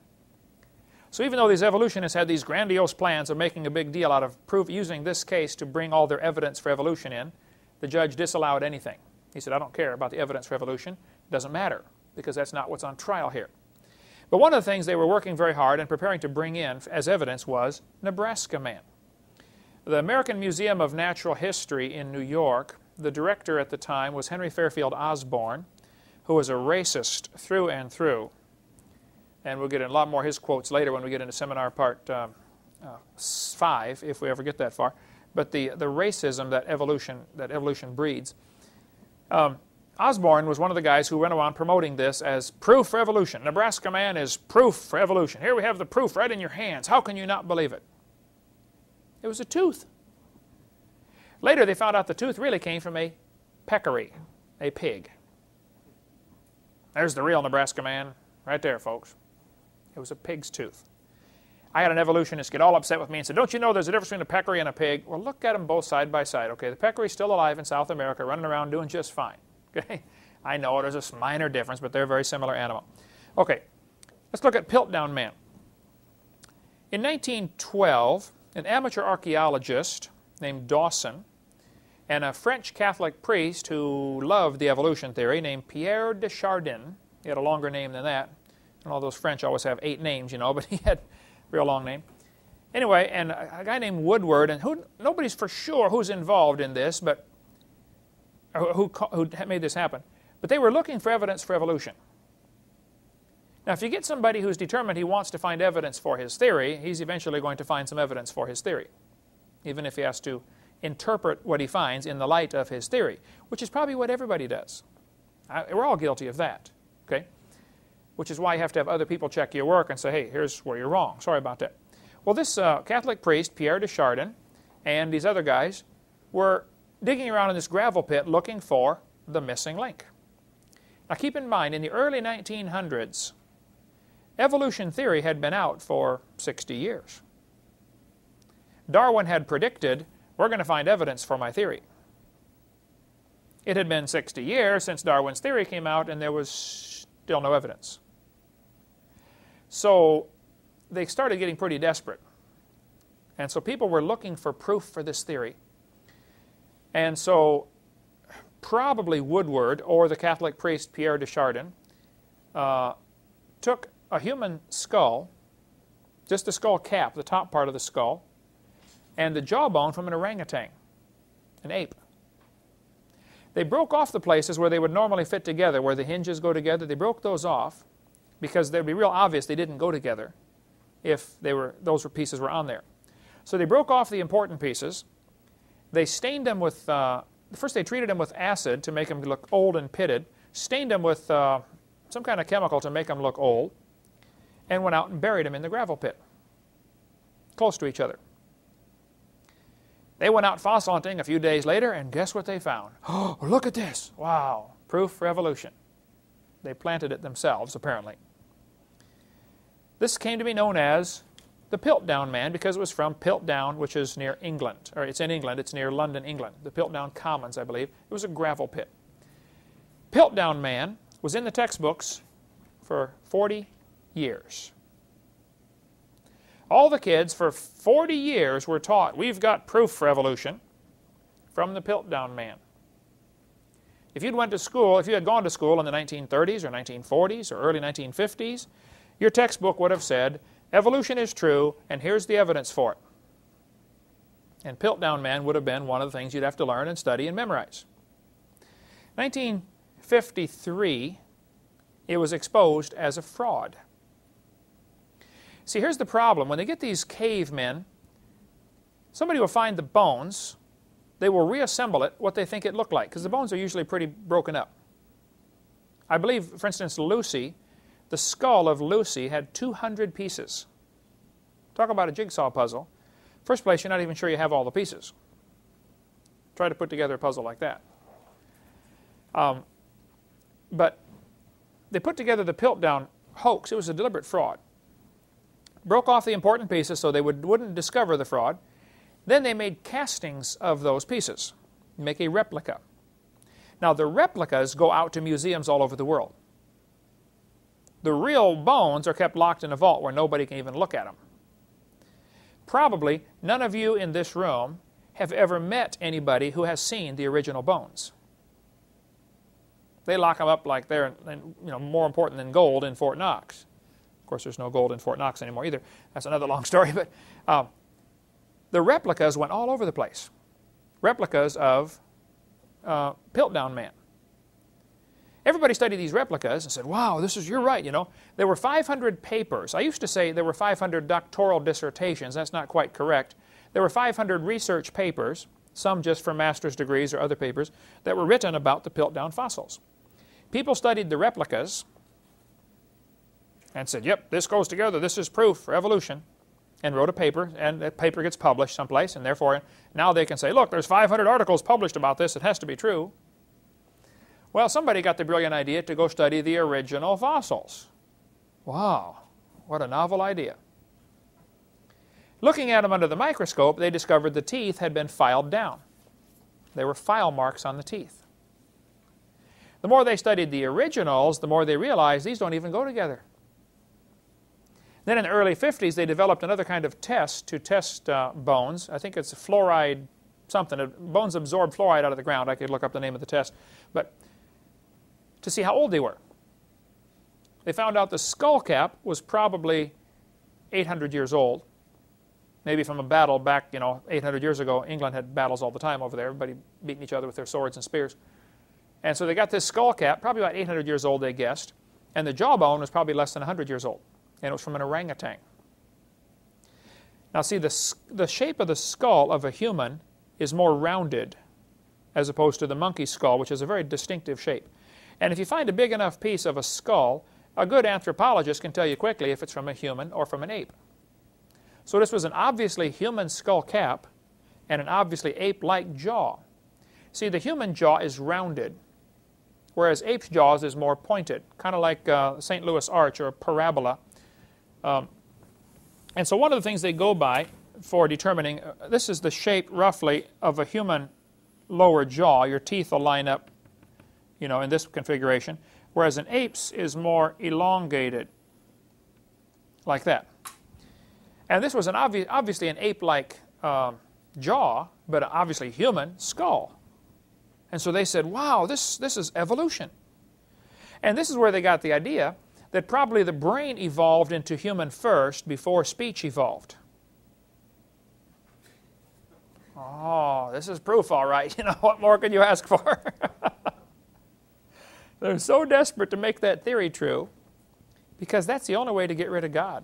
So even though these evolutionists had these grandiose plans of making a big deal out of using this case to bring all their evidence for evolution in, the judge disallowed anything. He said, I don't care about the evidence for evolution. It doesn't matter, because that's not what's on trial here. But one of the things they were working very hard and preparing to bring in as evidence was Nebraska Man. The American Museum of Natural History in New York, the director at the time was Henry Fairfield Osborne, who was a racist through and through. And we'll get in a lot more of his quotes later when we get into seminar part 5, if we ever get that far. But the racism that evolution breeds. Osborne was one of the guys who went around promoting this as proof for evolution. Nebraska Man is proof for evolution. Here we have the proof right in your hands. How can you not believe it? It was a tooth. Later they found out the tooth really came from a peccary, a pig. There's the real Nebraska Man right there, folks. It was a pig's tooth. I had an evolutionist get all upset with me and said, don't you know there's a difference between a peccary and a pig? Well, look at them both side by side. Okay, the peccary's still alive in South America, running around doing just fine. Okay, I know there's a minor difference, but they're a very similar animal. Okay, let's look at Piltdown Man. In 1912, an amateur archaeologist named Dawson and a French Catholic priest who loved the evolution theory named Pierre de Chardin, he had a longer name than that. And all those French always have 8 names, you know, but he had a real long name. Anyway, and a guy named Woodward, and nobody's for sure who's involved in this, but who made this happen. But they were looking for evidence for evolution. Now, if you get somebody who's determined he wants to find evidence for his theory, he's eventually going to find some evidence for his theory, even if he has to interpret what he finds in the light of his theory, which is probably what everybody does. We're all guilty of that, okay? Which is why you have to have other people check your work and say, hey, here's where you're wrong. Sorry about that. Well, this Catholic priest, Pierre de Chardin, and these other guys were digging around in this gravel pit looking for the missing link. Now keep in mind, in the early 1900s, evolution theory had been out for 60 years. Darwin had predicted, we're going to find evidence for my theory. It had been 60 years since Darwin's theory came out, and there was still no evidence. So they started getting pretty desperate. And so people were looking for proof for this theory. And so probably Woodward or the Catholic priest Pierre de Chardin took a human skull, just the skull cap, the top part of the skull, and the jawbone from an orangutan, an ape. They broke off the places where they would normally fit together, where the hinges go together. They broke those off because it would be real obvious they didn't go together if those pieces were on there. So they broke off the important pieces. They stained them with, first they treated them with acid to make them look old and pitted, stained them with some kind of chemical to make them look old, and went out and buried them in the gravel pit, close to each other. They went out fossil hunting a few days later, and guess what they found? Oh, look at this. Wow, proof for evolution. They planted it themselves, apparently. This came to be known as the Piltdown Man because it was from Piltdown, which is near England. Or it's in England. It's near London, England. The Piltdown Commons, I believe. It was a gravel pit. Piltdown Man was in the textbooks for 40 years. All the kids for 40 years were taught, we've got proof for evolution from the Piltdown Man. If you'd went to school, if you had gone to school in the 1930s or 1940s or early 1950s, your textbook would have said, evolution is true, and here's the evidence for it. And Piltdown Man would have been one of the things you'd have to learn and study and memorize. 1953, it was exposed as a fraud. See, here's the problem. When they get these cavemen, somebody will find the bones. They will reassemble it what they think it looked like, because the bones are usually pretty broken up. I believe, for instance, Lucy, the skull of Lucy had 200 pieces. Talk about a jigsaw puzzle. First place, you're not even sure you have all the pieces. Try to put together a puzzle like that. But they put together the Piltdown hoax. It was a deliberate fraud. Broke off the important pieces so they wouldn't discover the fraud. Then they made castings of those pieces, make a replica. Now the replicas go out to museums all over the world. The real bones are kept locked in a vault where nobody can even look at them. Probably none of you in this room have ever met anybody who has seen the original bones. They lock them up like they're more important than gold in Fort Knox. Of course, there's no gold in Fort Knox anymore either. That's another long story. But the replicas went all over the place. Replicas of Piltdown Man. Everybody studied these replicas and said, wow, you're right, There were 500 papers. I used to say there were 500 doctoral dissertations. That's not quite correct. There were 500 research papers, some just for master's degrees or other papers, that were written about the Piltdown fossils. People studied the replicas and said, yep, this goes together, this is proof for evolution, and wrote a paper, and that paper gets published someplace, and therefore now they can say, look, there's 500 articles published about this, it has to be true. Well, somebody got the brilliant idea to go study the original fossils. Wow, what a novel idea. Looking at them under the microscope, they discovered the teeth had been filed down. There were file marks on the teeth. The more they studied the originals, the more they realized these don't even go together. Then in the early 50s, they developed another kind of test to test bones. I think it's fluoride something. Bones absorb fluoride out of the ground. I could look up the name of the test. But to see how old they were. They found out the skull cap was probably 800 years old. Maybe from a battle back, 800 years ago. England had battles all the time over there. Everybody beating each other with their swords and spears. And so they got this skull cap, probably about 800 years old, they guessed. And the jawbone was probably less than 100 years old. And it was from an orangutan. Now see, the shape of the skull of a human is more rounded as opposed to the monkey skull, which is a very distinctive shape. And if you find a big enough piece of a skull, a good anthropologist can tell you quickly if it's from a human or from an ape. So this was an obviously human skull cap and an obviously ape-like jaw. See, the human jaw is rounded, whereas ape's jaws is more pointed, kind of like St. Louis arch or a parabola. And so one of the things they go by for determining, this is the shape roughly of a human lower jaw. Your teeth will line up, in this configuration, whereas an ape's is more elongated, like that. And this was obviously an ape-like jaw, but obviously human skull. And so they said, wow, this is evolution. And this is where they got the idea that probably the brain evolved into human first before speech evolved. Oh, this is proof, all right. What more could you ask for? They're so desperate to make that theory true because that's the only way to get rid of God.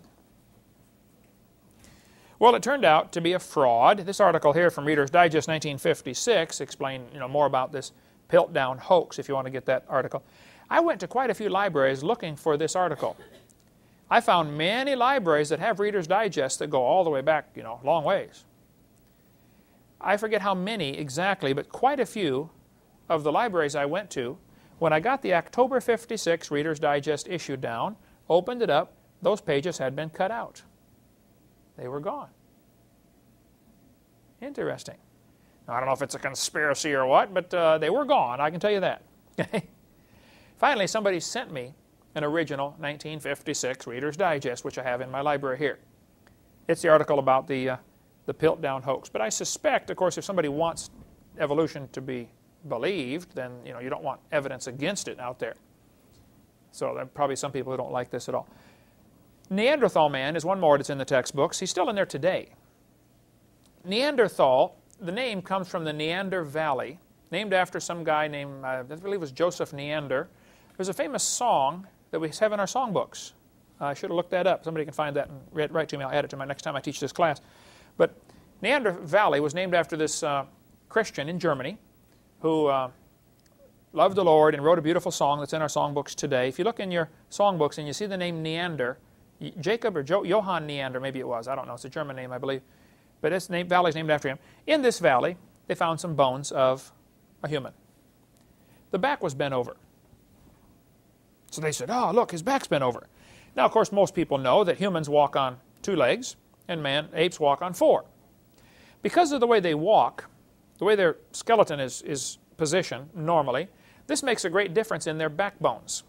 Well, it turned out to be a fraud. This article here from Reader's Digest 1956 explained more about this Piltdown hoax, if you want to get that article. I went to quite a few libraries looking for this article. I found many libraries that have Reader's Digest that go all the way back, long ways. I forget how many exactly, but quite a few of the libraries I went to, when I got the October 56 Reader's Digest issue down, opened it up, those pages had been cut out. They were gone. Interesting. Now, I don't know if it's a conspiracy or what, but they were gone, I can tell you that. Finally, somebody sent me an original 1956 Reader's Digest, which I have in my library here. It's the article about the Piltdown hoax. But I suspect, of course, if somebody wants evolution to be believed, then you don't want evidence against it out there. So there are probably some people who don't like this at all. Neanderthal man is one more that's in the textbooks. He's still in there today. Neanderthal, the name comes from the Neander Valley, named after some guy named, I believe it was Joseph Neander. There's a famous song that we have in our songbooks. I should have looked that up. Somebody can find that and write to me. I'll add it to my next time I teach this class. But Neander Valley was named after this Christian in Germany who loved the Lord and wrote a beautiful song that's in our songbooks today. If you look in your songbooks and you see the name Neander, Jacob or Johann Neander, maybe it was. I don't know. It's a German name, I believe. But this valley is named after him. In this valley, they found some bones of a human. The back was bent over. So they said, oh, look, his back's bent over. Now, of course, most people know that humans walk on 2 legs and apes walk on 4. Because of the way they walk, the way their skeleton is positioned normally, this makes a great difference in their backbones.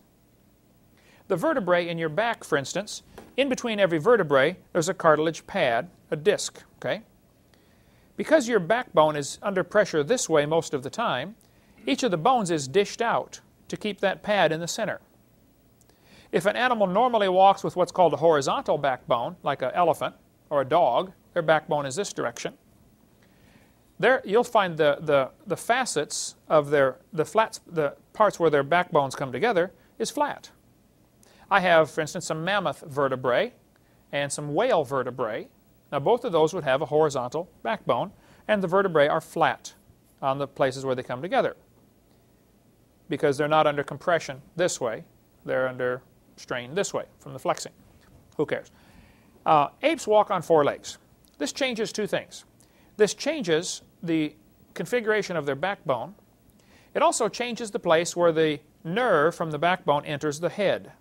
The vertebrae in your back, for instance, in between every vertebrae, there's a cartilage pad, a disc, okay? Because your backbone is under pressure this way most of the time, each of the bones is dished out to keep that pad in the center. If an animal normally walks with what's called a horizontal backbone, like an elephant or a dog, their backbone is this direction. There, you'll find the facets of the parts where their backbones come together is flat. I have, for instance, some mammoth vertebrae and some whale vertebrae. Now, both of those would have a horizontal backbone, and the vertebrae are flat on the places where they come together because they're not under compression this way. They're under strain this way from the flexing. Who cares? Apes walk on 4 legs. This changes 2 things. This changes the configuration of their backbone. It also changes the place where the nerve from the backbone enters the head.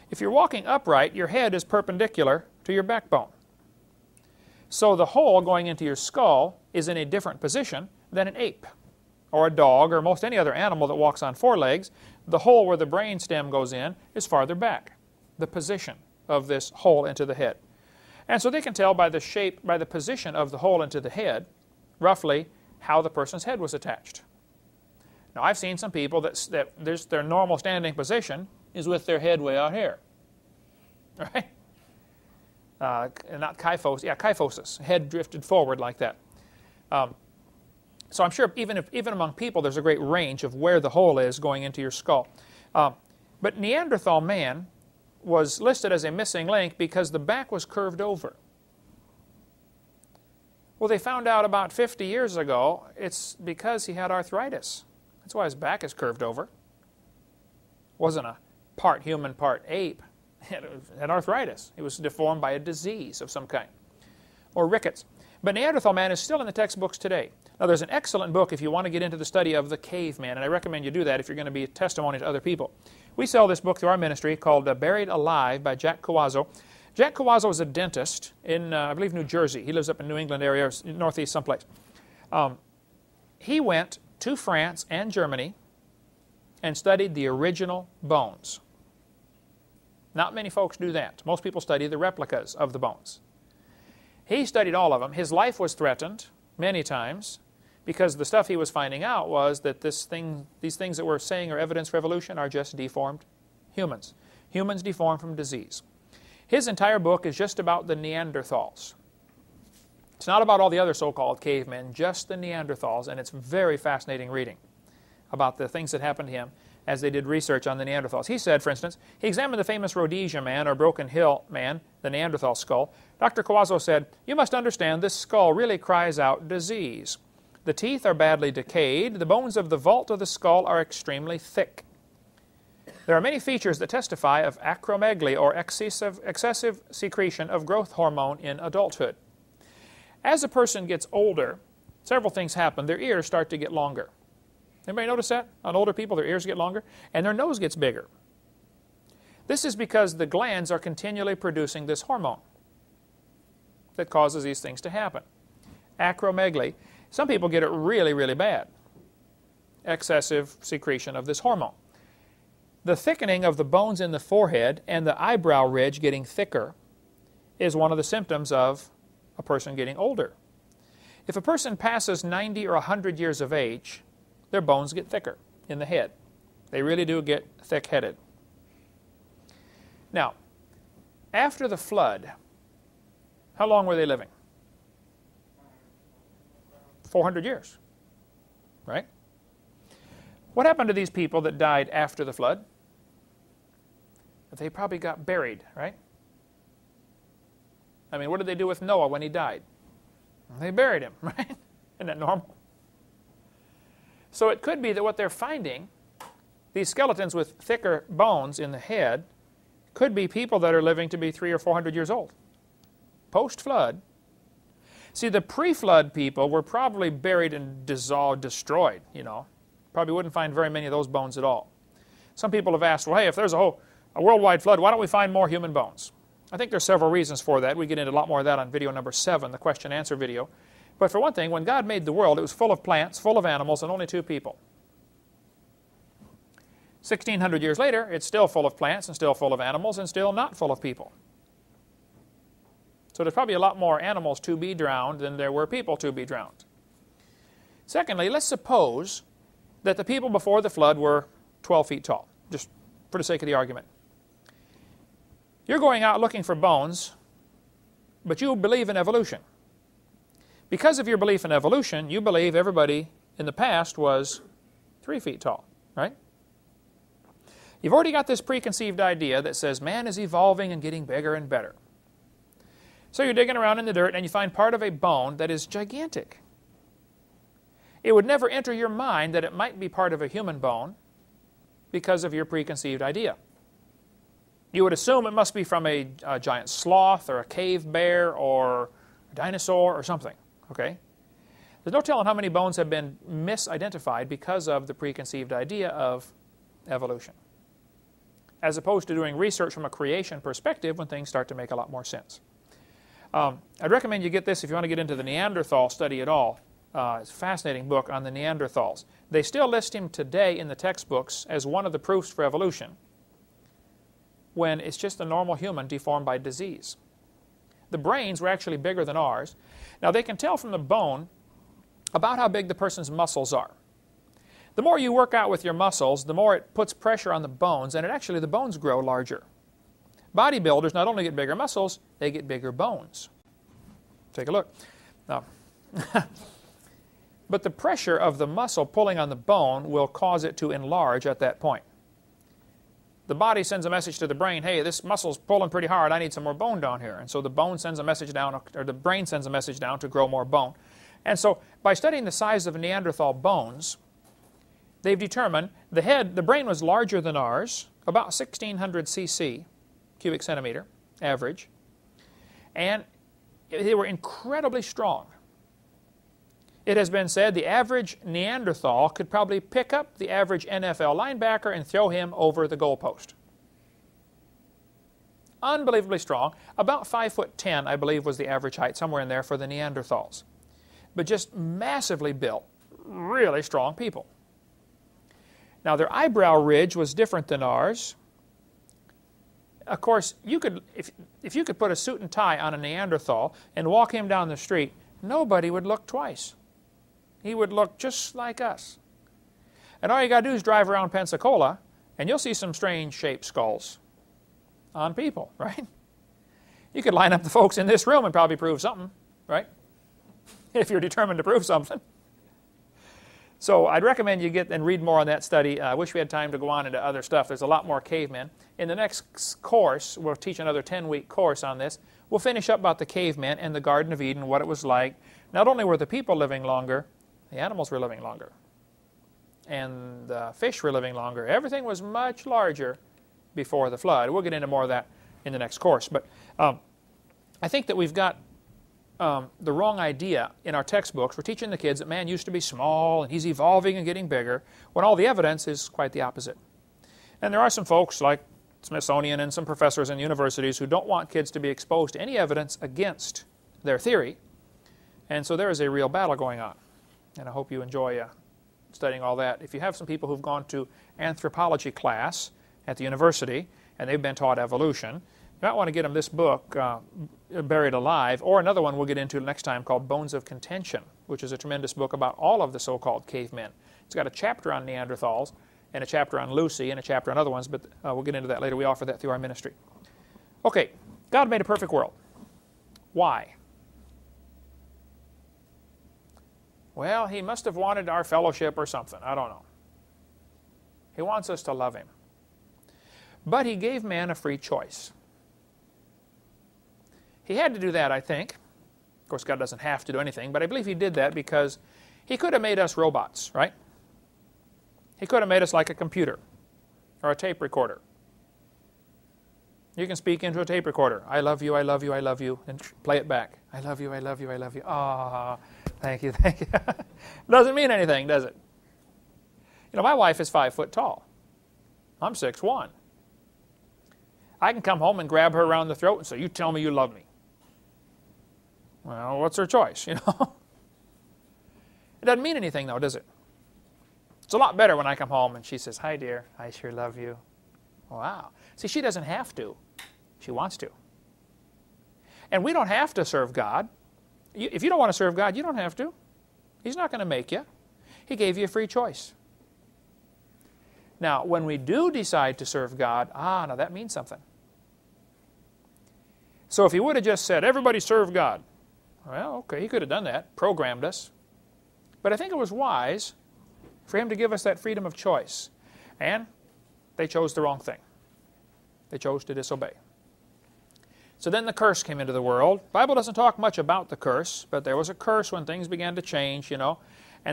If you're walking upright, your head is perpendicular to your backbone. So the hole going into your skull is in a different position than an ape or a dog or most any other animal that walks on 4 legs. The hole where the brain stem goes in is farther back, the position of this hole into the head. And so they can tell by the shape, by the position of the hole into the head, roughly how the person's head was attached. Now, I've seen some people that their normal standing position is with their head way out here, right? Not kyphosis, yeah, kyphosis, head drifted forward like that. So I'm sure even among people, there's a great range of where the hole is going into your skull. But Neanderthal man was listed as a missing link because the back was curved over. Well, they found out about 50 years ago it's because he had arthritis. That's why his back is curved over. It wasn't a part human, part ape. He had arthritis. He was deformed by a disease of some kind, or rickets. But Neanderthal man is still in the textbooks today. Now, there's an excellent book if you want to get into the study of the caveman, and I recommend you do that if you're going to be a testimony to other people. We sell this book through our ministry called Buried Alive by Jack Cawazzo. Jack Cawazzo is a dentist in, I believe, New Jersey. He lives up in New England area, or northeast someplace. He went to France and Germany and studied the original bones. Not many folks do that. Most people study the replicas of the bones. He studied all of them. His life was threatened many times because the stuff he was finding out was that these things that we're saying are evidence for evolution are just deformed humans. Humans deformed from disease. His entire book is just about the Neanderthals. It's not about all the other so-called cavemen, just the Neanderthals, and it's very fascinating reading about the things that happened to him as they did research on the Neanderthals. He said, for instance, he examined the famous Rhodesia man, or Broken Hill man, the Neanderthal skull. Dr. Cawazzo said, "You must understand this skull really cries out disease. The teeth are badly decayed. The bones of the vault of the skull are extremely thick. There are many features that testify of acromegaly, or excessive secretion of growth hormone in adulthood. As a person gets older, several things happen. Their ears start to get longer. Anybody notice that? On older people, their ears get longer, and their nose gets bigger. This is because the glands are continually producing this hormone that causes these things to happen. Acromegaly. Some people get it really, really bad. Excessive secretion of this hormone. The thickening of the bones in the forehead and the eyebrow ridge getting thicker is one of the symptoms of a person getting older. If a person passes 90 or 100 years of age, their bones get thicker in the head. They really do get thick-headed. Now, after the flood, how long were they living? 400 years, right? What happened to these people that died after the flood? They probably got buried, right? I mean, what did they do with Noah when he died? They buried him, right? Isn't that normal? So it could be that what they're finding, these skeletons with thicker bones in the head, could be people that are living to be 300 or 400 years old. Post-flood. See, the pre-flood people were probably buried and dissolved, destroyed, you know. Probably wouldn't find very many of those bones at all. Some people have asked, well, hey, if there's a worldwide flood, why don't we find more human bones? I think there's several reasons for that. We get into a lot more of that on video number 7, the question-answer video. But for one thing, when God made the world, it was full of plants, full of animals, and only 2 people. 1,600 years later, it's still full of plants and still full of animals and still not full of people. So there's probably a lot more animals to be drowned than there were people to be drowned. Secondly, let's suppose that the people before the flood were 12 feet tall, just for the sake of the argument. You're going out looking for bones, but you believe in evolution. Because of your belief in evolution, you believe everybody in the past was 3 feet tall, right? You've already got this preconceived idea that says man is evolving and getting bigger and better. So you're digging around in the dirt and you find part of a bone that is gigantic. It would never enter your mind that it might be part of a human bone because of your preconceived idea. You would assume it must be from a giant sloth or a cave bear or a dinosaur or something, okay? There's no telling how many bones have been misidentified because of the preconceived idea of evolution, as opposed to doing research from a creation perspective when things start to make a lot more sense. I'd recommend you get this if you want to get into the Neanderthal study at all. It's a fascinating book on the Neanderthals. They still list him today in the textbooks as one of the proofs for evolution, when it's just a normal human deformed by disease. The brains were actually bigger than ours. Now they can tell from the bone about how big the person's muscles are. The more you work out with your muscles, the more it puts pressure on the bones, and the bones grow larger. Bodybuilders not only get bigger muscles, they get bigger bones. Take a look. Now, but the pressure of the muscle pulling on the bone will cause it to enlarge at that point. The body sends a message to the brain, hey, this muscle's pulling pretty hard, I need some more bone down here. And so the bone sends a message down, or the brain sends a message down to grow more bone. And so by studying the size of Neanderthal bones, they've determined the brain was larger than ours, about 1,600 cc, cubic centimeter, average. And they were incredibly strong. It has been said the average Neanderthal could probably pick up the average NFL linebacker and throw him over the goalpost. Unbelievably strong. About 5'10", I believe, was the average height, somewhere in there for the Neanderthals. But just massively built, really strong people. Now their eyebrow ridge was different than ours. Of course, if you could put a suit and tie on a Neanderthal and walk him down the street, nobody would look twice. He would look just like us. And all you got to do is drive around Pensacola, and you'll see some strange shaped skulls on people, right? You could line up the folks in this room and probably prove something, right? If you're determined to prove something. So I'd recommend you get and read more on that study. I wish we had time to go on into other stuff. There's a lot more cavemen. In the next course, we'll teach another 10-week course on this. We'll finish up about the cavemen and the Garden of Eden, what it was like. Not only were the people living longer, the animals were living longer. And the fish were living longer. Everything was much larger before the flood. We'll get into more of that in the next course. But I think that we've got the wrong idea in our textbooks. We're teaching the kids that man used to be small and he's evolving and getting bigger, when all the evidence is quite the opposite. And there are some folks like Smithsonian and some professors in universities who don't want kids to be exposed to any evidence against their theory. And so there is a real battle going on. And I hope you enjoy studying all that. If you have some people who've gone to anthropology class at the university and they've been taught evolution, you might want to get them this book, Buried Alive, or another one we'll get into next time called Bones of Contention, which is a tremendous book about all of the so-called cavemen. It's got a chapter on Neanderthals and a chapter on Lucy and a chapter on other ones, but we'll get into that later. We offer that through our ministry. Okay, God made a perfect world. Why? Well, he must have wanted our fellowship or something. I don't know. He wants us to love him. But he gave man a free choice. He had to do that, I think. Of course, God doesn't have to do anything, but I believe he did that because he could have made us robots, right? He could have made us like a computer or a tape recorder. You can speak into a tape recorder. I love you, I love you, I love you, and play it back. I love you, I love you, I love you. Ah, thank you, thank you. Doesn't mean anything, does it? You know, my wife is 5 foot tall. I'm 6'1". I can come home and grab her around the throat and say, you tell me you love me. Well, what's her choice, you know? It doesn't mean anything, though, does it? It's a lot better when I come home and she says, "Hi, dear. I sure love you." Wow. See, she doesn't have to. She wants to. And we don't have to serve God. If you don't want to serve God, you don't have to. He's not going to make you. He gave you a free choice. Now, when we do decide to serve God, now that means something. So if he would have just said, "Everybody serve God," well, okay, he could have done that, programmed us. But I think it was wise for him to give us that freedom of choice. And they chose the wrong thing. They chose to disobey. So then the curse came into the world. The Bible doesn't talk much about the curse, but there was a curse when things began to change, and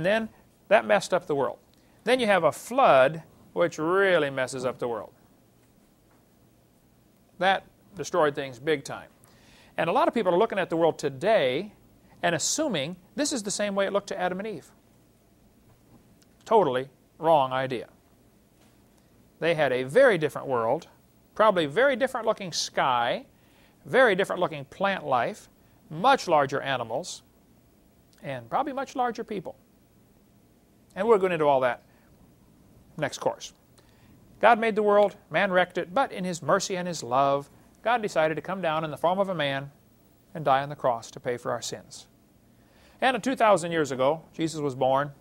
then that messed up the world. Then you have a flood, which really messes up the world. That destroyed things big time. And a lot of people are looking at the world today and assuming this is the same way it looked to Adam and Eve. Totally wrong idea. They had a very different world, probably very different looking sky, very different looking plant life, much larger animals, and probably much larger people. And we're going into all that next course. God made the world, man wrecked it, but in his mercy and his love, God decided to come down in the form of a man and die on the cross to pay for our sins. And 2,000 years ago, Jesus was born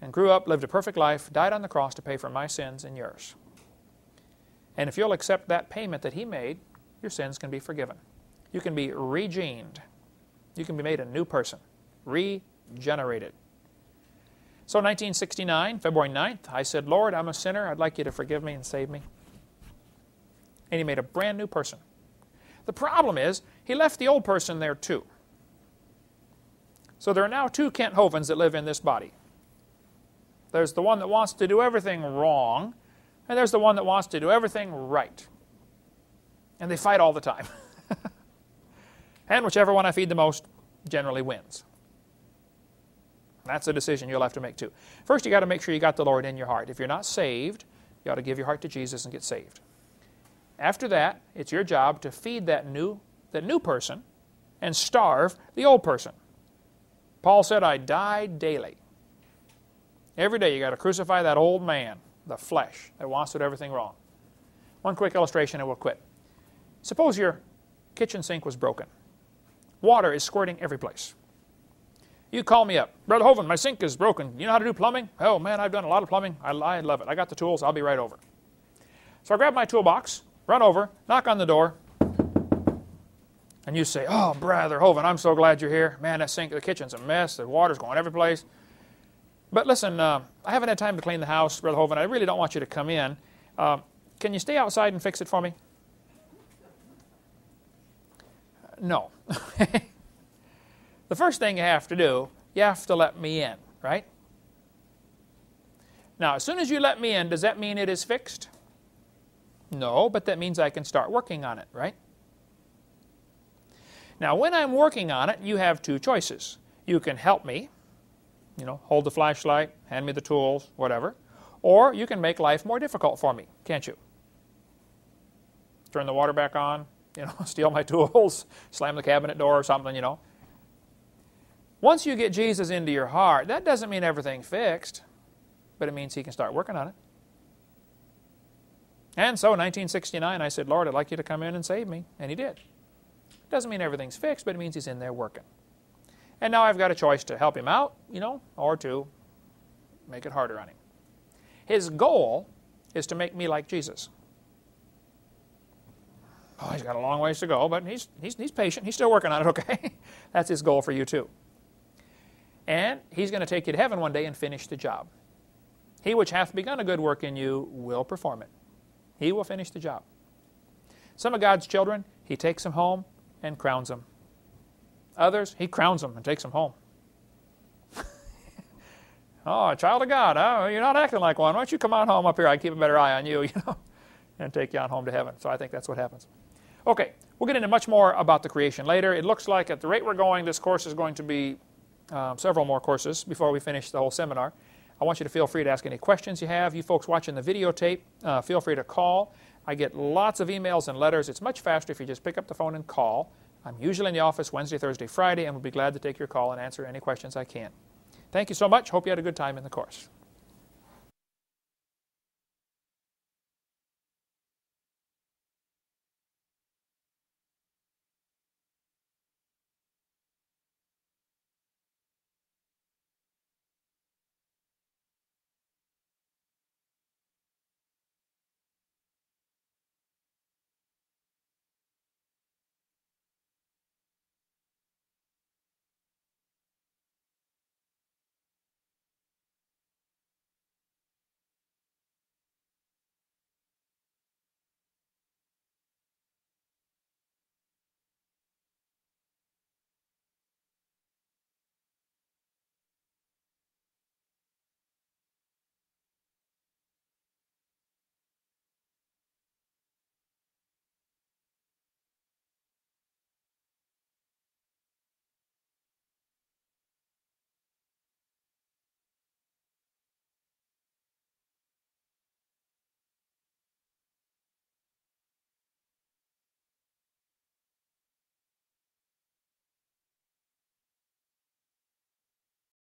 and grew up, lived a perfect life, died on the cross to pay for my sins and yours. And if you'll accept that payment that he made, your sins can be forgiven. You can be regened. You can be made a new person, regenerated. So 1969, February 9th, I said, "Lord, I'm a sinner. I'd like you to forgive me and save me." And he made a brand new person. The problem is, he left the old person there too. So there are now two Kent Hovens that live in this body. There's the one that wants to do everything wrong, and there's the one that wants to do everything right. And they fight all the time. And whichever one I feed the most generally wins. That's a decision you'll have to make too. First, you got to make sure you got the Lord in your heart. If you're not saved, you ought to give your heart to Jesus and get saved. After that, it's your job to feed that new person and starve the old person. Paul said, "I die daily." Every day you got to crucify that old man, the flesh, that wants to do everything wrong. One quick illustration and we'll quit. Suppose your kitchen sink was broken. Water is squirting every place. You call me up, "Brother Hovind, my sink is broken. You know how to do plumbing?" "Oh man, I've done a lot of plumbing. I love it. I got the tools. I'll be right over." So I grab my toolbox, run over, knock on the door, and you say, "Oh, Brother Hovind, I'm so glad you're here. Man, that sink, the kitchen's a mess. The water's going every place. But listen, I haven't had time to clean the house, Brother Hovind. I really don't want you to come in. Can you stay outside and fix it for me?" No. The first thing you have to do, you have to let me in, right? Now, as soon as you let me in, does that mean it is fixed? No, but that means I can start working on it, right? Now, when I'm working on it, you have two choices. You can help me, hold the flashlight, hand me the tools, whatever. Or you can make life more difficult for me, can't you? Turn the water back on, steal my tools, slam the cabinet door or something, Once you get Jesus into your heart, that doesn't mean everything's fixed, but it means he can start working on it. And so in 1969, I said, "Lord, I'd like you to come in and save me." And he did. It doesn't mean everything's fixed, but it means he's in there working. And now I've got a choice to help him out, or to make it harder on him. His goal is to make me like Jesus. Oh, he's got a long ways to go, but he's patient. He's still working on it, okay? That's his goal for you too. And he's going to take you to heaven one day and finish the job. He which hath begun a good work in you will perform it. He will finish the job. Some of God's children, he takes them home and crowns them. Others, he crowns them and takes them home. "Oh, a child of God, you're not acting like one. Why don't you come on home up here? I can keep a better eye on you, and take you on home to heaven." So I think that's what happens. Okay, we'll get into much more about the creation later. It looks like at the rate we're going, this course is going to be several more courses before we finish the whole seminar. I want you to feel free to ask any questions you have. You folks watching the videotape, feel free to call. I get lots of emails and letters. It's much faster if you just pick up the phone and call. I'm usually in the office Wednesday, Thursday, Friday, and we'll be glad to take your call and answer any questions I can. Thank you so much. Hope you had a good time in the course.